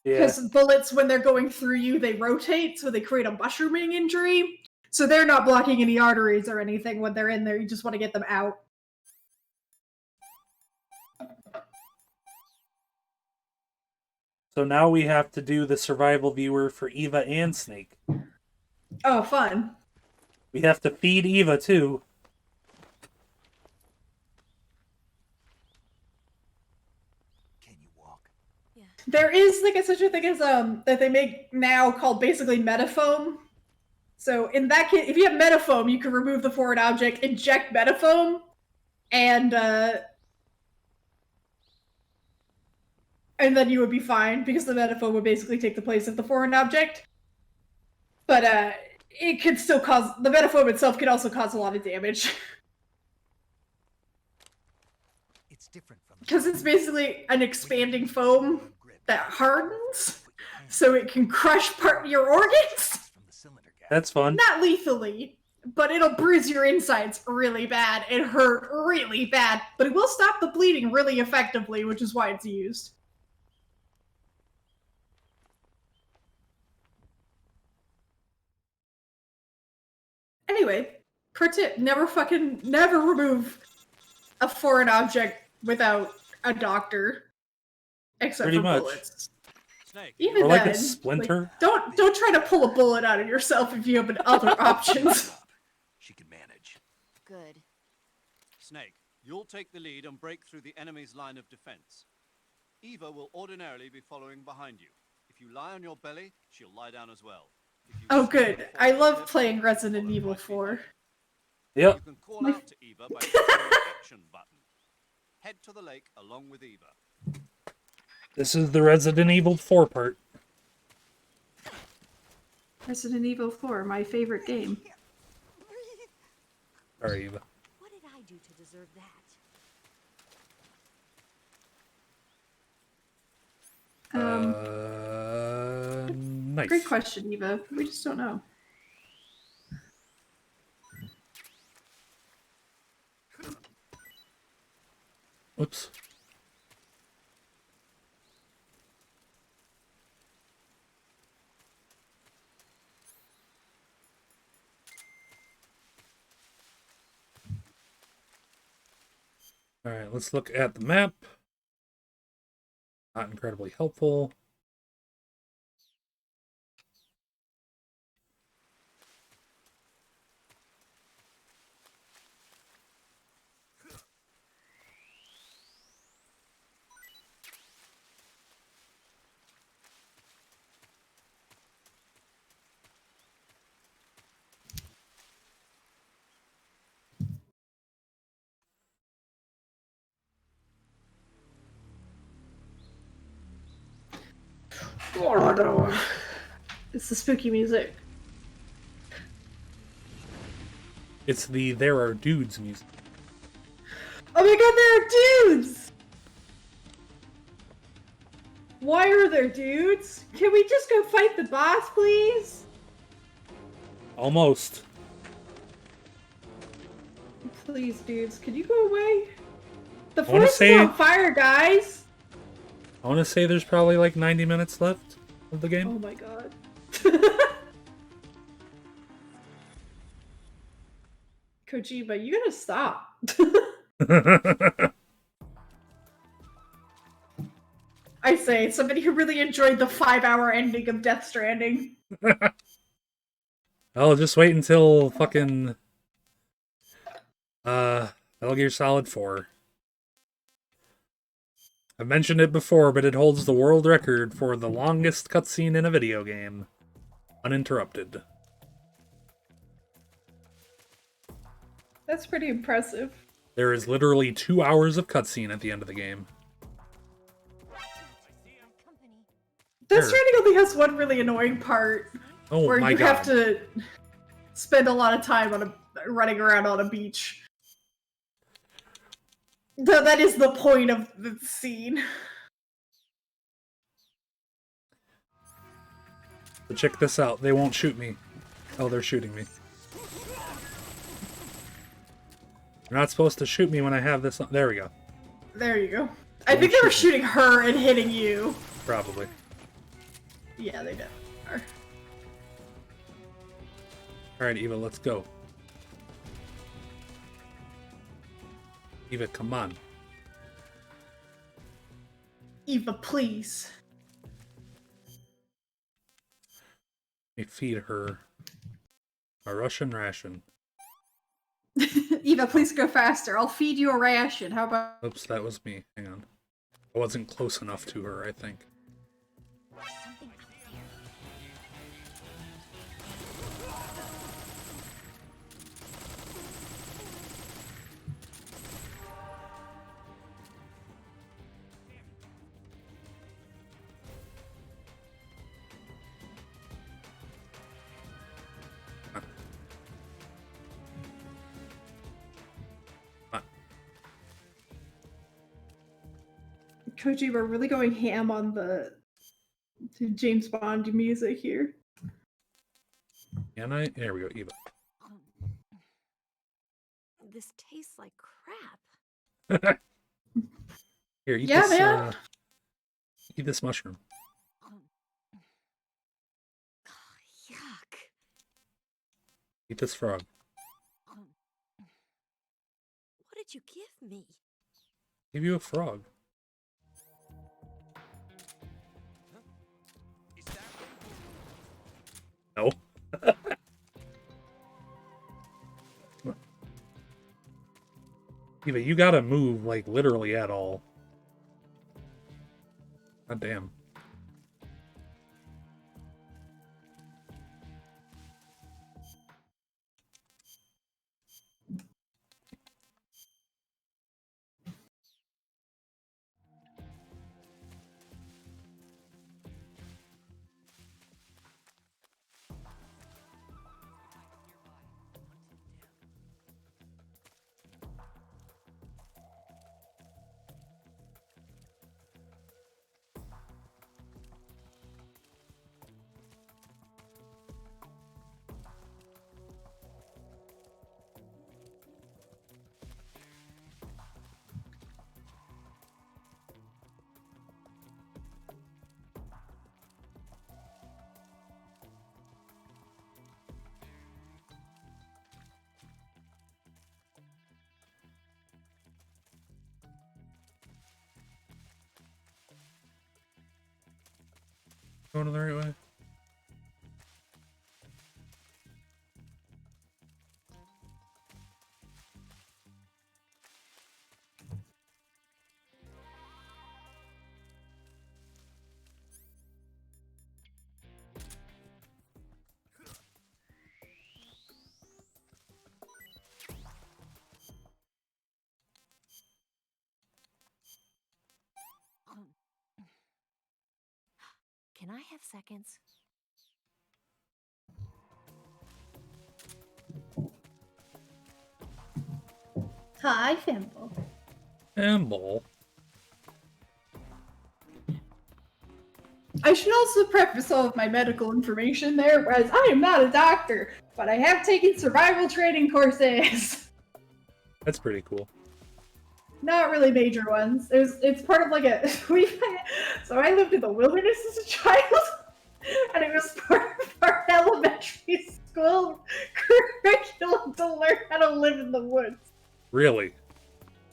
Because bullets, when they're going through you, they rotate, so they create a mushrooming injury. So they're not blocking any arteries or anything when they're in there. You just want to get them out. So now we have to do the survival viewer for Eva and Snake. Oh, fun. We have to feed Eva, too. There is like such a thing as that they make now called basically metafoam. So in that case, if you have metafoam, you can remove the foreign object, inject metafoam, and then you would be fine because the metafoam would basically take the place of the foreign object. But it could still cause the metafoam itself could also cause a lot of damage. It's different from because it's basically an expanding foam that hardens, so it can crush part of your organs. That's fun. Not lethally, but it'll bruise your insides really bad and hurt really bad, but it will stop the bleeding really effectively, which is why it's used. Anyway, pro tip, never remove a foreign object without a doctor. Except Pretty for much. bullets. Snake. Even or like then, a splinter. Like, don't try to pull a bullet out of yourself if you have other options. She can manage. Good. Snake, you'll take the lead and break through the enemy's line of defense. Eva will ordinarily be following behind you. If you lie on your belly, she'll lie down as well. Oh, good. I love playing Resident Evil 4. Yep. You can call out to Eva by pressing the action button. Head to the lake along with Eva. This is the Resident Evil 4 part. Resident Evil 4, my favorite game. Sorry, Eva. What did I do to deserve that? Nice. Great question, Eva. We just don't know. Oops. All right, let's look at the map. Not incredibly helpful. Oh no. It's the spooky music. It's the There Are Dudes music. Oh my god, there are dudes! Why are there dudes? Can we just go fight the boss, please? Almost. Please, dudes, could you go away? The I wanna forest say- is on fire, guys! I want to say there's probably like 90 minutes left of the game. Oh my god. Kojima, you gotta stop. I say, somebody who really enjoyed the 5-hour ending of Death Stranding. I'll just wait until fucking Metal Gear Solid 4. I've mentioned it before, but it holds the world record for the longest cutscene in a video game. Uninterrupted. That's pretty impressive. There is literally 2 hours of cutscene at the end of the game. Death Sure. Stranding only has one really annoying part. Oh where my you god. have to spend a lot of time on running around on a beach. That is the point of the scene. But check this out. They won't shoot me. Oh, they're shooting me. You're not supposed to shoot me when I have this on. There we go. There you go. I think they were shooting her and hitting you. Probably. Yeah, they did. Are. Alright, Eva, let's go. Eva, come on. Eva, please. Let me feed her a Russian ration. Eva, please go faster. I'll feed you a ration. How about... Oops, that was me. Hang on. I wasn't close enough to her, I think. Kojima, we're really going ham on the James Bond music here. Can I? There we go, Eva. This tastes like crap. Here, eat Yeah, this. man. Eat this mushroom. Yuck. Eat this frog. What did you give me? Give you a frog. No. Eva, you gotta move, like, literally at all. God damn. Going the right way? Can Can I have seconds? Hi, Fimble. Amble. I should also preface all of my medical information there, whereas I am not a doctor, but I have taken survival training courses. That's pretty cool. Not really major ones. It's part of like a so I lived in the wilderness as a child, and it was part of our elementary school curriculum to learn how to live in the woods. Really?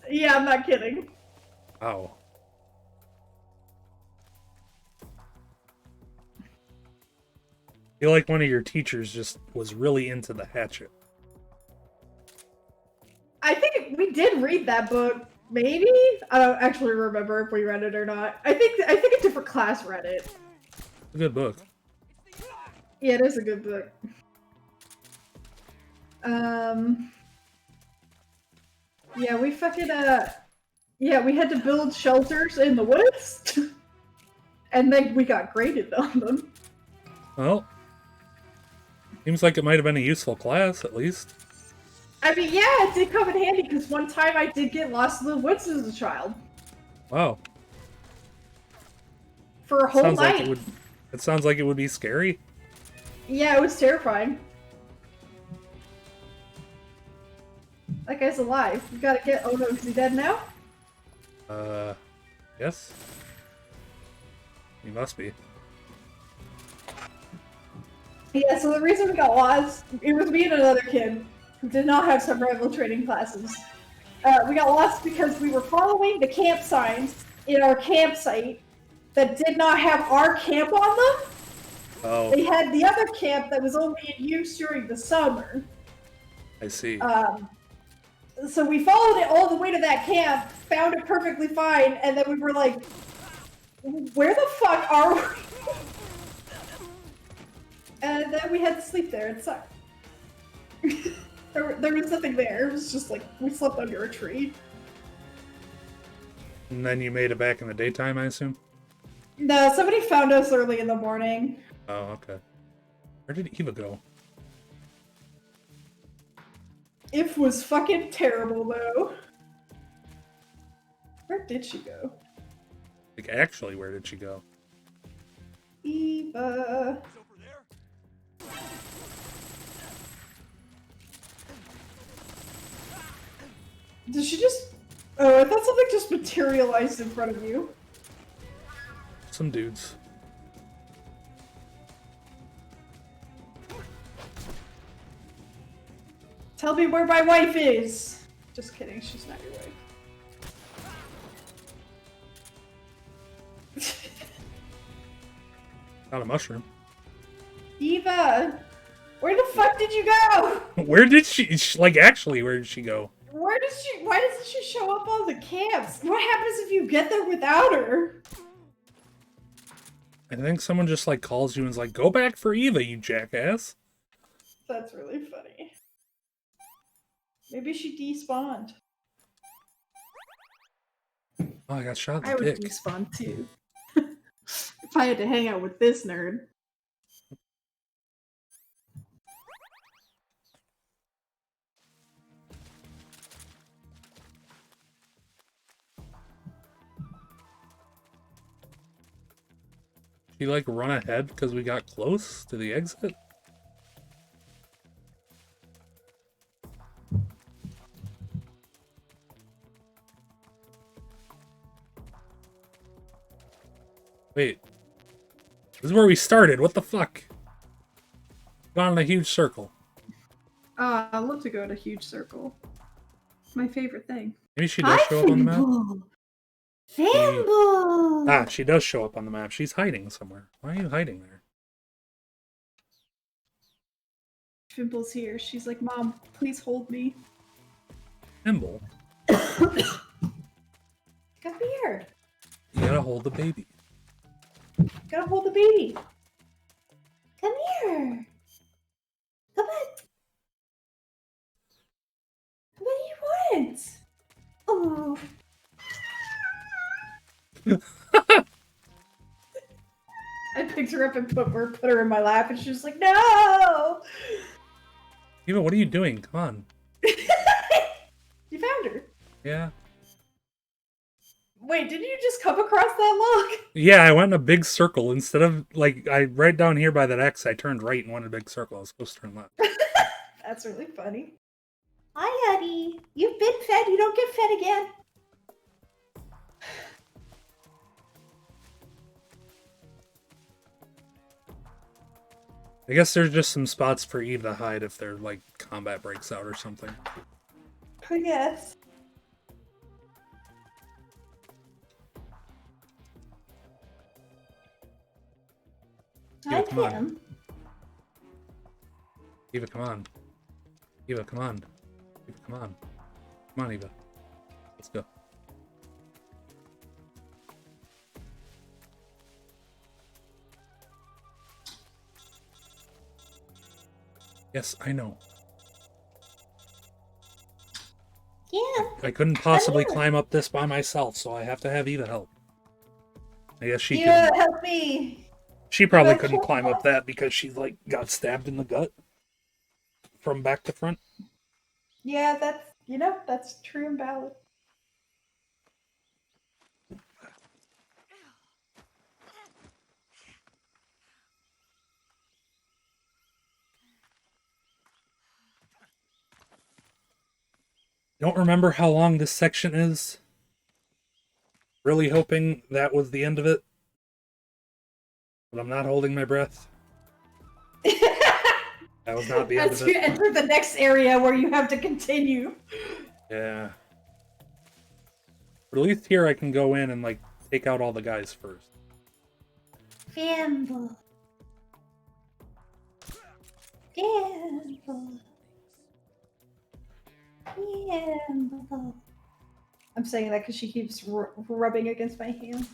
Yeah, I'm not kidding. Wow. I feel like one of your teachers just was really into the hatchet. I think we did read that book. Maybe? I don't actually remember if we read it or not. I think a different class read it. A good book. Yeah, it is a good book. Yeah, we fucking yeah, we had to build shelters in the woods. And then we got graded on them. Well, seems like it might have been a useful class, at least. I mean, yeah, it did come in handy because one time I did get lost in the woods as a child. Wow. For a whole Sounds night. like it sounds like it would be scary. Yeah, it was terrifying. That guy's alive. We gotta get. Oh no, is he dead now? Yes. He must be. Yeah, so the reason we got lost, it was me and another kid who did not have survival training classes. We got lost because we were following the camp signs in our campsite that did not have our camp on them. Oh. They had the other camp that was only in use during the summer. I see. So we followed it all the way to that camp, found it perfectly fine, and then we were like, where the fuck are we? And then we had to sleep there. It sucked. there was nothing there. It was just like, we slept under a tree. And then you made it back in the daytime, I assume? No, somebody found us early in the morning. Oh, okay. Where did Eva go? It was fucking terrible, though. Where did she go? Like, actually, where did she go? Eva. Did she just... Oh, I thought something just materialized in front of you. Some dudes. Tell me where my wife is! Just kidding, she's not your wife. Not a mushroom. Eva! Where the fuck did you go? Where did she... Like, actually, where did she go? Why doesn't she show up on the camps? What happens if you get there without her? I think someone just, like, calls you and is like, go back for Eva, you jackass. That's really funny. Maybe she despawned. Oh, I got shot in the I would dick. despawn too. If I had to hang out with this nerd. She, like, run ahead because we got close to the exit? Wait. This is where we started. What the fuck? Gone in a huge circle. I love to go in a huge circle. It's my favorite thing. Maybe she does show up on the map. Fimble! Ah, she does show up on the map. She's hiding somewhere. Why are you hiding there? Fimble's here. She's like, Mom, please hold me. Thimble, Come here. you gotta hold the baby. Gotta hold the baby. Come here. Come on. What do you want? Oh. I picked picked her up and put her in my lap, and she was like, "No!" Eva, what are you doing? Come on. You found her. Yeah. Wait, didn't you just come across that log? Yeah, I went in a big circle. Instead of, like, right down here by that X, I turned right and went in a big circle. I was supposed to turn left. That's really funny. Hi, honey. You've been fed. You don't get fed again. I guess there's just some spots for Eve to hide if their, like, combat breaks out or something. I guess. Eva, come on. Eva, come on. Eva, come on. Eva, come on. Come on, Eva. Let's go. Yes, I know. Yeah. I couldn't possibly climb up this by myself, so I have to have Eva help. I guess she Yeah, can. help me. She probably couldn't climb up that because she, like, got stabbed in the gut from back to front. Yeah, that's true and valid. Don't remember how long this section is. Really hoping that was the end of it. But I'm not holding my breath. That was not the end As of you it. enter the next area where you have to continue. Yeah. But at least here I can go in and, like, take out all the guys first. Gamble. Gamble. Gamble. I'm saying that because she keeps rubbing against my hand.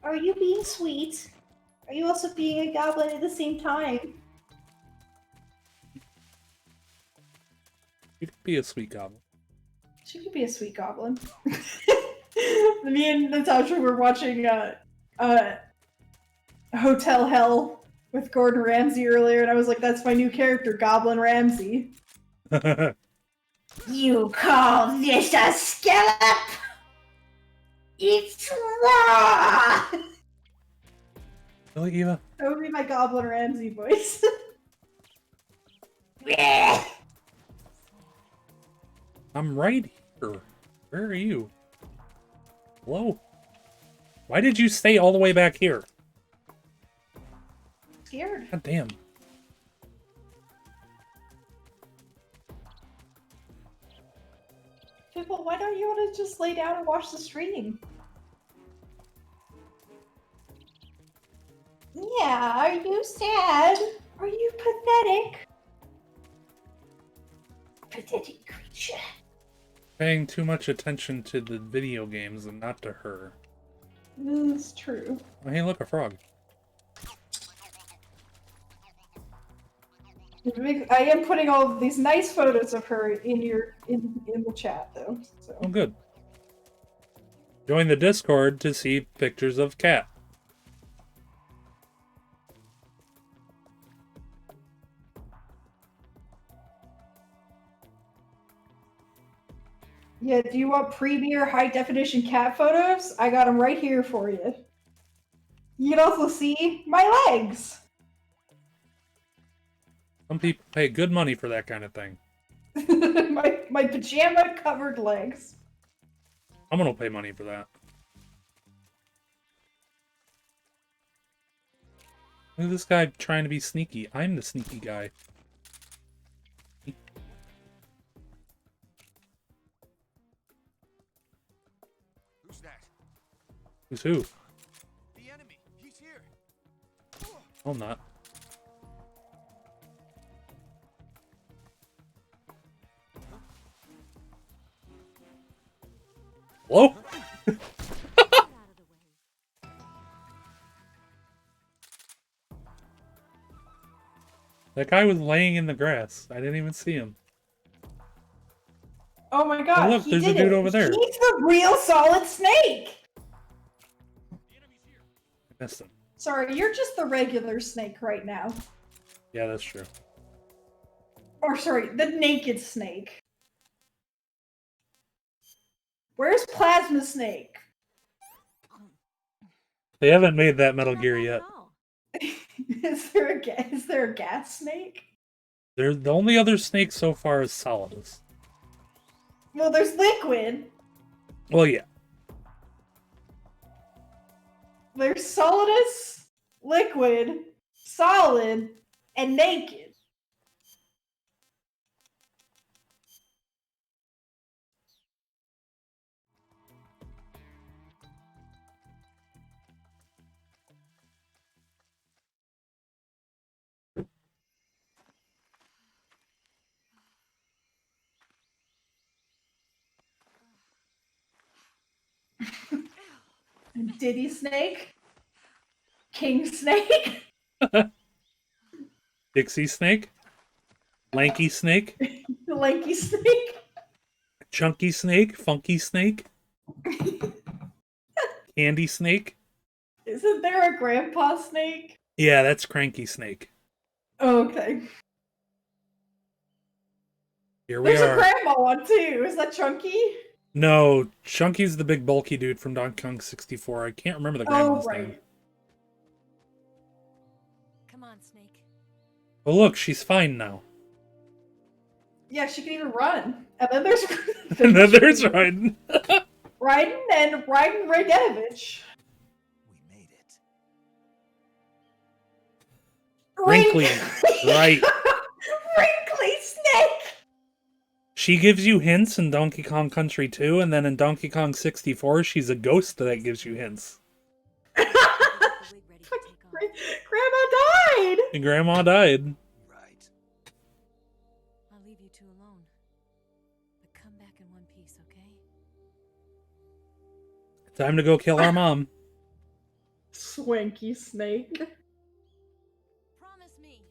Are you being sweet? Are you also being a goblin at the same time? You could be a sweet goblin. She could be a sweet goblin. Me and Natasha were watching Hotel Hell with Gordon Ramsay earlier, and I was like, that's my new character, Goblin Ramsay. You call this a scallop? It's raw! Really, Eva? That would be my Goblin Ramsay voice. I'm right here. Where are you? Hello? Why did you stay all the way back here? Scared. God damn. People, why don't you want to just lay down and watch the stream? Yeah, are you sad? Are you pathetic? Pathetic creature. Paying too much attention to the video games and not to her. That's true. Oh, hey, look, a frog. I am putting all of these nice photos of her in the chat, though. So. Oh, good. Join the Discord to see pictures of Cat. Yeah, do you want premier high definition cat photos? I got them right here for you. You can also see my legs. Some people pay good money for that kind of thing. my pajama covered legs. I'm gonna pay money for that. Look at this guy trying to be sneaky. I'm the sneaky guy. Who's that? Who's who? The enemy. He's here. I'm not. Hello? That guy was laying in the grass. I didn't even see him. Oh my god, Oh, look, he there's a did dude it. over there. He's the real Solid Snake! I missed him. Sorry, you're just the regular snake right now. Yeah, that's true. Or sorry, the naked snake. Where's Plasma Snake? They haven't made that Metal Gear yet. Is there a gas snake? The only other snake so far is Solidus. Well, there's Liquid. Well, yeah. There's Solidus, Liquid, Solid, and Naked. Diddy Snake, King Snake, Dixie Snake, Lanky Snake, Lanky Snake, Chunky Snake, Funky Snake, Candy Snake. Isn't there a Grandpa Snake? Yeah, that's Cranky Snake. Oh, okay. Here we There's are. a Grandma one too. Is that Chunky? No, Chunky's the big bulky dude from Donkey Kong 64. I can't remember the grandma's name. Come on, Snake. Oh, look, she's fine now. Yeah, she can even run. And then there's And then there's Raiden. Raiden and Raiden Raidevich. We made it. Wrinkly, right. Wrinkly Snake! She gives you hints in Donkey Kong Country 2, and then in Donkey Kong 64, she's a ghost that gives you hints. Grandma died! And Grandma died. Right. I'll leave you two alone. But come back in one piece, okay? Time to go kill our mom. Swanky Snake. Promise me.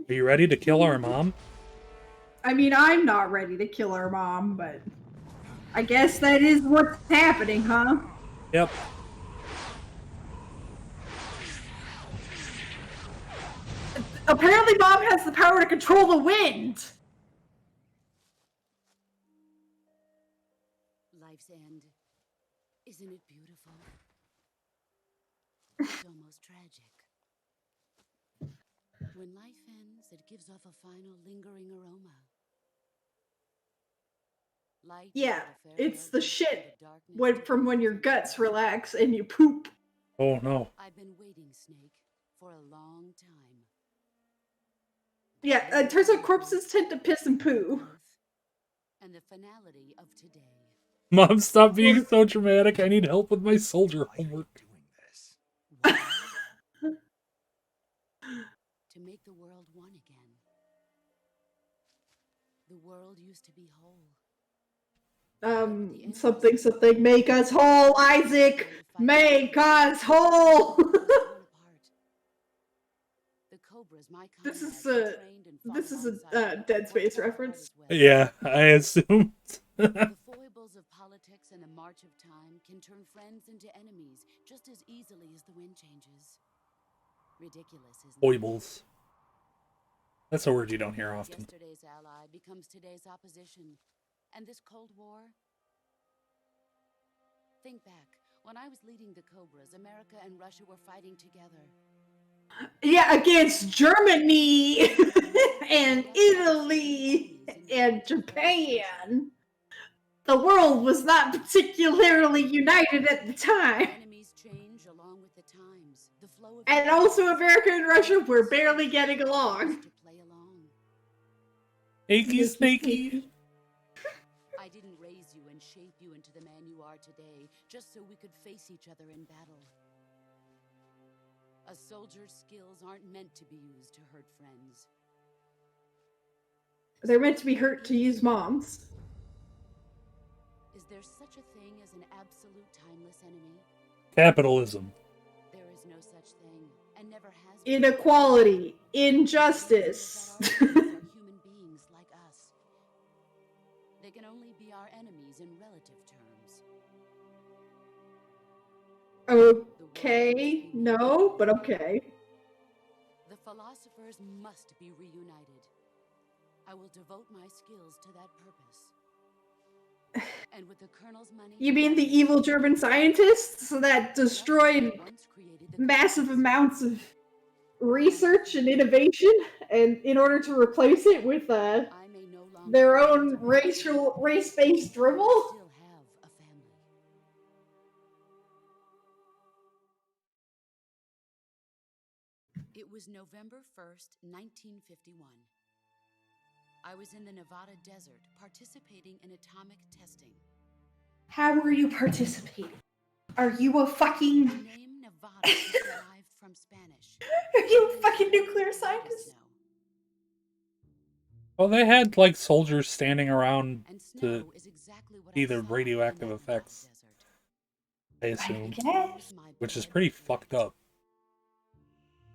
Are you ready to kill our mom? I mean, I'm not ready to kill our mom, but I guess that is what's happening, huh? Yep. Apparently Mom has the power to control the wind! Life's end. Isn't it beautiful? It's almost tragic. When life ends, it gives off a final lingering aroma. Light Yeah, farewell it's the to shit darkness from when your guts relax and you poop. Oh no. I've been waiting, Snake, for a long time. Yeah, it turns out corpses tend to piss and poo. And the finality of today. Mom, stop being so dramatic. I need help with my soldier homework. Doing this. To make the world one again. The world used to be whole. Something, make us whole, Isaac! Make us whole! The Cobras, my This is comrades, a- trained and fought This is alongside a me, Dead Space were taught reference. as well. Yeah, I assumed. The foibles of politics and a march of time can turn friends into enemies just as easily as the wind changes. Ridiculous, isn't it? Foibles. That's a word you don't hear often. Yesterday's ally becomes today's opposition. And this Cold War? Think back. When I was leading the Cobras, America and Russia were fighting together. Yeah, against Germany and Italy and Japan. The world was not particularly united at the time. Enemies change along with the times. The flow of And also America and Russia were barely getting along. to play along. Achy snaky. I didn't raise you and shape you into the man you are today just so we could face each other in battle. A soldier's skills aren't meant to be used to hurt friends. They're meant to be hurt to use moms. Is there such a thing as an absolute timeless enemy? Capitalism. There is no such thing, and never has been. Inequality. Injustice. That our enemies are human beings like us. Okay, no, but okay. The philosophers must be reunited. I will devote my skills to that purpose. And with the Colonel's money... You mean the evil German scientists that destroyed massive amounts of research and innovation, and in order to replace it with their own race-based dribble? It was November 1st, 1951. I was in the Nevada desert participating in atomic testing. How were you participating? Are you a fucking... The name Nevada is derived from Spanish. Are you a fucking nuclear scientist? Well, they had, like, soldiers standing around to see the radioactive effects, I assume. Yes. Which is pretty fucked up.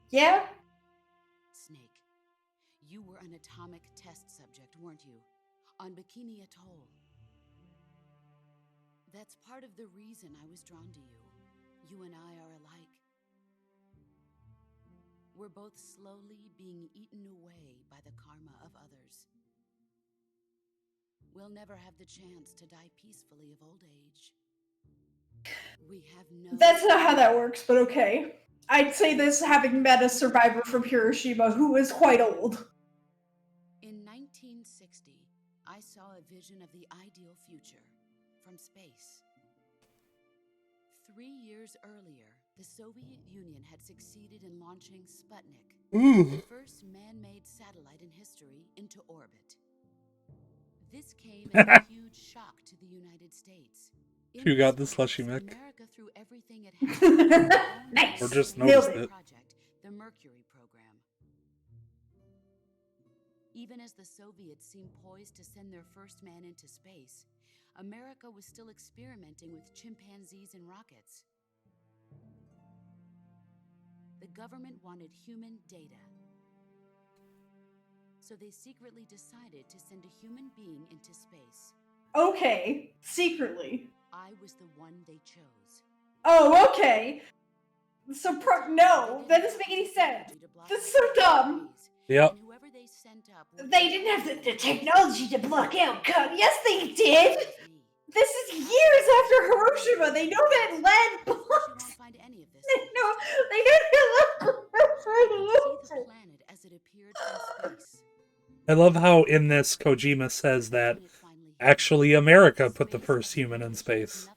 Yeah? Snake, you were an atomic test subject, weren't you? On Bikini Atoll. That's part of the reason I was drawn to you. You and I are alike. We're both slowly being eaten away by the karma of others. We'll never have the chance to die peacefully of old age. We have no... That's not how that works, but okay. I'd say this having met a survivor from Hiroshima who is quite old. In 1960, I saw a vision of the ideal future from space. 3 years earlier, the Soviet Union had succeeded in launching Sputnik, the first man-made satellite in history, into orbit. This came as a huge shock to the United States. You got the slushy Mick. America threw everything it had. Nice. Or just noticed it. Project, the Mercury program. Even as the Soviets seemed poised to send their first man into space, America was still experimenting with chimpanzees and rockets. The government wanted human data. So they secretly decided to send a human being into space. Okay, secretly. I was the one they chose. Oh, okay. So, no, that doesn't make any sense. That's so dumb. Yep. They didn't have the technology to block out code. Yes, they did. This is years after Hiroshima. They know that lead blocks. They know that I love how in this Kojima says that actually America put the first human in space.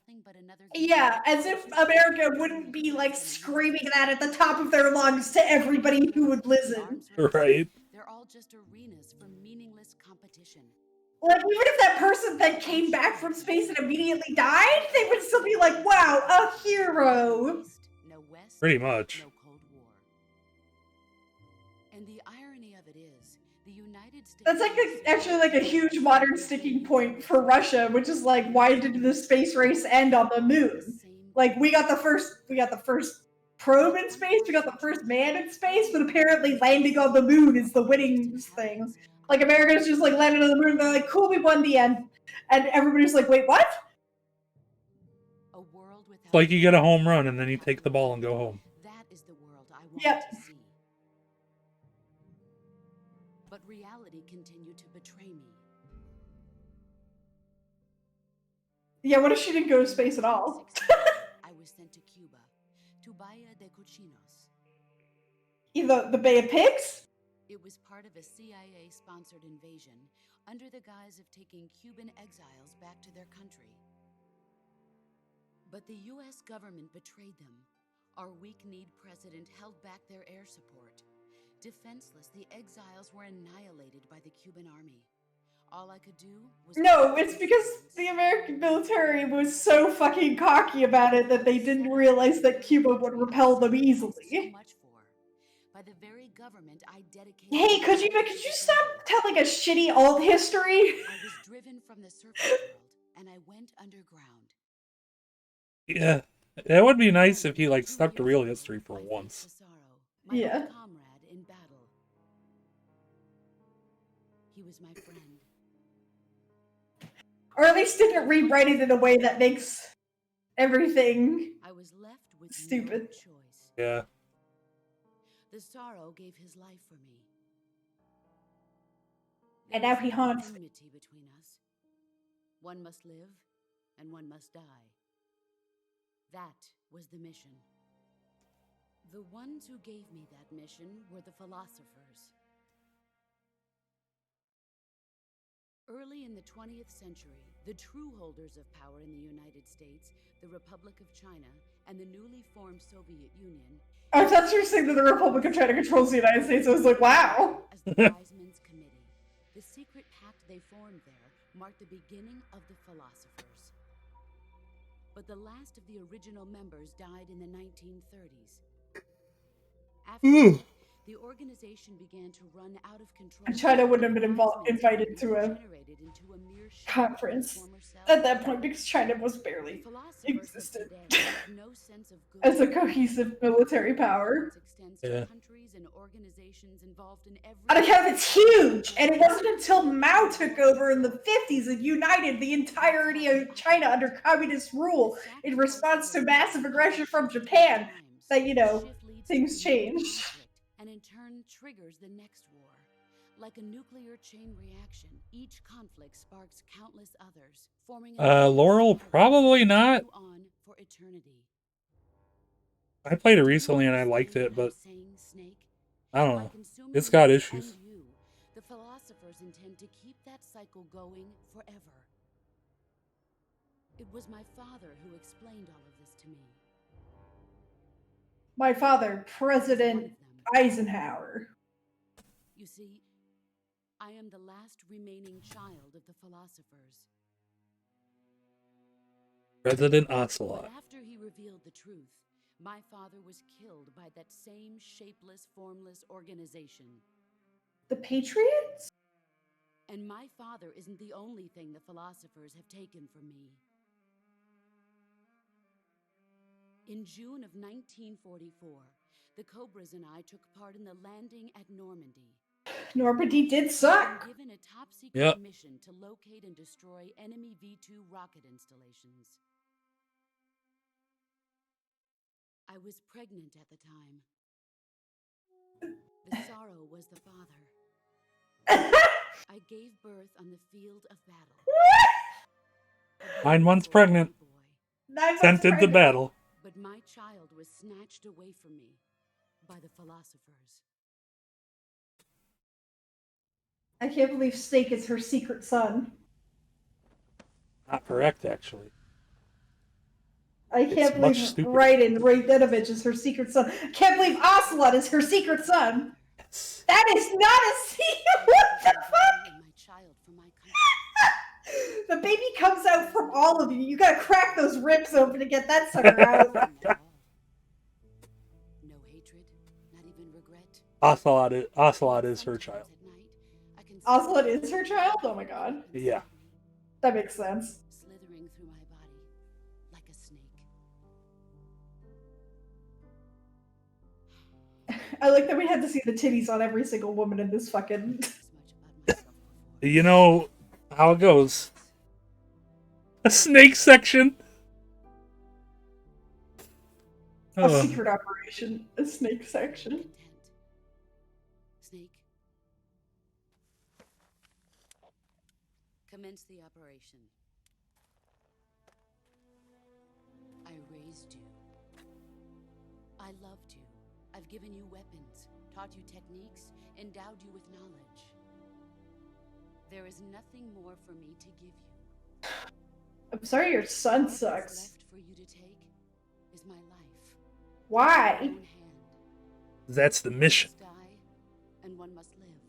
Yeah, as if America wouldn't be like screaming that at the top of their lungs to everybody who would listen. Right. They're all just arenas for meaningless competition. Like, even if that person that came back from space and immediately died, they would still be like, wow, a hero. Pretty much. And the irony of it is, the United States... That's like actually like a huge modern sticking point for Russia, which is like, why did the space race end on the moon? Like, we got the first probe in space, we got the first man in space, but apparently landing on the moon is the winning thing. Like, America's just like landed on the moon, they're like, cool, we won the end. And everybody's like, wait, what? It's like you get a home run and then you take the ball and go home. That is the world I want to see. But reality continued to betray me. Yeah, what if she didn't go to space at all? I was sent to Cuba, to Bahia de Cochinos. The Bay of Pigs? It was part of a CIA-sponsored invasion under the guise of taking Cuban exiles back to their country. But the U.S. government betrayed them. Our weak-kneed president held back their air support. Defenseless, the exiles were annihilated by the Cuban army. All I could do was... No, it's because the American military was so fucking cocky about it that they didn't realize that Cuba would repel them easily. By the very government I dedicated... Hey, Kojima, could you stop telling a shitty alt history? I was driven from the surface world, and I went underground. Yeah, that would be nice if he like stuck to real history for once. Yeah. Comrade in battle. He was my friend. Or at least didn't rewrite it in a way that makes everything with Stupid. no choice. Yeah. The sorrow gave his life for me. And There now is he no haunts. enmity between us. One must live, and one must die. That was the mission. The ones who gave me that mission were the philosophers. Early in the 20th century, the true holders of power in the United States, the Republic of China, and the newly formed Soviet Union. I thought you were saying that the Republic of China controls the United States. I was like, wow. As the Wise Men's Committee, the secret pact they formed there marked the beginning of the philosophers. But the last of the original members died in the 1930s. After the organization began to run out of control. And China wouldn't have been invited to a Degenerated into a mere conference former self. at that point because China was barely The philosophers of existed today have no sense of good as a cohesive military power. extends to countries and organizations involved in every. On account of it's huge, and it wasn't until Mao took over in the 50s and united the entirety of China under communist rule in response to massive aggression from Japan that, you know, things changed. And in turn triggers the next war. Like a nuclear chain reaction, each conflict sparks countless others, forming Laurel, probably not. on for eternity. I played it recently and I liked it, but I don't know. It's got issues. The philosophers intend to keep that cycle going forever. It was my father who explained all of this to me. My father, President Eisenhower. You see, I am the last remaining child of the philosophers. President Ocelot. But after he revealed the truth, my father was killed by that same shapeless, formless organization. The Patriots? And my father isn't the only thing the philosophers have taken from me. In June of 1944, the Cobras and I took part in the landing at Normandy. Normandy did suck. Given a top-secret mission to locate and destroy enemy V-2 rocket installations. I was pregnant at the time. The sorrow was the father. I gave birth on the field of battle. 9 months pregnant. Sent into battle. But my child was snatched away from me by the philosophers. I can't believe Snake is her secret son. Not correct, actually. I can't believe Radenovich is her secret son. I can't believe Ocelot is her secret son. Yes. That is not a secret. What the fuck? The baby comes out from all of you. You gotta crack those ribs open to get that sucker out. No hatred, not even regret. Ocelot is her child. Ocelot is her child? Oh my god. Yeah. That makes sense. Slithering through my body like a snake. I like that we had to see the titties on every single woman in this fucking. You know how it goes. A snake section. A secret operation. A snake section. Snake. Commence the operation. I raised you. I loved you. I've given you weapons, taught you techniques, endowed you with knowledge. There is nothing more for me to give you. I'm sorry your son What's sucks. left for you to take is my life. Why? In your own hand. That's the mission. One must die, and one must live.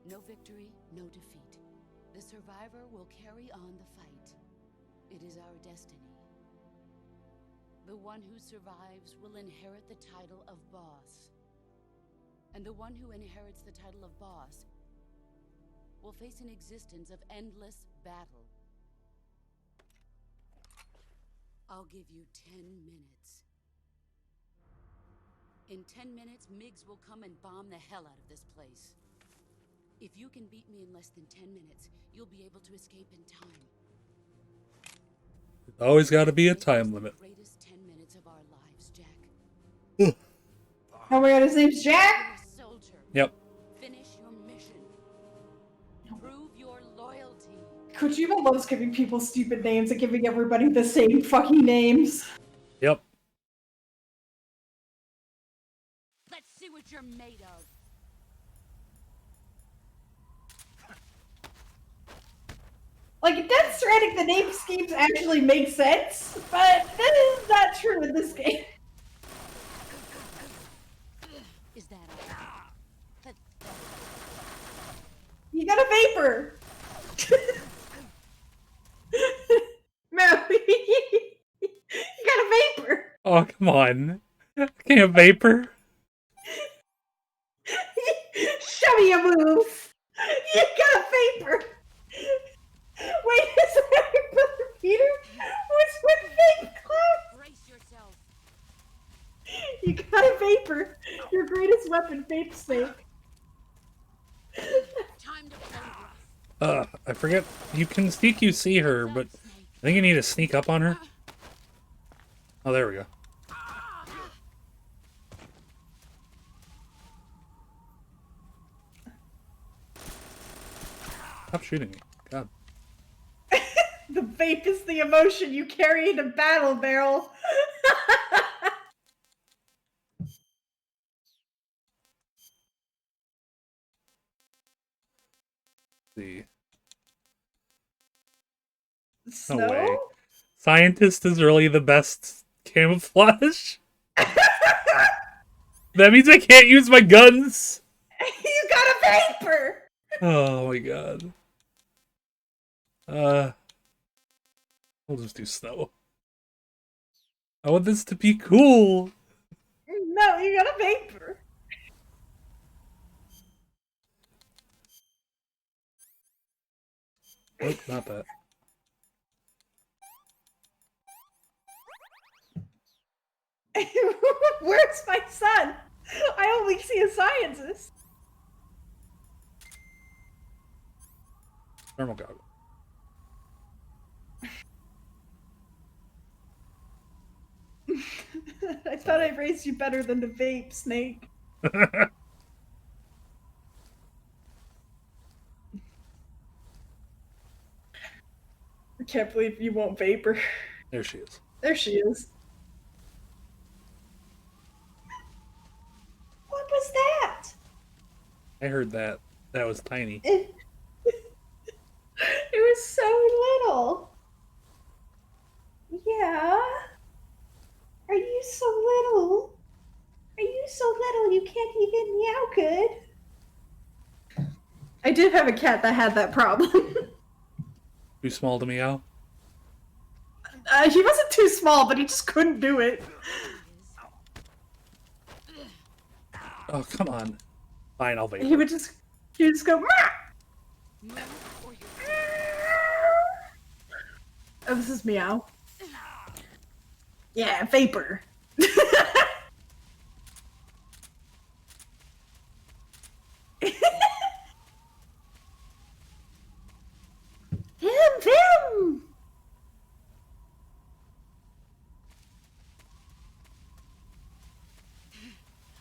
No victory, no defeat. The survivor will carry on the fight. It is our destiny. The one who survives will inherit the title of boss. And the one who inherits the title of boss will face an existence of endless battle. I'll give you 10 minutes. In 10 minutes, Miggs will come and bomb the hell out of this place. If you can beat me in less than 10 minutes, you'll be able to escape in time. There's always got to be a time limit. The greatest 10 minutes of our lives my god, his name's Jack? You're a soldier. Yep. Finish your mission. Prove your loyalty. Kojima loves giving people stupid names and giving everybody the same fucking names. Yep. Let's see what you're made of. Like, in Death Stranding, the name schemes actually make sense, but that is not true in this game. Is that all? You got a vapor! No, you got a vapor! Oh, come on. I can't vapor. Show me a move! You got a vapor! Wait, is that your brother Peter? What's with Vape Cloud? Brace yourself. You got a vapor. Your greatest weapon, Vape Snake. Time to play rough. I forget. You can you see her, but I think you need to sneak up on her. Oh, there we go. Stop shooting me. God. The vape is the emotion you carry into battle, Beryl. See. Snow? No way. Scientist is really the best camouflage? That means I can't use my guns! You got a vapor! Oh my god. We'll just do snow. I want this to be cool! No, you got a vapor. Nope, not that. Where's my son? I only see a scientist. Thermal goggle. I thought I raised you better than the vape, Snake. I can't believe you won't vapor. There she is. There she is. What was that? I heard that. That was tiny. It was so little. Yeah. Are you so little? Are you so little you can't even meow good? I did have a cat that had that problem. Too small to meow? He wasn't too small, but he just couldn't do it. Oh, come on. Fine, I'll vapor. He would just go, meow. Oh, this is meow. Yeah, vapor. Vim!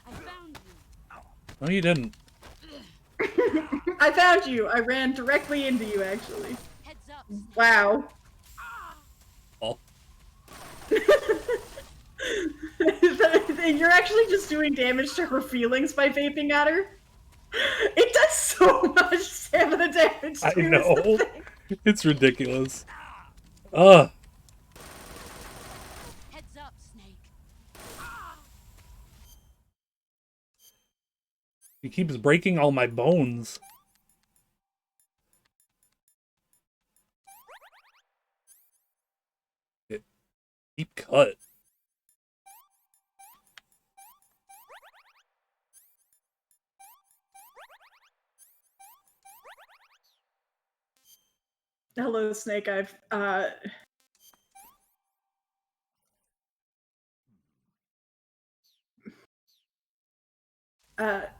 I found you. No, you didn't. I found you. I ran directly into you, actually. Heads up. Wow. Oh. You're actually just doing damage to her feelings by vaping at her. It does so much stamina damage to I her, is know. the thing. It's ridiculous. Ugh. Heads up, Snake. He keeps breaking all my bones. Deep cut. Hello, Snake.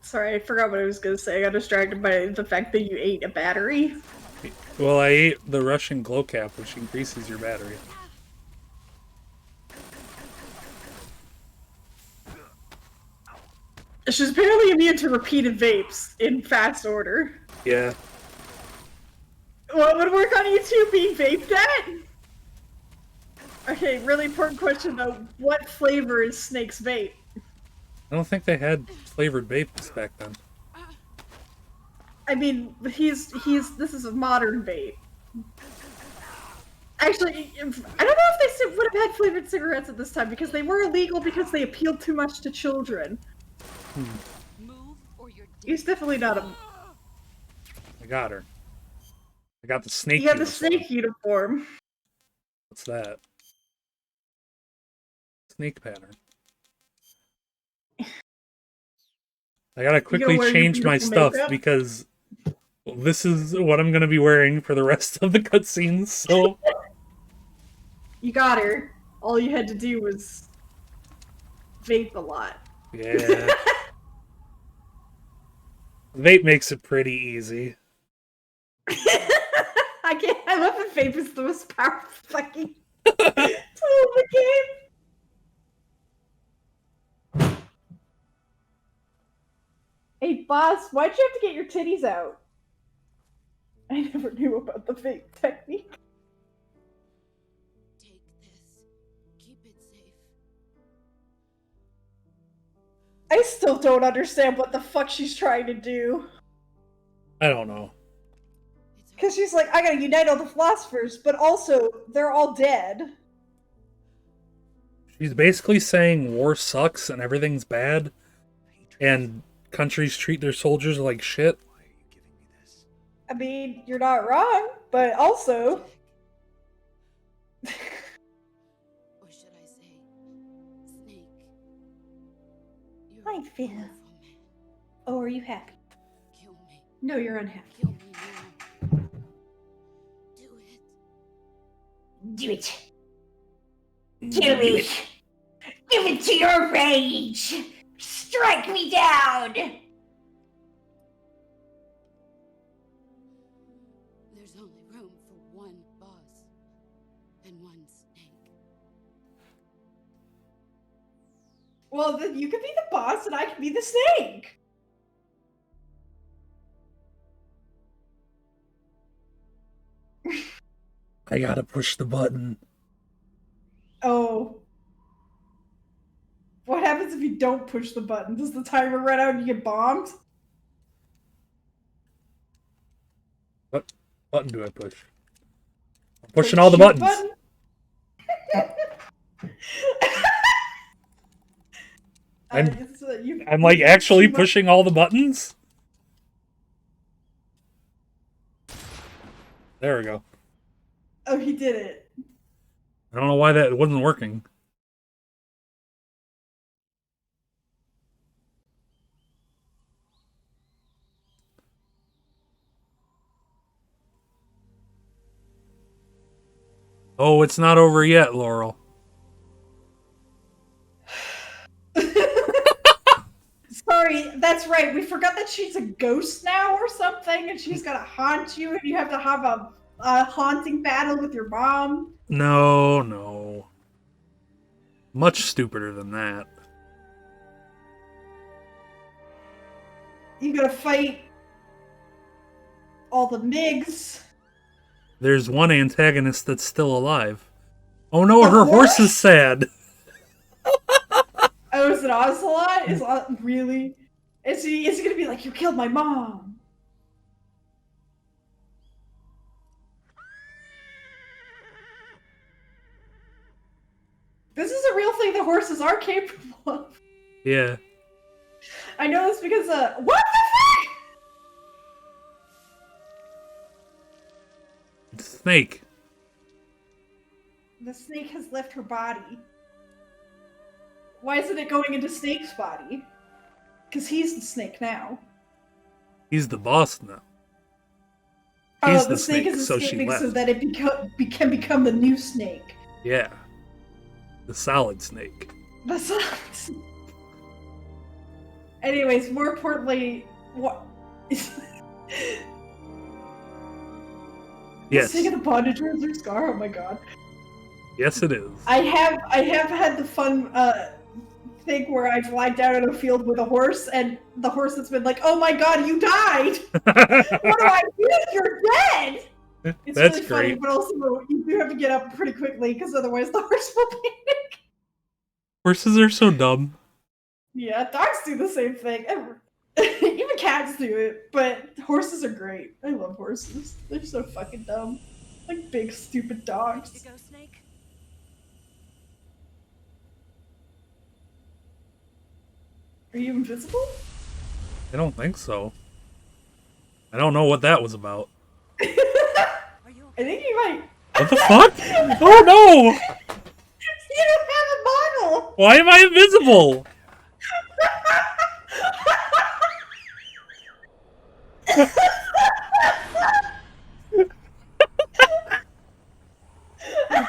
Sorry, I forgot what I was gonna say. I got distracted by the fact that you ate a battery. Well, I ate the Russian glow cap, which increases your battery. She's apparently immune to repeated vapes in fast order. Yeah. What would work on you two being vaped at? Okay, really important question though. What flavor is Snake's vape? I don't think they had flavored vapes back then. I mean, this is a modern vape. Actually, I don't know if they would have had flavored cigarettes at this time because they were illegal because they appealed too much to children. He's definitely not a. I got her. I got the snake. You got the snake uniform. What's that? Snake pattern. I gotta quickly change my stuff because this is what I'm gonna be wearing for the rest of the cutscenes, so... You got her. All you had to do was... vape a lot. Yeah. Vape makes it pretty easy. I love that vape is the most powerful fucking tool in the game. Hey, boss, why'd you have to get your titties out? I never knew about the vape technique. Take this. Keep it safe. I still don't understand what the fuck she's trying to do. I don't know. Because she's like, I gotta unite all the philosophers, but also, they're all dead. She's basically saying war sucks and everything's bad, and countries treat their soldiers like shit. I mean, you're not wrong, but also... Or should I say, Snake? You're I feel. a wonderful man. Oh, are you happy? Kill me. No, you're unhappy. Kill me now. Do it. Do it. Do it. Give it to your rage. Strike me down. There's only room for one boss and one snake. Well, then you could be the boss and I can be the snake. I gotta push the button. Oh. What happens if you don't push the button? Does the timer run out and you get bombed? What button do I push? I'm pushing all the buttons. I'm like actually pushing all the buttons? There we go. Oh, he did it. I don't know why that wasn't working. Oh, it's not over yet, Laurel. Sorry, that's right. We forgot that she's a ghost now or something, and she's gonna haunt you, and you have to have a haunting battle with your mom. No. Much stupider than that. You gotta fight all the MiGs. There's one antagonist that's still alive. Oh no, her horse is sad. Oh, is it Ocelot? Is really? Is he gonna be like, you killed my mom? This is a real thing that horses are capable of. Yeah. I know this because, what the fuck? It's Snake. The snake has left her body. Why isn't it going into Snake's body? Because he's the snake now. He's the boss now. He's the snake is escaping so that it can become the new snake. Yeah. The solid snake. The solid snake. Anyways, more importantly, what is Yes. the snake of the bondage razor scar? Oh my god. Yes, it is. I have had the thing where I fly down in a field with a horse, and the horse has been like, "Oh my god, you died! What do I do? You're dead!" It's That's really funny, great. but also you do have to get up pretty quickly because otherwise the horse will panic. Horses are so dumb. Yeah, dogs do the same thing. Even cats do it, but horses are great. I love horses. They're so fucking dumb. Like big, stupid dogs. Ready to go, Snake? Are you invisible? I don't think so. I don't know what that was about. I think you might. What the fuck? Oh no! You don't have a bottle! Why am I invisible?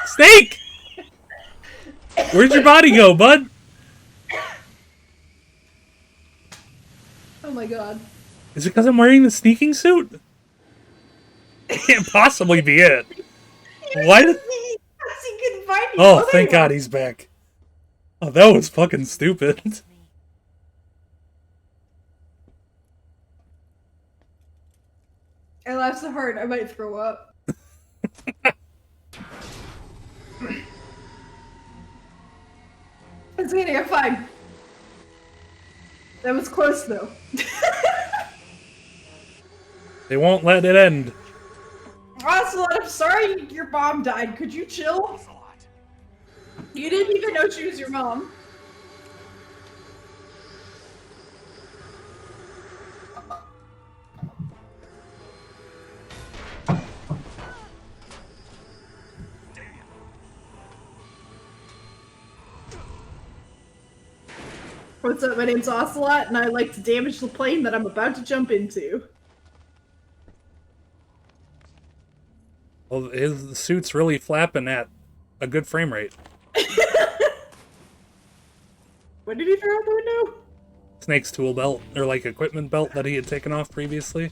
Snake! Where'd your body go, bud? Oh my god. Is it because I'm wearing the sneaking suit? It can't possibly be it. Why did... He couldn't find you. Oh, there thank you God are. he's back. Oh, that was fucking stupid. I laughed so hard I might throw up. It's okay, I'm fine. That was close though. They won't let it end. Ocelot, I'm sorry your mom died. Could you chill? You didn't even know she was your mom. What's up? My name's Ocelot, and I like to damage the plane that I'm about to jump into. Well, his suit's really flapping at a good frame rate. What did he throw out the window? Snake's tool belt, or like equipment belt that he had taken off previously.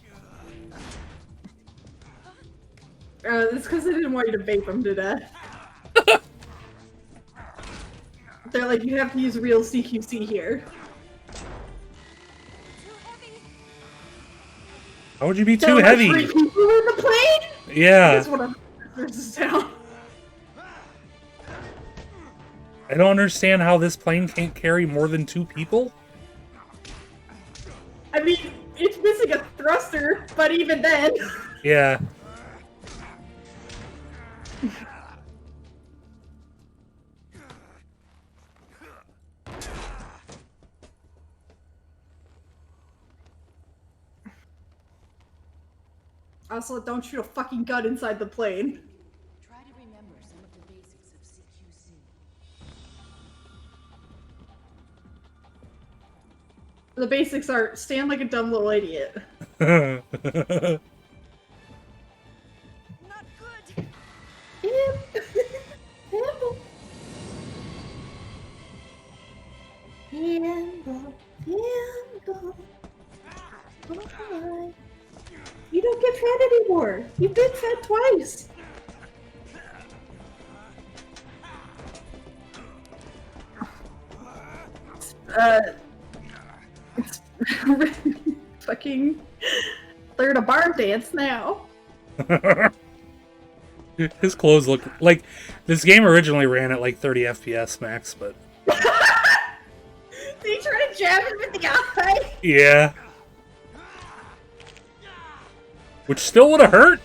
It's because they didn't want you to vape him to death. They're like, you have to use real CQC here. How would you be too There were heavy? 3 people in the plane? Yeah. That's what I'm this down. I don't understand how this plane can't carry more than 2 people. I mean, it's missing a thruster, but even then. Yeah. Also, don't shoot a fucking gun inside the plane. Try to remember some of the basics of CQC. The basics are stand like a dumb little idiot. Not good. You don't get fed anymore. You've been fed twice. It's fucking third a bar dance now. His clothes look like this game originally ran at like 30 FPS max, but Did he try to jab him in the eye? yeah. Which still would have hurt.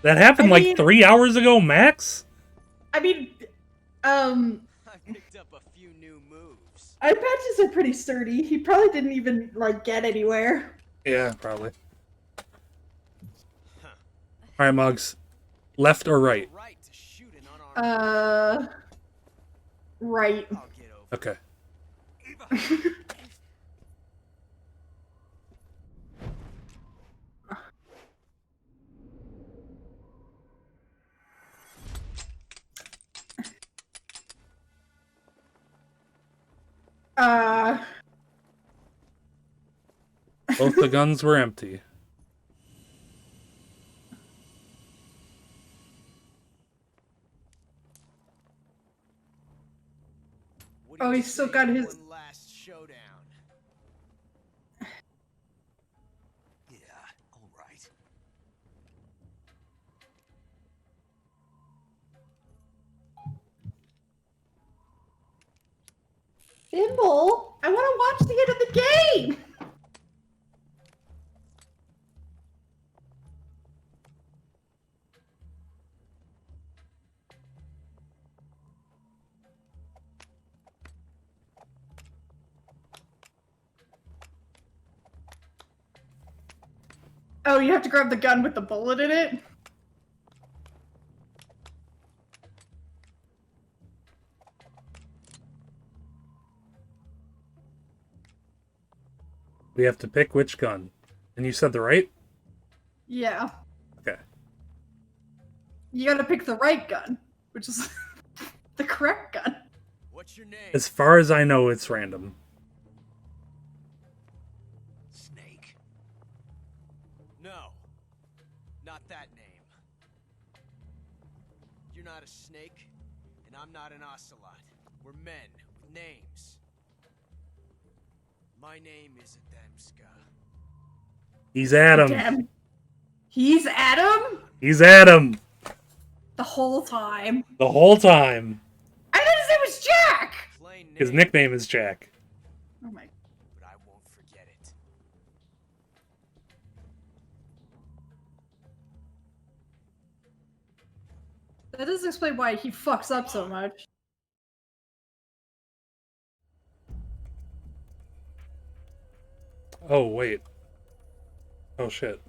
That happened I like mean- 3 hours ago max. I mean, I picked up a few new moves. eye patches are pretty sturdy. He probably didn't even, like, get anywhere. Yeah, probably. Alright, Mugs. Left or right? Right to shoot an unarmed. Right. I'll get over. Okay. Both the guns were empty. What do Oh, he's still got his. One last showdown. Yeah, all right. Thimble, I want to watch the end of the game. Oh, you have to grab the gun with the bullet in it? We have to pick which gun. And you said the right? Yeah. Okay. You gotta pick the right gun, which is the correct gun. What's your name? As far as I know, it's random. Snake. No. Not that name. You're not a snake, and I'm not an ocelot. We're men with names. My name is Adamska. He's Adam. Damn. He's Adam? He's Adam. The whole time. The whole time. I thought his name was Jack! Plain name, His nickname is Jack. Oh my. but I won't forget it. That doesn't explain why he fucks up so much. Oh, wait. Oh, shit.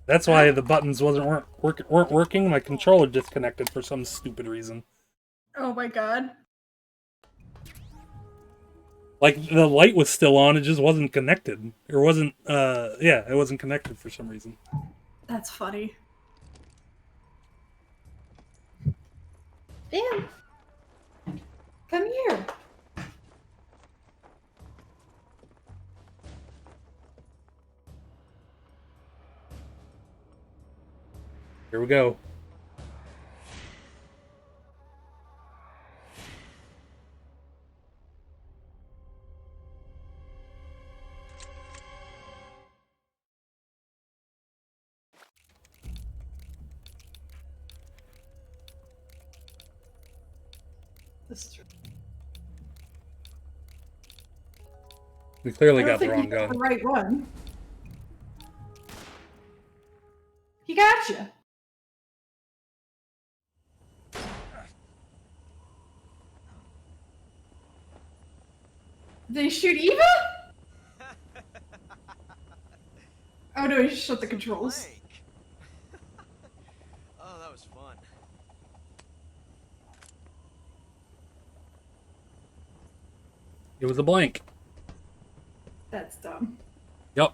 That's why the buttons weren't working. My controller disconnected for some stupid reason. Oh my god. Like, the light was still on, it just wasn't connected. It wasn't, yeah, it wasn't connected for some reason. That's funny. Dan! Come here. Here we go. This is true. We clearly I don't got the think wrong he got gun. the right one. He got you. Did he shoot Eva? Oh no, he just shut the controls. Blank. Oh, that was fun. It was a blank. That's dumb. Yep.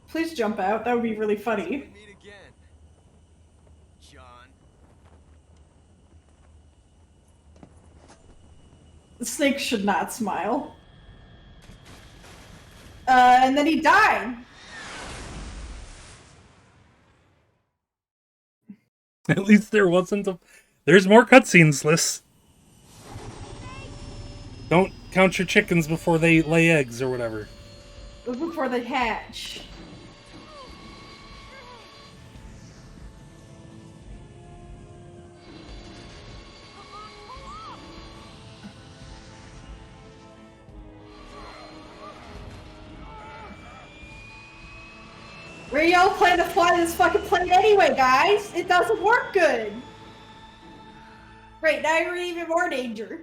Please jump out. That would be really funny. We meet again, John. The snake should not smile. And then he died. At least there wasn't a... There's more cutscenes, Liz. Don't count your chickens before they lay eggs or whatever. Before they hatch. Where y'all plan to fly this fucking plane anyway, guys? It doesn't work good. Right, now you're in even more danger.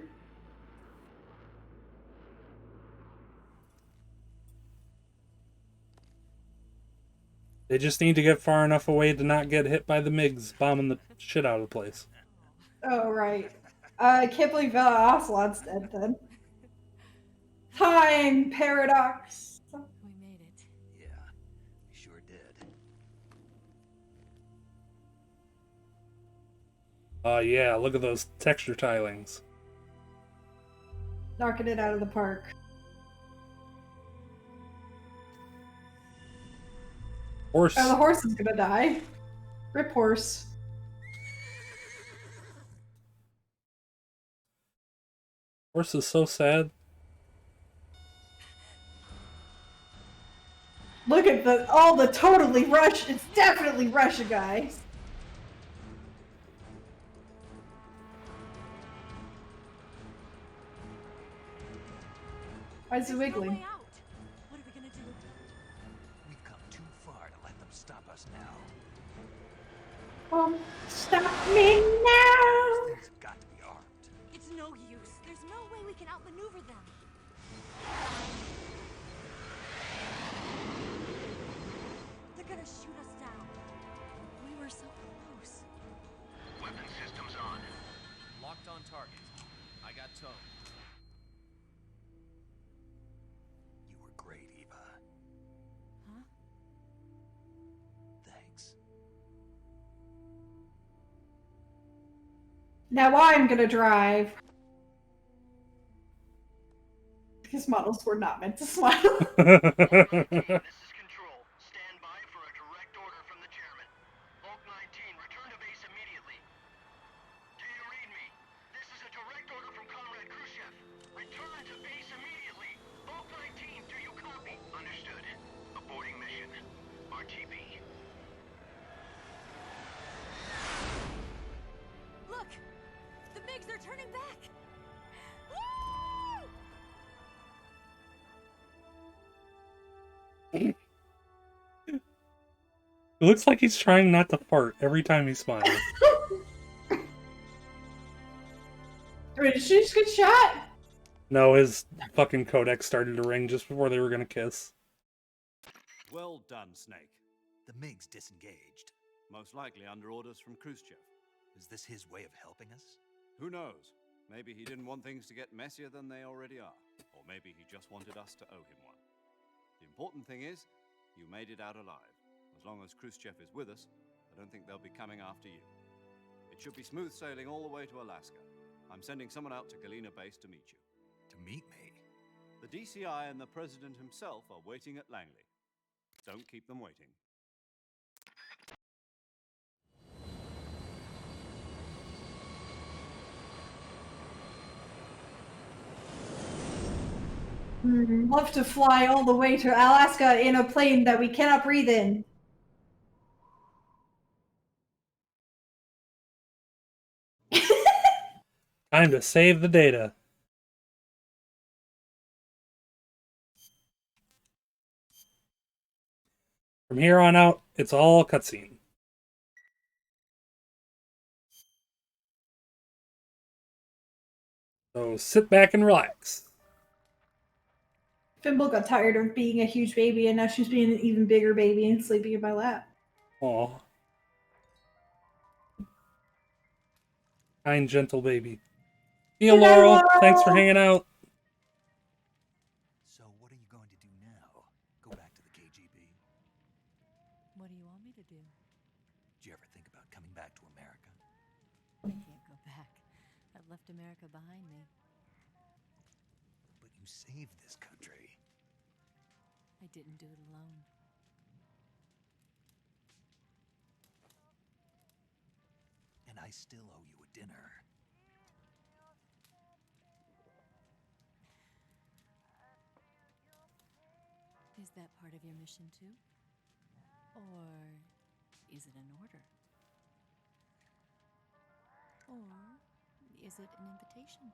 They just need to get far enough away to not get hit by the MiGs bombing the shit out of the place. Oh, right. I can't believe Ocelot's dead then. Time paradox. We made it. Yeah, we sure did. Yeah, look at those texture tilings. Knocking it out of the park. Horse. Oh, the horse is gonna die. Rip horse. Horse is so sad. Look at all the totally Russian. It's definitely Russia, guys. Why is it wiggling? What are we gonna do? We've come too far to let them stop us now. Stop me now! These things have got to be armed. It's no use. There's no way we can outmaneuver them. They're gonna shoot us down. We were so close. Weapon systems on. Locked on target. I got tone. You were great, Eva. Huh? Thanks. Now I'm gonna drive. These models were not meant to smile. This is Control. Stand by for a direct order from the chairman. Bulk 19, return to base immediately. Do you read me? This is a direct order from Comrade Khrushchev. Return to base immediately. Bulk 19, do you copy? Understood. Aborting mission. RTP. Look! The MiGs are turning back! Woo! It looks like he's trying not to fart every time he smiles. Wait, did she just get shot? No, his fucking codec started to ring just before they were gonna kiss. Well done, Snake. The MiGs disengaged. Most likely under orders from Khrushchev. Is this his way of helping us? Who knows? Maybe he didn't want things to get messier than they already are. Or maybe he just wanted us to owe him one. The important thing is, you made it out alive. As long as Khrushchev is with us, I don't think they'll be coming after you. It should be smooth sailing all the way to Alaska. I'm sending someone out to Galena Base to meet you. To meet me? The DCI and the President himself are waiting at Langley. Don't keep them waiting. Love to fly all the way to Alaska in a plane that we cannot breathe in. Time to save the data. From here on out, it's all cutscene. So sit back and relax. Fimble got tired of being a huge baby, and now she's being an even bigger baby and sleeping in my lap. Aw. Kind, gentle baby. See you, Laurel. Thanks for hanging out. So what are you going to do now? Go back to the KGB? What do you want me to do? Did you ever think about coming back to America? I can't go back. I've left America behind me. But you saved this country. I didn't do it alone. And I still owe you a dinner. Is that part of your mission too? Or is it an order? Or is it an invitation?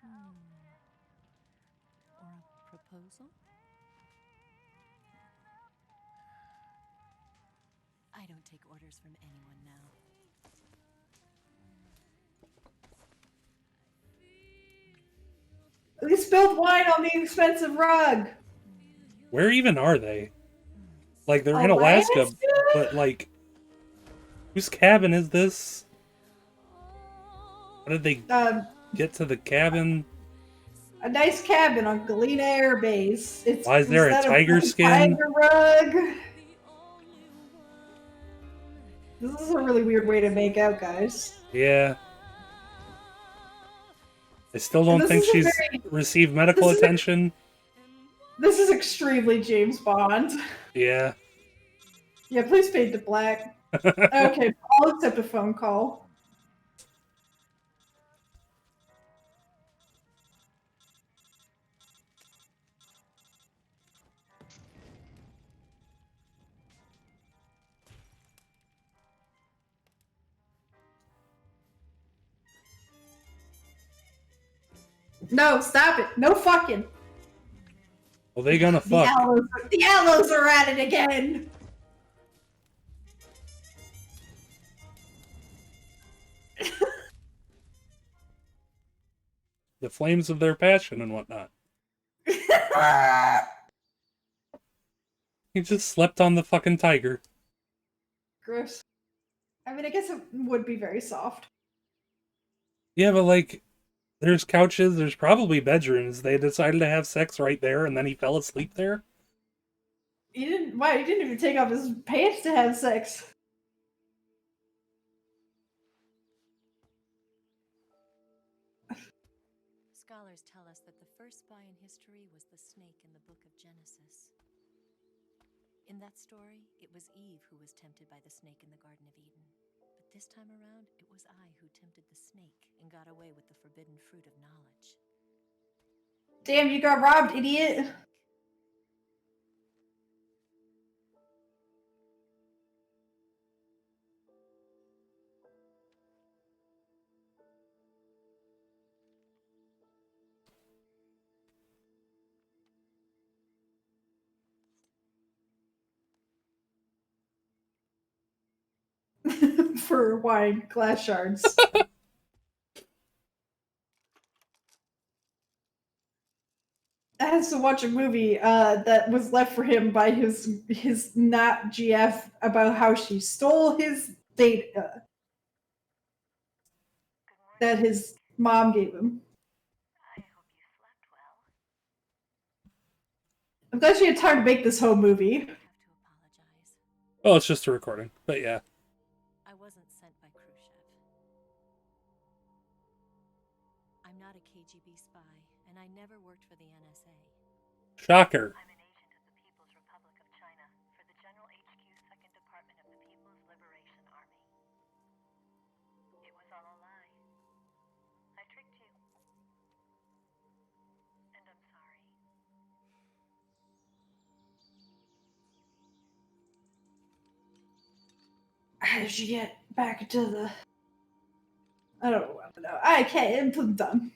Or a proposal? I don't take orders from anyone now. We spilled wine on the expensive rug. Where even are they? Like, they're in Alaska, but, like, whose cabin is this? How did they get to the cabin? A nice cabin on Galena Air Base. Why is there a tiger skin? Tiger rug. This is a really weird way to make out, guys. Yeah. I still don't think she's received medical attention. This is extremely James Bond. Yeah. Yeah, please fade to black. Okay, I'll accept a phone call. No, stop it. No fucking. Well, they gonna fuck. The aloes are at it again. The flames of their passion and whatnot. He just slept on the fucking tiger. Gross. I mean, I guess it would be very soft. Yeah, but like, there's couches, there's probably bedrooms. They decided to have sex right there, and then he fell asleep there? He didn't. Why? He didn't even take off his pants to have sex. Scholars tell us that the first spy in history was the snake in the book of Genesis. In that story, it was Eve who was tempted by the snake in the Garden of Eden. But this time around, it was I who tempted the snake and got away with the forbidden fruit of knowledge. Damn, you got robbed, idiot. For wine glass shards. I had to watch a movie that was left for him by his not GF about how she stole his data that his mom gave him. I'm glad she had time to make this whole movie. Oh, it's just a recording, but yeah. I wasn't sent by Khrushchev. I'm not a KGB spy, and I never worked for the NSA. Shocker. I'm an agent of the People's Republic of China for the General HQ 2nd Department of the People's Liberation Army. It was all a lie. I tricked you. And I'm sorry. How did you get back to the... I don't know. I can't. I'm done.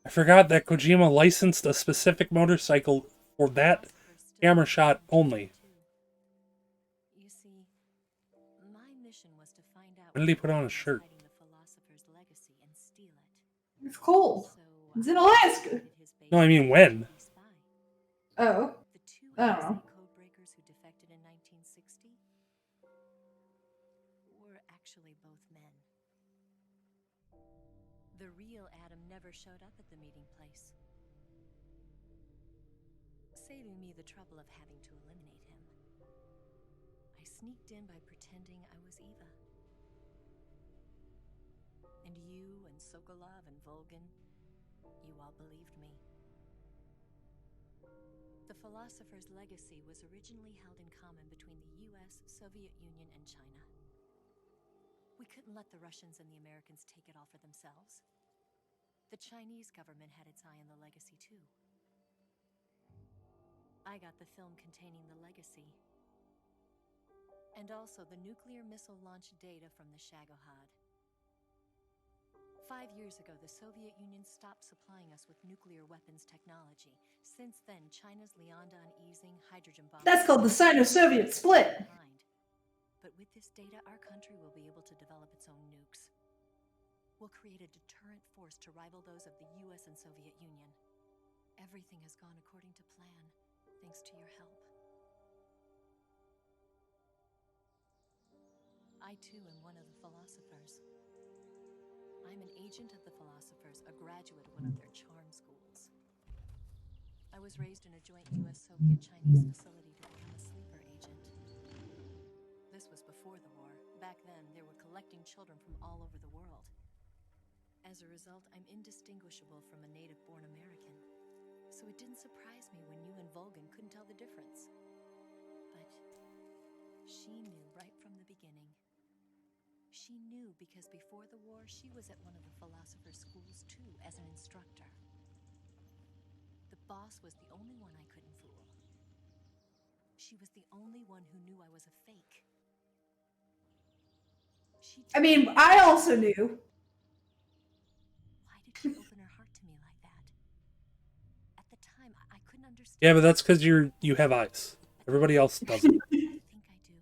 I forgot that Kojima licensed a specific motorcycle for that camera shot only. You see, my mission was to find out When did he put on a shirt? the philosopher's legacy and steal it. It's cold. It's in Alaska. No, I mean when. Oh. I don't know. Code breakers who defected in 1960 were actually both men. The real Adam never showed up at the meeting place, saving me the trouble of having to eliminate him. I sneaked in by pretending I was Eva. And you and Sokolov and Volgin, you all believed me. The philosopher's legacy was originally held in common between the US, Soviet Union, and China. We couldn't let the Russians and the Americans take it all for themselves. The Chinese government had its eye on the legacy too. I got the film containing the legacy, and also the nuclear missile launch data from the Shagohod. 5 years ago, the Soviet Union stopped supplying us with nuclear weapons technology. Since then, China's Liaodong easing hydrogen bombs. That's called the Sino-Soviet split. But with this data, our country will be able to develop its own nukes. We'll create a deterrent force to rival those of the US and Soviet Union. Everything has gone according to plan, thanks to your help. I too am one of the philosophers. I'm an agent of the philosophers, a graduate of one of their charm schools. I was raised in a joint US-Soviet-Chinese facility to become a sleeper agent. This was before the war. Back then, they were collecting children from all over the world. As a result, I'm indistinguishable from a native-born American. So it didn't surprise me when you and Vulcan couldn't tell the difference. But she knew right from the beginning. She knew because before the war, she was at one of the philosopher's schools too, as an instructor. The boss was the only one I couldn't fool. She was the only one who knew I was a fake. I mean, I also knew. Why did she open her heart to me like that? At the time, I couldn't understand. Yeah, but that's because you have eyes. Everybody else doesn't. I think I do.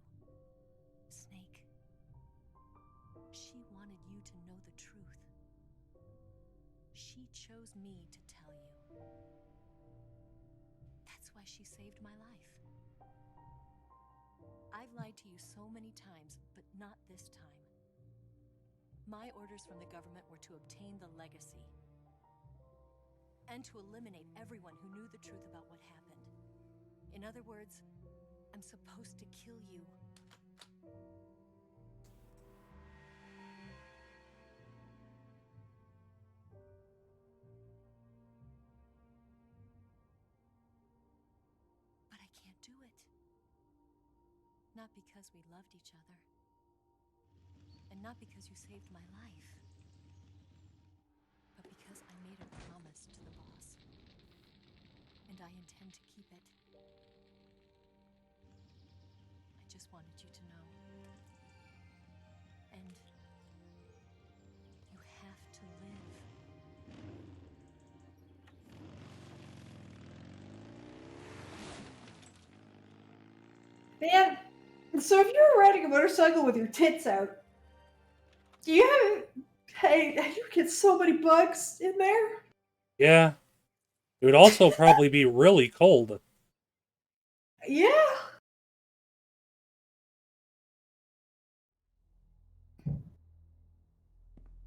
Snake. She wanted you to know the truth. She chose me to tell you. That's why she saved my life. I've lied to you so many times, but not this time. My orders from the government were to obtain the legacy. And to eliminate everyone who knew the truth about what happened. In other words, I'm supposed to kill you. But I can't do it. Not because we loved each other. And not because you saved my life. But because I made a promise to the boss. And I intend to keep it. I just wanted you to know. And you have to live. Man, so if you were riding a motorcycle with your tits out, do you have... Hey, you get so many bugs in there? Yeah. It would also probably be really cold. Yeah.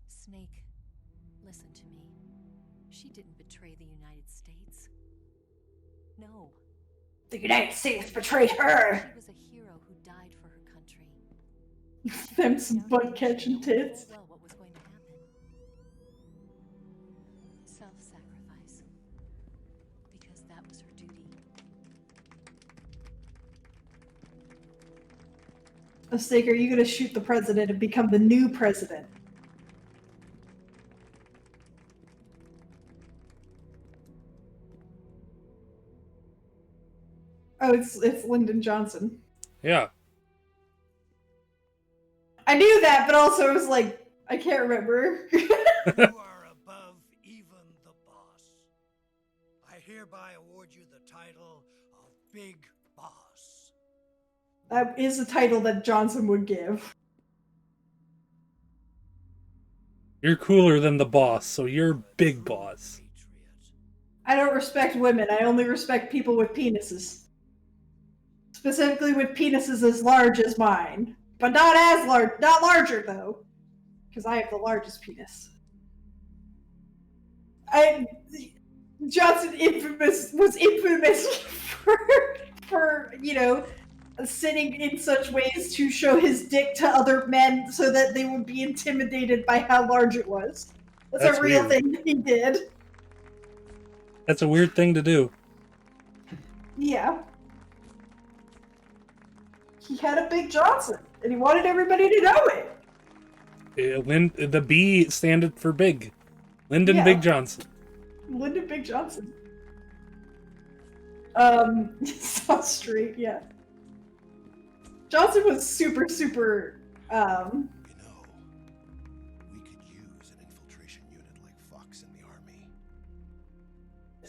Snake, listen to me. She didn't betray the United States. No. The United States betrayed her. She was a hero who died for her country. Them some butt-catching tits. Well, what was going to happen? Self-sacrifice. Because that was her duty. Snake, are you gonna shoot the president and become the new president? Oh, it's Lyndon Johnson. Yeah. I knew that, but also I was like, I can't remember. You are above even the boss. I hereby award you the title of Big Boss. That is a title that Johnson would give. You're cooler than the boss, so you're big boss. I don't respect women. I only respect people with penises. Specifically with penises as large as mine. But not as large. Not larger, though. Because I have the largest penis. Johnson was infamous for, you know, sitting in such ways to show his dick to other men so that they would be intimidated by how large it was. That's a real thing that he did. That's a weird thing to do. Yeah. He had a big Johnson, and he wanted everybody to know it. The B standed for big. Lyndon Big Johnson. Lyndon Big Johnson. South Street, yeah. Johnson was super, super, You know, we could use an infiltration unit like Fox in the army.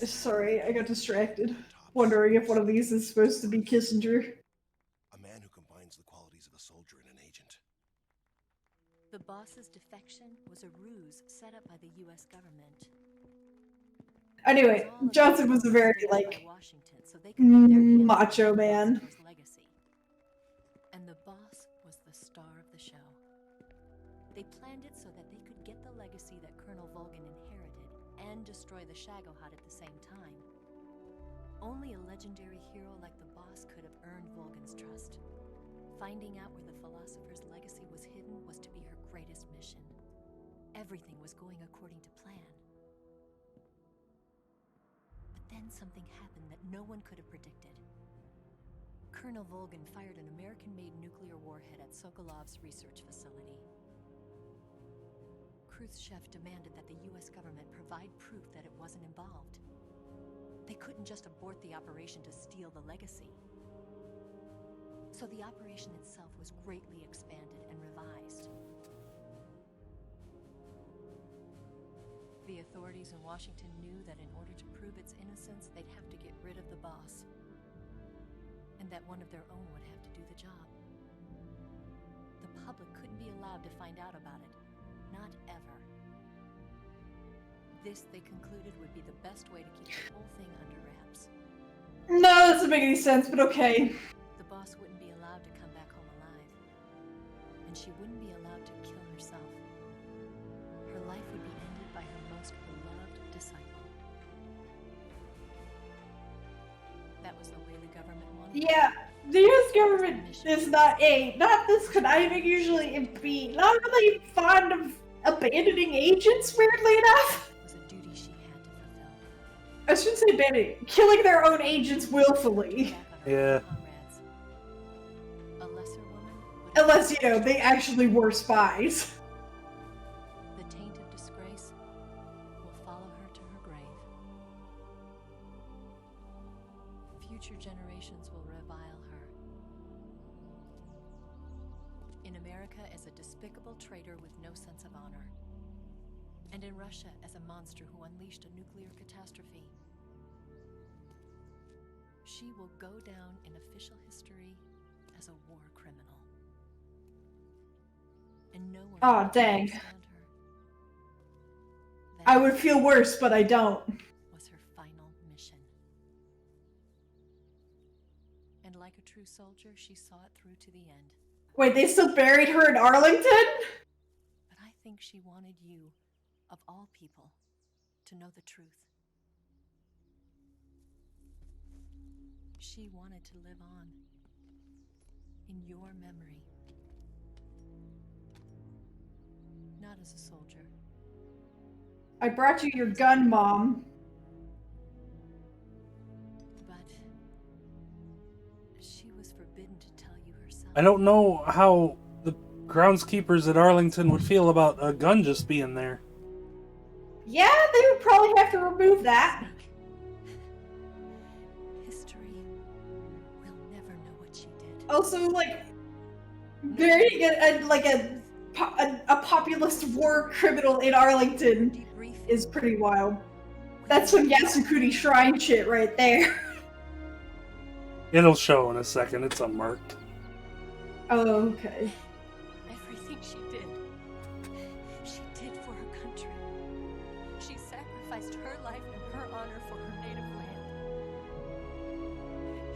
Sorry, I got distracted. Wondering if one of these is supposed to be Kissinger. A man who combines the qualities of a soldier and an agent. The boss's defection was a ruse set up by the U.S. government. Anyway, Johnson was a very, like, macho man. And the boss was the star of the show. They planned it so that they could get the legacy that Colonel Vulcan inherited and destroy the Shagohod at the same time. Only a legendary hero like the boss could have earned Vulcan's trust. Finding out where the philosopher's legacy was hidden was to be her greatest mission. everything was going according to plan. But then something happened that no one could have predicted. Colonel Volgin fired an American-made nuclear warhead at Sokolov's research facility. Khrushchev demanded that the US government provide proof that it wasn't involved. They couldn't just abort the operation to steal the legacy. So the operation itself was greatly expanded and revised. The authorities in Washington knew that in order to prove its innocence, they'd have to get rid of the boss. And that one of their own would have to do the job. The public couldn't be allowed to find out about it. Not ever. This, they concluded, would be the best way to keep the whole thing under wraps. No, that doesn't make any sense, but okay. The boss wouldn't be allowed to come back home alive. And she wouldn't be allowed to kill herself. Her life would be ended by her most beloved disciple. That was the way the government wanted it. Yeah, the US government is not this conniving usually, and B, not really fond of abandoning agents, weirdly enough. It was a duty she had to fulfill. I shouldn't say abandoning, killing their own agents willfully. Yeah. Comrades. A lesser woman would Unless, you know, they actually were spies. The taint of disgrace will follow her to her grave. Future generations will revile her. In America as a despicable traitor with no sense of honor. And in Russia as a monster who unleashed a nuclear catastrophe. She will go down in official history as a war criminal. And no one Aw, will dang. understand her. I would feel worse, but I don't. Was her final mission. And like a true soldier, she saw it through to the end. Wait, they still buried her in Arlington? But I think she wanted you, of all people, to know the truth. She wanted to live on in your memory. Not as a soldier. I brought you your gun, Mom. But she was forbidden to tell you herself. I don't know how the groundskeepers at Arlington would feel about a gun just being there. Yeah, they would probably have to remove that. History will never know what she did. Also, like, burying a populist war criminal in Arlington is pretty wild. That's some Yasukuni shrine shit right there. It'll show in a second. It's unmarked. Oh, okay. Everything she did for her country. She sacrificed her life and her honor for her native land.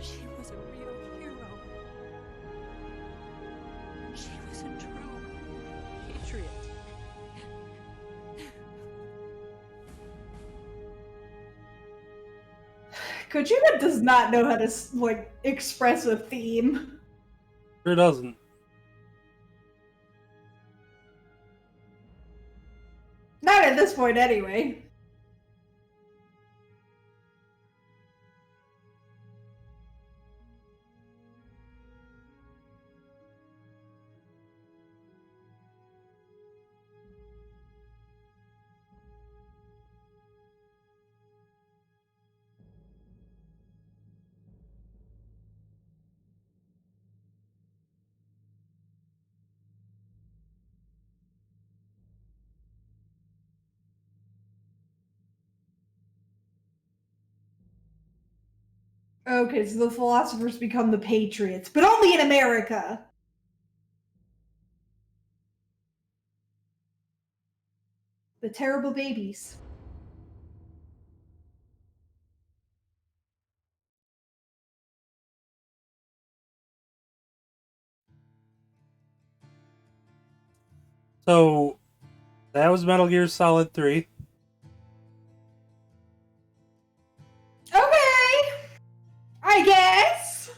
She was a real hero. She was a true patriot. Kojima does not know how to, like, express a theme. Sure doesn't. Not at this point, anyway. Okay, so the philosophers become the patriots, but only in America. The terrible babies. So, that was Metal Gear Solid 3. Okay! I guess!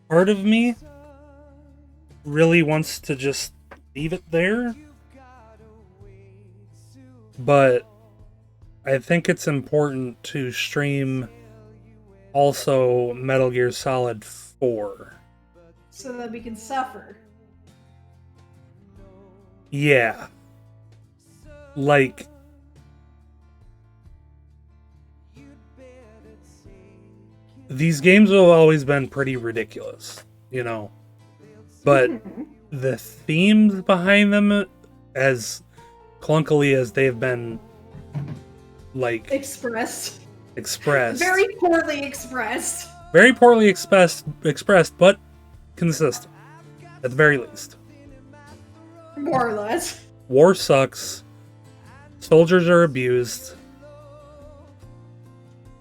Part part of me really wants to just leave it there, but I think it's important to stream also Metal Gear Solid 4. So that we can suffer. Yeah. Like, these games have always been pretty ridiculous, you know, but the themes behind them, as clunkily as they've been, like, expressed, very poorly expressed, but consistent, at the very least. More or less. War sucks. Soldiers are abused.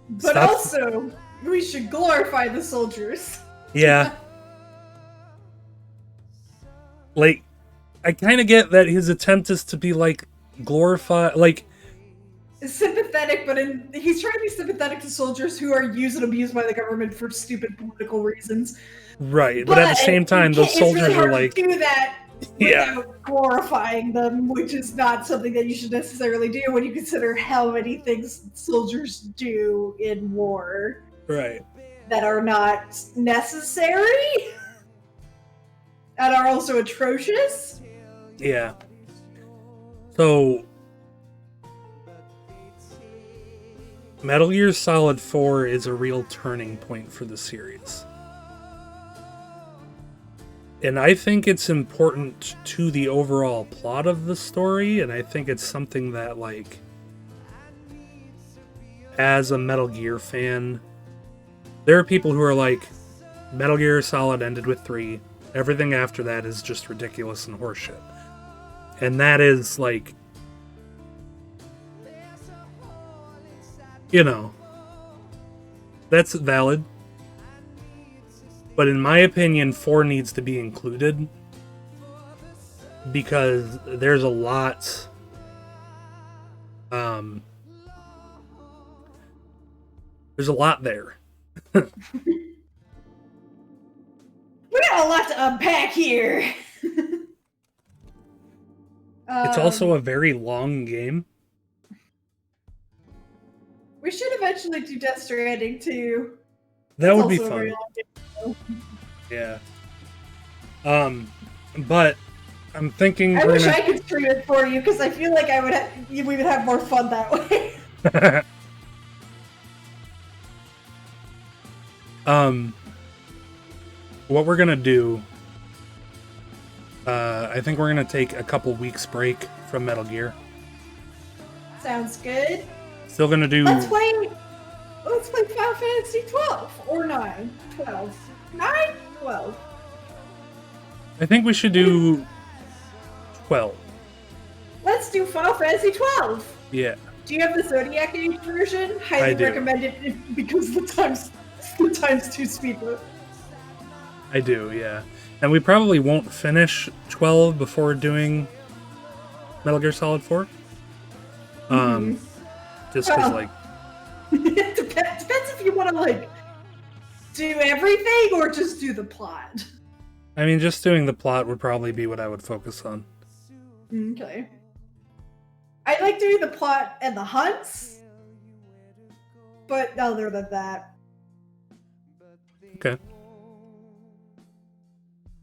But also, we should glorify the soldiers. Yeah. Like, I kind of get that his attempt is to be, like, glorify, like... sympathetic, but he's trying to be sympathetic to soldiers who are used and abused by the government for stupid political reasons. Right, but at the same time, those soldiers really are, like... to do that without glorifying them, which is not something that you should necessarily do when you consider how many things soldiers do in war. Right. That are not necessary and are also atrocious. Yeah. So, Metal Gear Solid 4 is a real turning point for the series. And I think it's important to the overall plot of the story, and I think it's something that, like, as a Metal Gear fan, there are people who are like, Metal Gear Solid ended with 3. Everything after that is just ridiculous and horseshit. And that is, like, you know, that's valid. But in my opinion, 4 needs to be included. Because there's a lot... there's a lot there. We got a lot to unpack here. It's also a very long game. We should eventually do Death Stranding too. That would be fun. Yeah. But I'm thinking I wish I could stream it for you because I feel like we would have more fun that way. What we're gonna do, I think we're gonna take a couple weeks break from Metal Gear. Sounds good. Still gonna do... Let's play Final Fantasy 12 or 9. 12. 9? 12. I think we should do 12. Let's do Final Fantasy 12. Yeah. Do you have the Zodiac Age version? Highly recommend it because the time's 2 speed loop. I do, yeah. And we probably won't finish 12 before doing Metal Gear Solid 4. Just because, like... It depends if you want to, like, do everything or just do the plot. I mean, just doing the plot would probably be what I would focus on. Okay. I like doing the plot and the hunts, but other than that... Okay.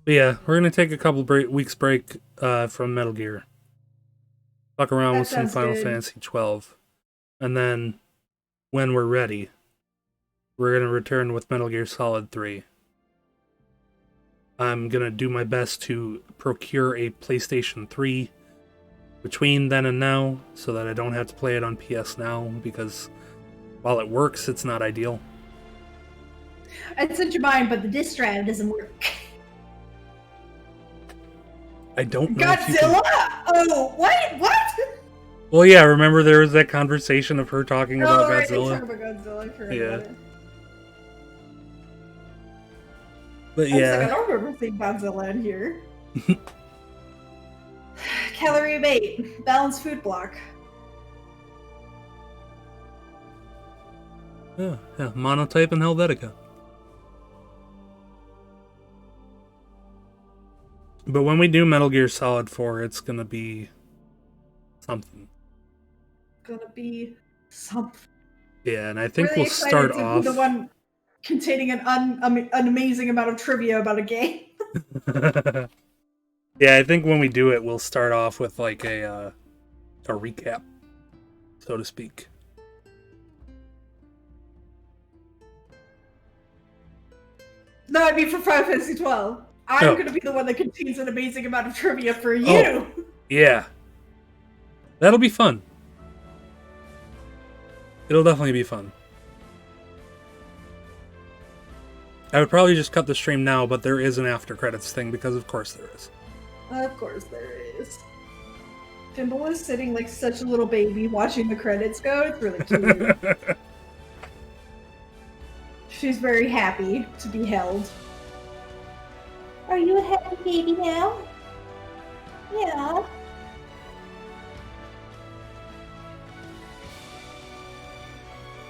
But yeah, we're going to take a couple weeks break from Metal Gear. Fuck around with some Final Fantasy 12. And then, when we're ready, we're going to return with Metal Gear Solid 3. I'm going to do my best to procure a PlayStation 3 between then and now, so that I don't have to play it on PS Now, because while it works, it's not ideal. I'd sent you mine, but the disc drive doesn't work. I don't know. Godzilla? Oh, what? Well, yeah, remember there was that conversation of her talking about right, Godzilla? Talking about Godzilla. I forgot Yeah. about it. But yeah. I don't remember seeing Godzilla in here. Calorie bait. Balanced food block. Yeah, Monotype and Helvetica. But when we do Metal Gear Solid 4, it's gonna be something. Gonna be something. Yeah, and I think Really we'll start excited to off. be the one containing an amazing amount of trivia about a game. Yeah, I think when we do it, we'll start off with like a recap, so to speak. No, I mean for Final Fantasy 12. I'm gonna be the one that contains an amazing amount of trivia for you. Oh, yeah. That'll be fun. It'll definitely be fun. I would probably just cut the stream now, but there is an after credits thing because of course there is. Of course there is. Thimble is sitting like such a little baby watching the credits go. It's really cute. She's very happy to be held. Are you a happy baby now? Yeah.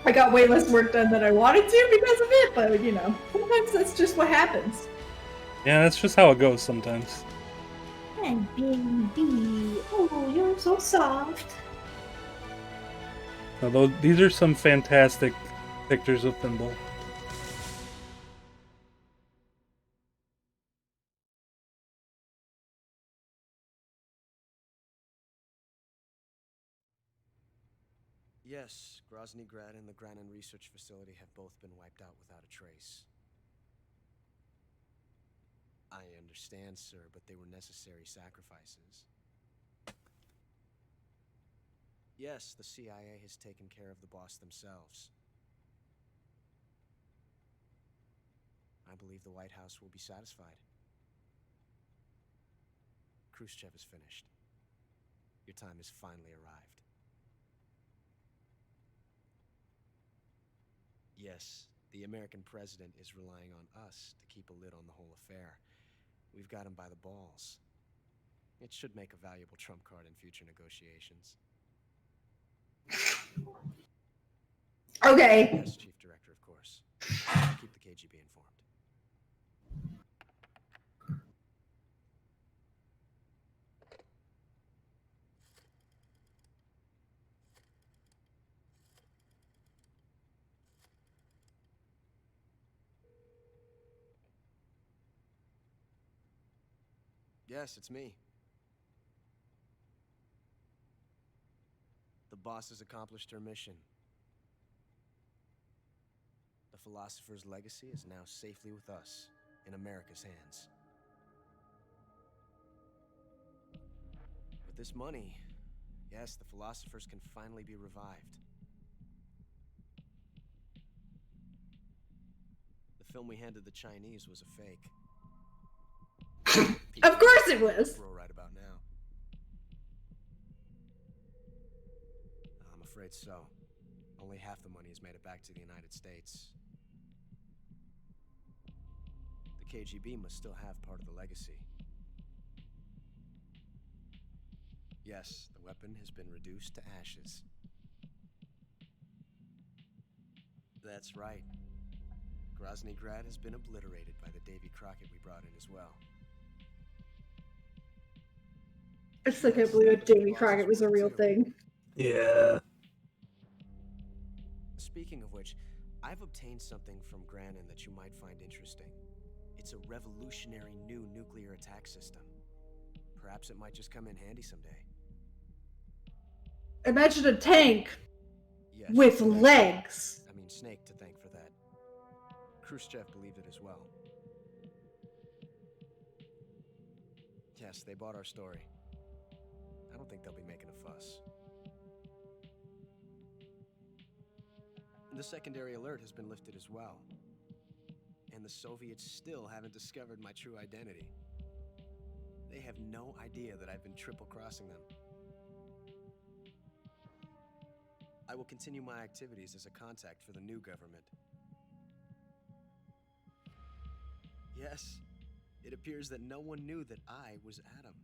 I got way less work done than I wanted to because of it, but you know, sometimes that's just what happens. Yeah, that's just how it goes sometimes. And baby, oh, you're so soft. Although these are some fantastic pictures of Thimble. Yes, Groznygrad and the Granin Research Facility have both been wiped out without a trace. I understand, sir, but they were necessary sacrifices. Yes, the CIA has taken care of the boss themselves. I believe the White House will be satisfied. Khrushchev is finished. Your time has finally arrived. Yes, the American president is relying on us to keep a lid on the whole affair. We've got him by the balls. It should make a valuable trump card in future negotiations. Okay. Yes, Chief Director, of course. Keep the KGB informed. Yes, it's me. The boss has accomplished her mission. The philosopher's legacy is now safely with us, in America's hands. With this money, yes, the philosophers can finally be revived. The film we handed the Chinese was a fake. Of course it was. Right about now. I'm afraid so. Only half the money has made it back to the United States. The KGB must still have part of the legacy. Yes, the weapon has been reduced to ashes. That's right. Groznygrad has been obliterated by the Davy Crockett we brought in as well. I still can't believe that Davy Crockett was a real thing. Yeah. Speaking of which, I've obtained something from Granin that you might find interesting. It's a revolutionary new nuclear attack system. Perhaps it might just come in handy someday. Imagine a tank Yes, with Snake. legs. I mean, Snake to thank for that. Khrushchev believed it as well. Yes, they bought our story. I don't think they'll be making a fuss. The secondary alert has been lifted as well. And the Soviets still haven't discovered my true identity. They have no idea that I've been triple-crossing them. I will continue my activities as a contact for the new government. Yes, it appears that no one knew that I was Adam.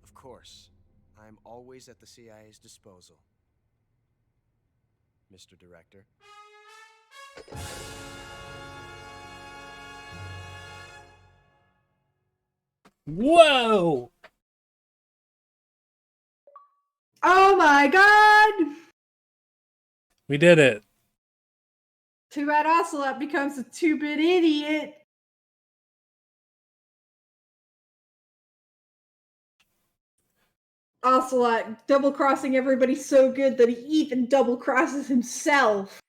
Of course, I'm always at the CIA's disposal, Mr. Director. Whoa! Oh my god! We did it. Too bad Ocelot becomes a 2-bit idiot. Ocelot double-crossing everybody so good that he even double-crosses himself.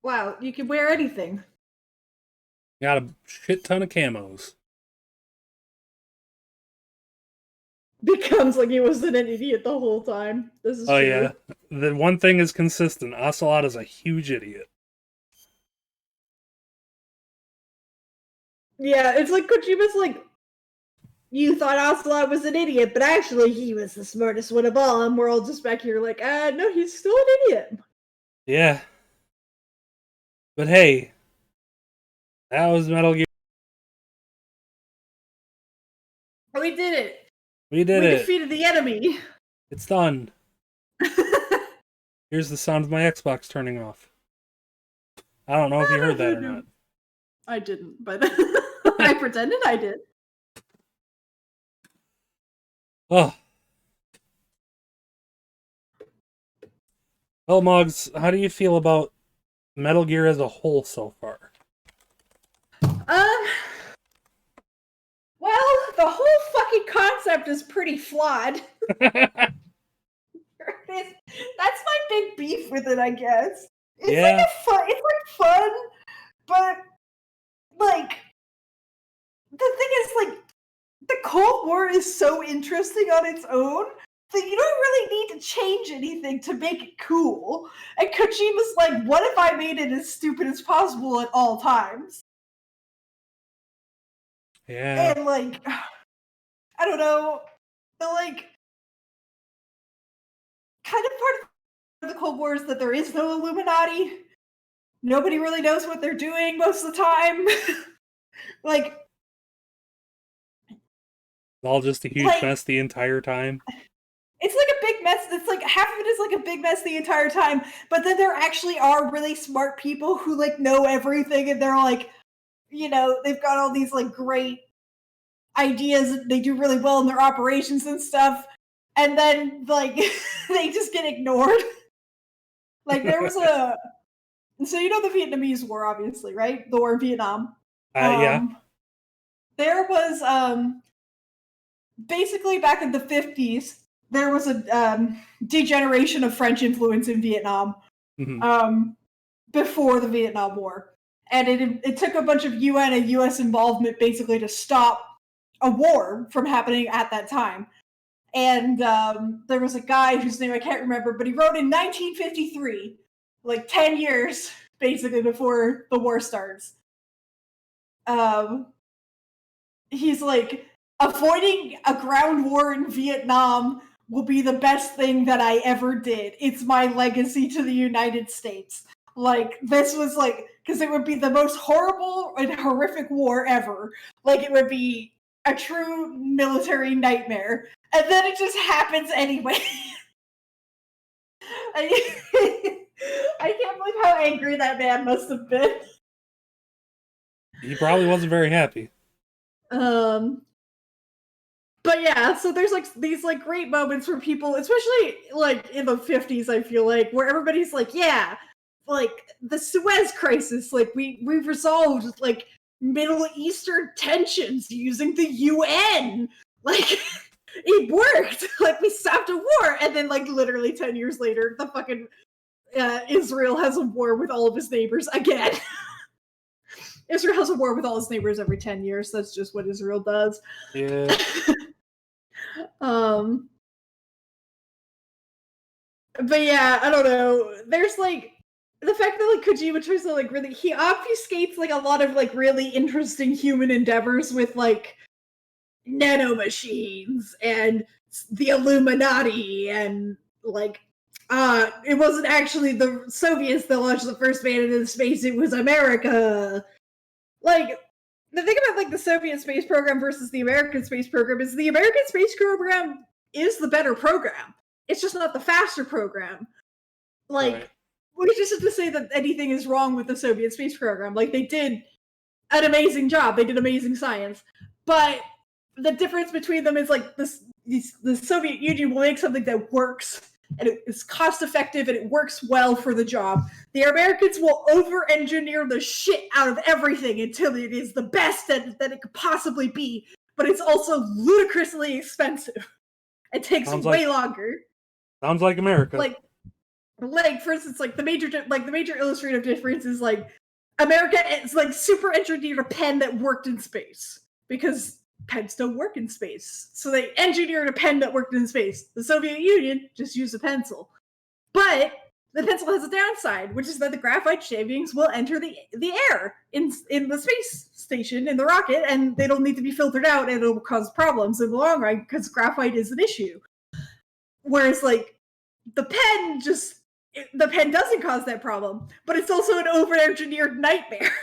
Wow, you can wear anything. Got a shit ton of camos. Becomes like he wasn't an idiot the whole time. This is Oh true. yeah. The one thing is consistent. Ocelot is a huge idiot. Yeah, it's like Kojima's like, you thought Ocelot was an idiot, but actually he was the smartest one of all, and we're all just back here like, no, he's still an idiot. Yeah. But hey, that was Metal Gear. We did it. We did We it. defeated the enemy. It's done. Here's the sound of my Xbox turning off. I don't know if you heard that or not. I didn't, but I pretended I did. Oh. Well, Moggs, how do you feel about Metal Gear as a whole so far? Well, the whole fucking concept is pretty flawed. That's my big beef with it, I guess. It's Yeah. it's like fun, but like the thing is like the Cold War is so interesting on its own that you don't really need to change anything to make it cool. And Kojima's like, what if I made it as stupid as possible at all times? Yeah. And like, I don't know, but like, kind of part of the Cold War is that there is no Illuminati. Nobody really knows what they're doing most of the time. Like, It's all just a huge mess the entire time. it's like a big mess. It's like half of it is like a big mess the entire time, but then there actually are really smart people who like know everything, and they're like, you know, they've got all these like great ideas that they do really well in their operations and stuff, and then like they just get ignored. Like there was so you know the Vietnamese War, obviously, right? The war in Vietnam. Yeah. There was basically back in the 50s, there was a degeneration of French influence in Vietnam before the Vietnam War. And it took a bunch of UN and US involvement basically to stop a war from happening at that time. And there was a guy whose name I can't remember, but he wrote in 1953, like 10 years basically before the war starts. He's like, avoiding a ground war in Vietnam will be the best thing that I ever did. It's my legacy to the United States. Like, this was like, because it would be the most horrible and horrific war ever. Like, it would be a true military nightmare. And then it just happens anyway. I can't believe how angry that man must have been. He probably wasn't very happy. But yeah, so there's like these like great moments where people, especially like in the 50s, I feel like, where everybody's like, yeah, like the Suez Crisis, like we've resolved like Middle Eastern tensions using the UN. Like it worked. Like we stopped a war, and then like literally 10 years later, the fucking Israel has a war with all of his neighbors again. Israel has a war with all its neighbors every 10 years. That's just what Israel does. Yeah. But yeah, I don't know. There's like the fact that like Kojima tries to like really, he obfuscates like a lot of like really interesting human endeavors with like nanomachines and the Illuminati and like it wasn't actually the Soviets that launched the first man into space, it was America. Like the thing about like the Soviet space program versus the American space program is the American space program is the better program. It's just not the faster program. Like, Right. which isn't to say that anything is wrong with the Soviet space program. Like, they did an amazing job. They did amazing science. But the difference between them is like the Soviet Union will make something that works and it is cost effective and it works well for the job. The Americans will over engineer the shit out of everything until it is the best that it could possibly be, but it's also ludicrously expensive. It takes way longer. Sounds like America. Like for instance, like the major illustrative difference is like America is like super engineered a pen that worked in space because pens don't work in space. So they engineered a pen that worked in space. The Soviet Union just used a pencil. But the pencil has a downside, which is that the graphite shavings will enter the air in the space station, in the rocket, and they don't need to be filtered out, and it'll cause problems in the long run because graphite is an issue. Whereas, like, the pen doesn't cause that problem, but it's also an over-engineered nightmare.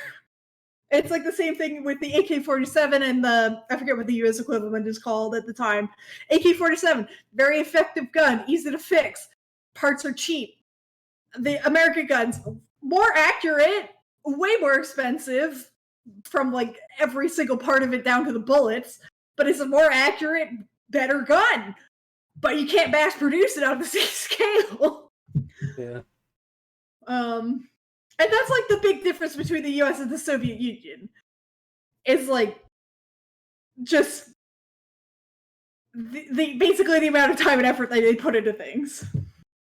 It's like the same thing with the AK-47 and I forget what the US equivalent is called at the time. AK-47, very effective gun, easy to fix. Parts are cheap. The American guns, more accurate, way more expensive from like every single part of it down to the bullets, but it's a more accurate, better gun. But you can't mass produce it on the same scale. Yeah. And that's like the big difference between the US and the Soviet Union. It's like just basically the amount of time and effort that they put into things.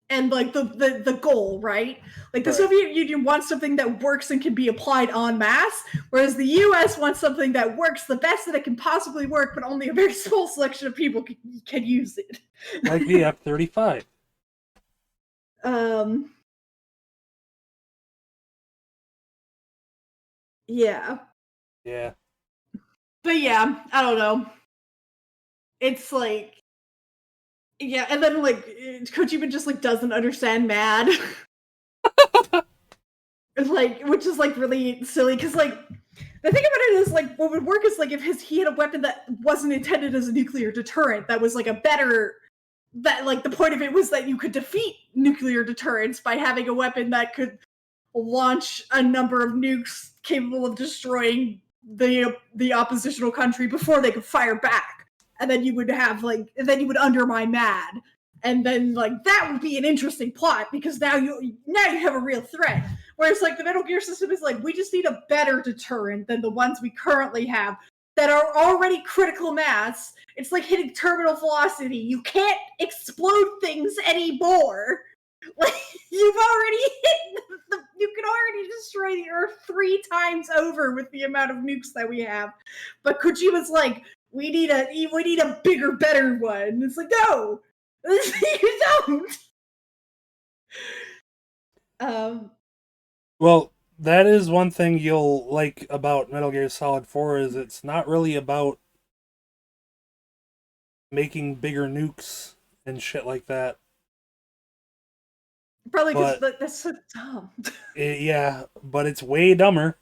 And like the goal, right? Like the Soviet Union wants something that works and can be applied en masse, whereas the US wants something that works the best that it can possibly work, but only a very small selection of people can use it. Like the F-35. Yeah. Yeah. But yeah, I don't know. It's like, yeah, and then like Kojima just like doesn't understand mad. Like, which is like really silly because like the thing about it is like what would work is like if he had a weapon that wasn't intended as a nuclear deterrent, that was like a better, that like the point of it was that you could defeat nuclear deterrence by having a weapon that could launch a number of nukes capable of destroying the oppositional country before they could fire back, and then you would have like, and then you would undermine MAD, and then like that would be an interesting plot because now you have a real threat. Whereas like the Metal Gear system is like, we just need a better deterrent than the ones we currently have that are already critical mass. It's like hitting terminal velocity. You can't explode things anymore. Like, you can already destroy the Earth 3 times over with the amount of nukes that we have. But Kojima's like, we need a bigger, better one. It's like, no, you don't. Well, that is one thing you'll like about Metal Gear Solid 4 is it's not really about making bigger nukes and shit like that. Probably because that's so dumb. Yeah, but it's way dumber.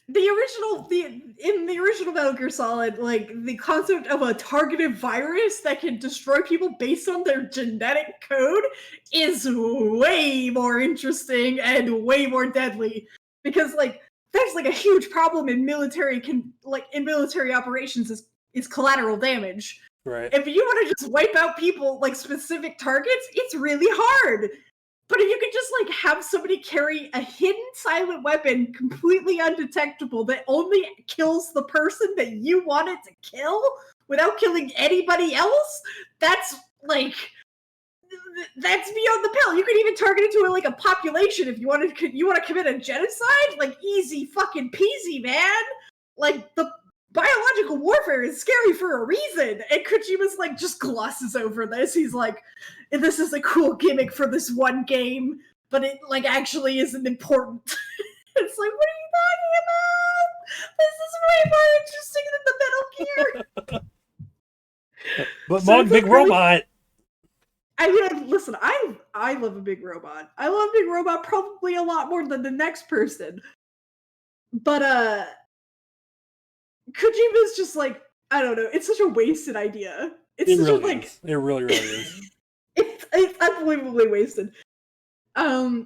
In the original Metal Gear Solid, like the concept of a targeted virus that can destroy people based on their genetic code is way more interesting and way more deadly. Because like that's like a huge problem in military operations is collateral damage. Right. If you want to just wipe out people like specific targets, it's really hard. But if you could just like have somebody carry a hidden silent weapon completely undetectable that only kills the person that you want it to kill without killing anybody else, that's beyond the pale. You could even target it to like a population if you want to commit a genocide. Like easy fucking peasy, man. Like the biological warfare is scary for a reason. And Kojima's like just glosses over this. He's like, this is a cool gimmick for this one game, but it like actually isn't important. It's like, what are you talking about? This is way more interesting than the Metal Gear. But so big robot. I mean, listen, I love a big robot. I love Big Robot probably a lot more than the next person. But Kojima's just like, I don't know, it's such a wasted idea. It's It such really a like is. It really, really is. it's unbelievably wasted. And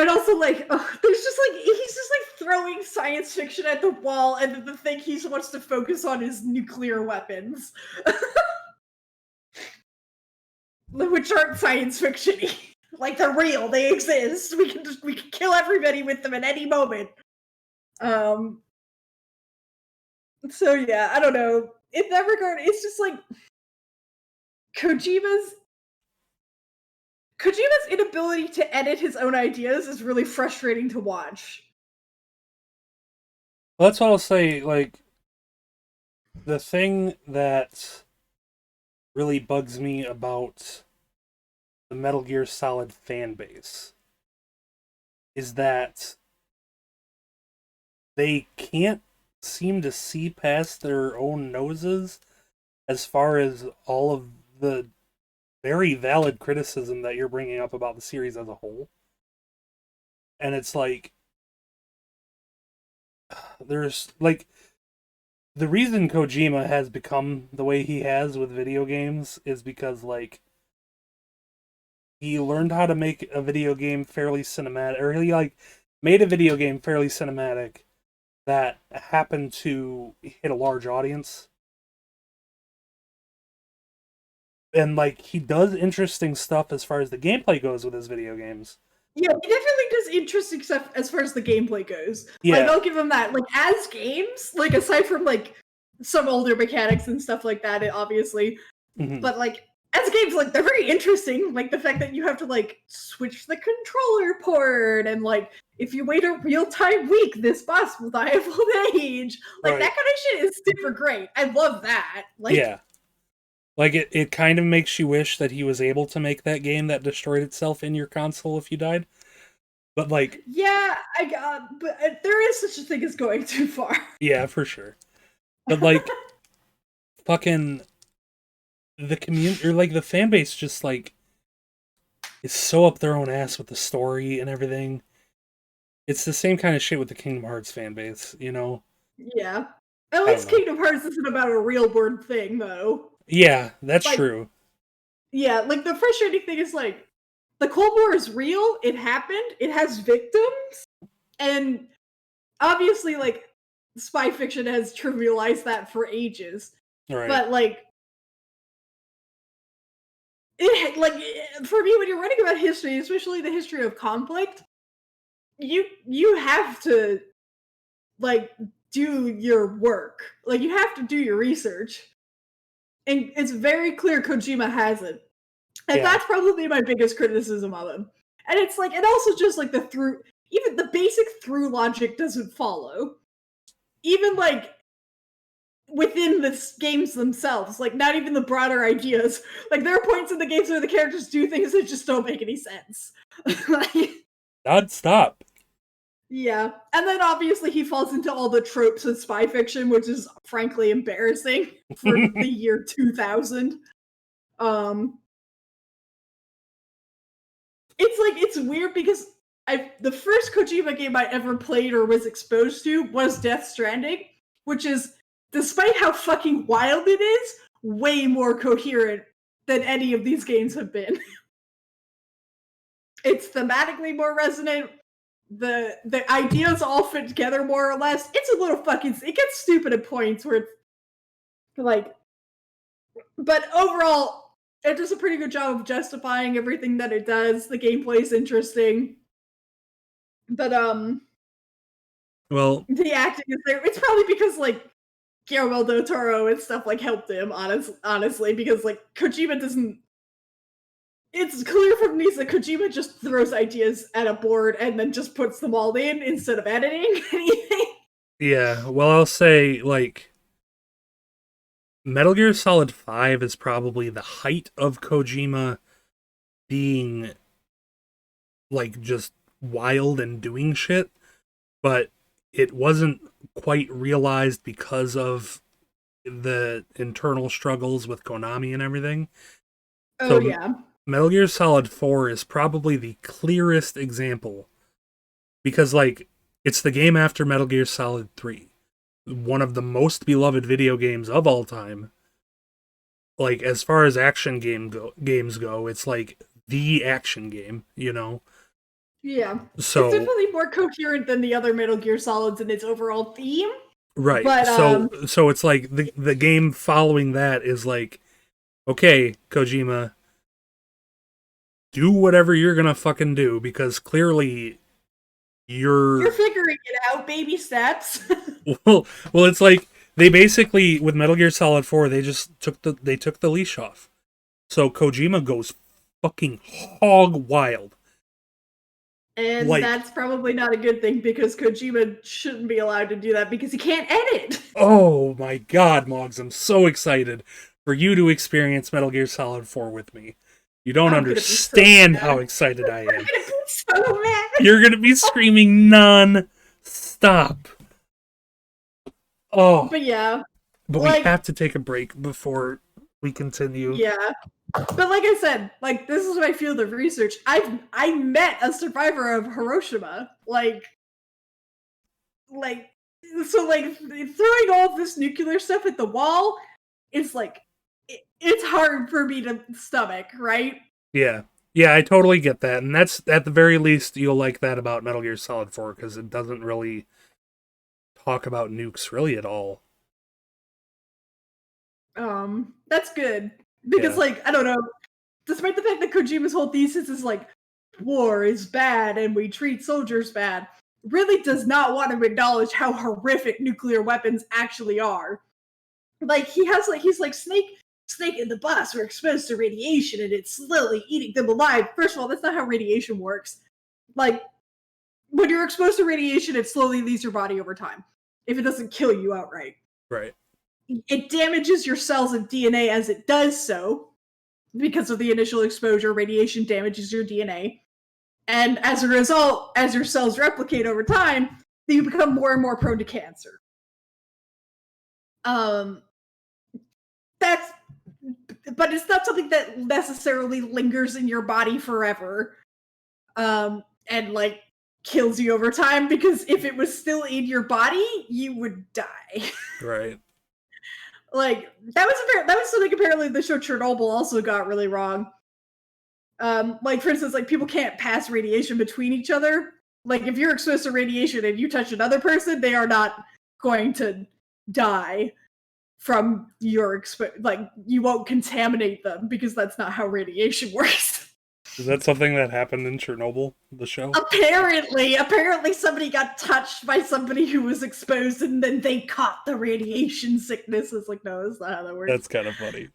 also, like, there's just like he's just like throwing science fiction at the wall, and then the thing he wants to focus on is nuclear weapons, which aren't science fiction-y. Like they're real, they exist. We can kill everybody with them at any moment. So yeah, I don't know. In that regard, it's just like Kojima's inability to edit his own ideas is really frustrating to watch. Well, that's what I'll say. Like, the thing that really bugs me about the Metal Gear Solid fan base is that they can't seem to see past their own noses as far as all of the very valid criticism that you're bringing up about the series as a whole. And it's like, there's like, the reason Kojima has become the way he has with video games is because, like, he learned how to make a video game fairly cinematic, or he, like, made a video game fairly cinematic that happened to hit a large audience. And, like, he does interesting stuff as far as the gameplay goes with his video games. Yeah, he definitely does interesting stuff as far as the gameplay goes. Yeah. Like, I'll give him that. Like, as games, like, aside from, like, some older mechanics and stuff like that, obviously, but, like, as games, like, they're very interesting. Like, the fact that you have to, like, switch the controller port, and, like, if you wait a real-time week, this boss will die of old age. Like, Right. that kind of shit is super great. I love that. Like, yeah. Like, it kind of makes you wish that he was able to make that game that destroyed itself in your console if you died. But, like... yeah, but there is such a thing as going too far. Yeah, for sure. But, like, fucking... the community, or, like, the fan base just, like, is so up their own ass with the story and everything. It's the same kind of shit with the Kingdom Hearts fan base, you know? Yeah. At least Kingdom Hearts isn't about a real world thing, though. Yeah, that's like, true. Yeah, like, the frustrating thing is, like, the Cold War is real, it happened, it has victims, and obviously, like, spy fiction has trivialized that for ages. Right. But, like, for me, when you're writing about history, especially the history of conflict, you have to, like, do your work. Like, you have to do your research. And it's very clear Kojima hasn't. And that's probably my biggest criticism of him. And it's like, and also just like even the basic through logic doesn't follow. Even like within the games themselves, like not even the broader ideas. Like there are points in the games where the characters do things that just don't make any sense. Non-stop. Yeah. And then obviously he falls into all the tropes of spy fiction, which is frankly embarrassing for the year 2000. It's like, it's weird because the first Kojima game I ever played or was exposed to was Death Stranding, which is, despite how fucking wild it is, way more coherent than any of these games have been. It's thematically more resonant. The ideas all fit together more or less. It's a little fucking, it gets stupid at points where it's like, but overall, it does a pretty good job of justifying everything that it does. The gameplay is interesting. But, well, the acting is there. It's probably because, like, Guillermo del Toro and stuff, like, helped him, honestly, because, like, Kojima doesn't... It's clear from these that Kojima just throws ideas at a board and then just puts them all in instead of editing anything. Yeah, well, I'll say, like, Metal Gear Solid 5 is probably the height of Kojima being, like, just wild and doing shit, but it wasn't quite realized because of the internal struggles with Konami and everything. Oh, yeah. Metal Gear Solid 4 is probably the clearest example because, like, it's the game after Metal Gear Solid 3. one of the most beloved video games of all time. Like, as far as action games go, it's like the action game, you know? Yeah. So, it's definitely more coherent than the other Metal Gear Solids in its overall theme. right. But, so it's like the game following that is like, okay, Kojima, do whatever you're gonna fucking do, because clearly you're figuring it out, baby steps. well, it's like they basically, with Metal Gear Solid 4, they just took the leash off. So Kojima goes fucking hog wild. And like, that's probably not a good thing, because Kojima shouldn't be allowed to do that because he can't edit. Oh my god, Moggs, I'm so excited for you to experience Metal Gear Solid 4 with me. You don't understand how excited I am. I'm gonna be so mad. You're gonna be screaming non-stop. Oh. But yeah. But we have to take a break before we continue. Yeah. But like I said, like, this is my field of research. I met a survivor of Hiroshima. So throwing all of this nuclear stuff at the wall is like, it's hard for me to stomach, right? Yeah. Yeah, I totally get that. And that's, at the very least, you'll like that about Metal Gear Solid 4, because it doesn't really talk about nukes really at all. That's good. Because, I don't know, despite the fact that Kojima's whole thesis is like, war is bad and we treat soldiers bad, really does not want to acknowledge how horrific nuclear weapons actually are. Like, he's like, Snake and the boss were exposed to radiation and it's slowly eating them alive. First of all, that's not how radiation works. Like, when you're exposed to radiation, it slowly leaves your body over time, if it doesn't kill you outright. Right. It damages your cells and DNA as it does so. Because of the initial exposure, radiation damages your DNA. And as a result, as your cells replicate over time, you become more and more prone to cancer. But it's not something that necessarily lingers in your body forever. And like kills you over time, because if it was still in your body, you would die. Right. Like, that was something apparently the show Chernobyl also got really wrong. Like, for instance, like, people can't pass radiation between each other. Like, if you're exposed to radiation and you touch another person, they are not going to die from your you won't contaminate them, because that's not how radiation works. Is that something that happened in Chernobyl, the show? Apparently somebody got touched by somebody who was exposed and then they caught the radiation sickness. It's like, no, that's not how that works. That's kind of funny.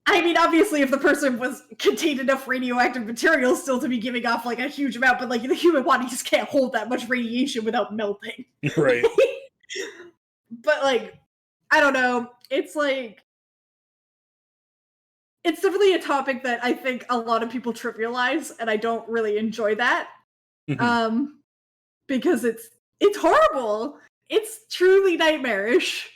I mean, obviously, if the person contained enough radioactive material still to be giving off, like, a huge amount, but, like, the human body just can't hold that much radiation without melting. Right. But, like, I don't know. It's, like, it's definitely a topic that I think a lot of people trivialize, and I don't really enjoy that. Because it's horrible. It's truly nightmarish.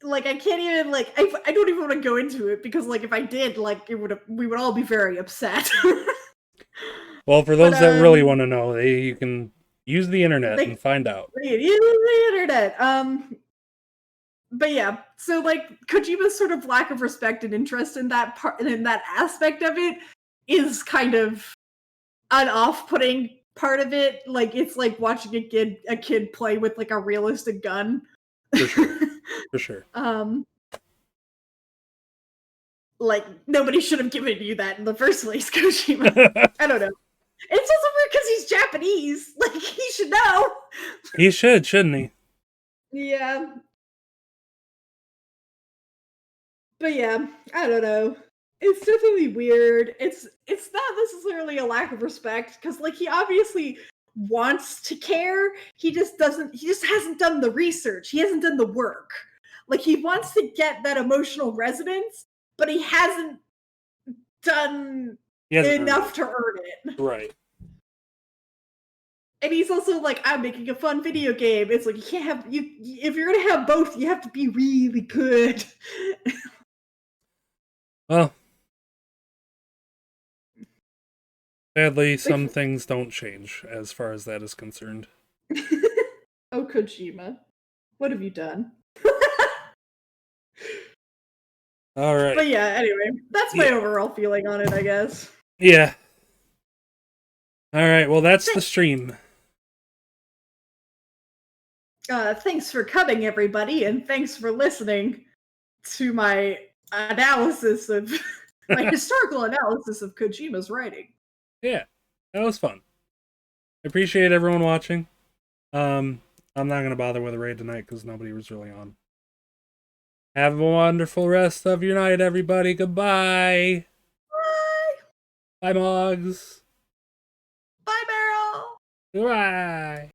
Like, I can't even, like, I don't even want to go into it, because, like, if I did, like, we would all be very upset. Well, for those that really want to know, you can use the internet and find out. Use the internet. But yeah, so, like, Kojima's sort of lack of respect and interest in that aspect of it is kind of an off-putting part of it. Like, it's like watching a kid play with, like, a realistic gun. For sure. For sure. Like, nobody should have given you that in the first place, Kojima. I don't know. It's also weird because he's Japanese. Like, he should know. He should, shouldn't he? Yeah. But yeah, I don't know. It's definitely weird. It's not necessarily a lack of respect, because, like, he obviously wants to care. He just hasn't done the research. He hasn't done the work. Like, he wants to get that emotional resonance, but he hasn't done enough to earn it. Right. And he's also like, I'm making a fun video game. It's like, you can't have if you're gonna have both, you have to be really good. Well, Sadly, some things don't change as far as that is concerned. Oh, Kojima. What have you done? All right. But yeah, anyway, that's my overall feeling on it, I guess. Yeah. All right, well, that's the stream. Thanks for coming, everybody, and thanks for listening to my analysis of my historical analysis of Kojima's writing. Yeah, that was fun. I appreciate everyone watching. I'm not gonna bother with a raid tonight because nobody was really on. Have a wonderful rest of your night, everybody. Goodbye. Bye. Bye, Moggs. Bye, Meryl. Goodbye.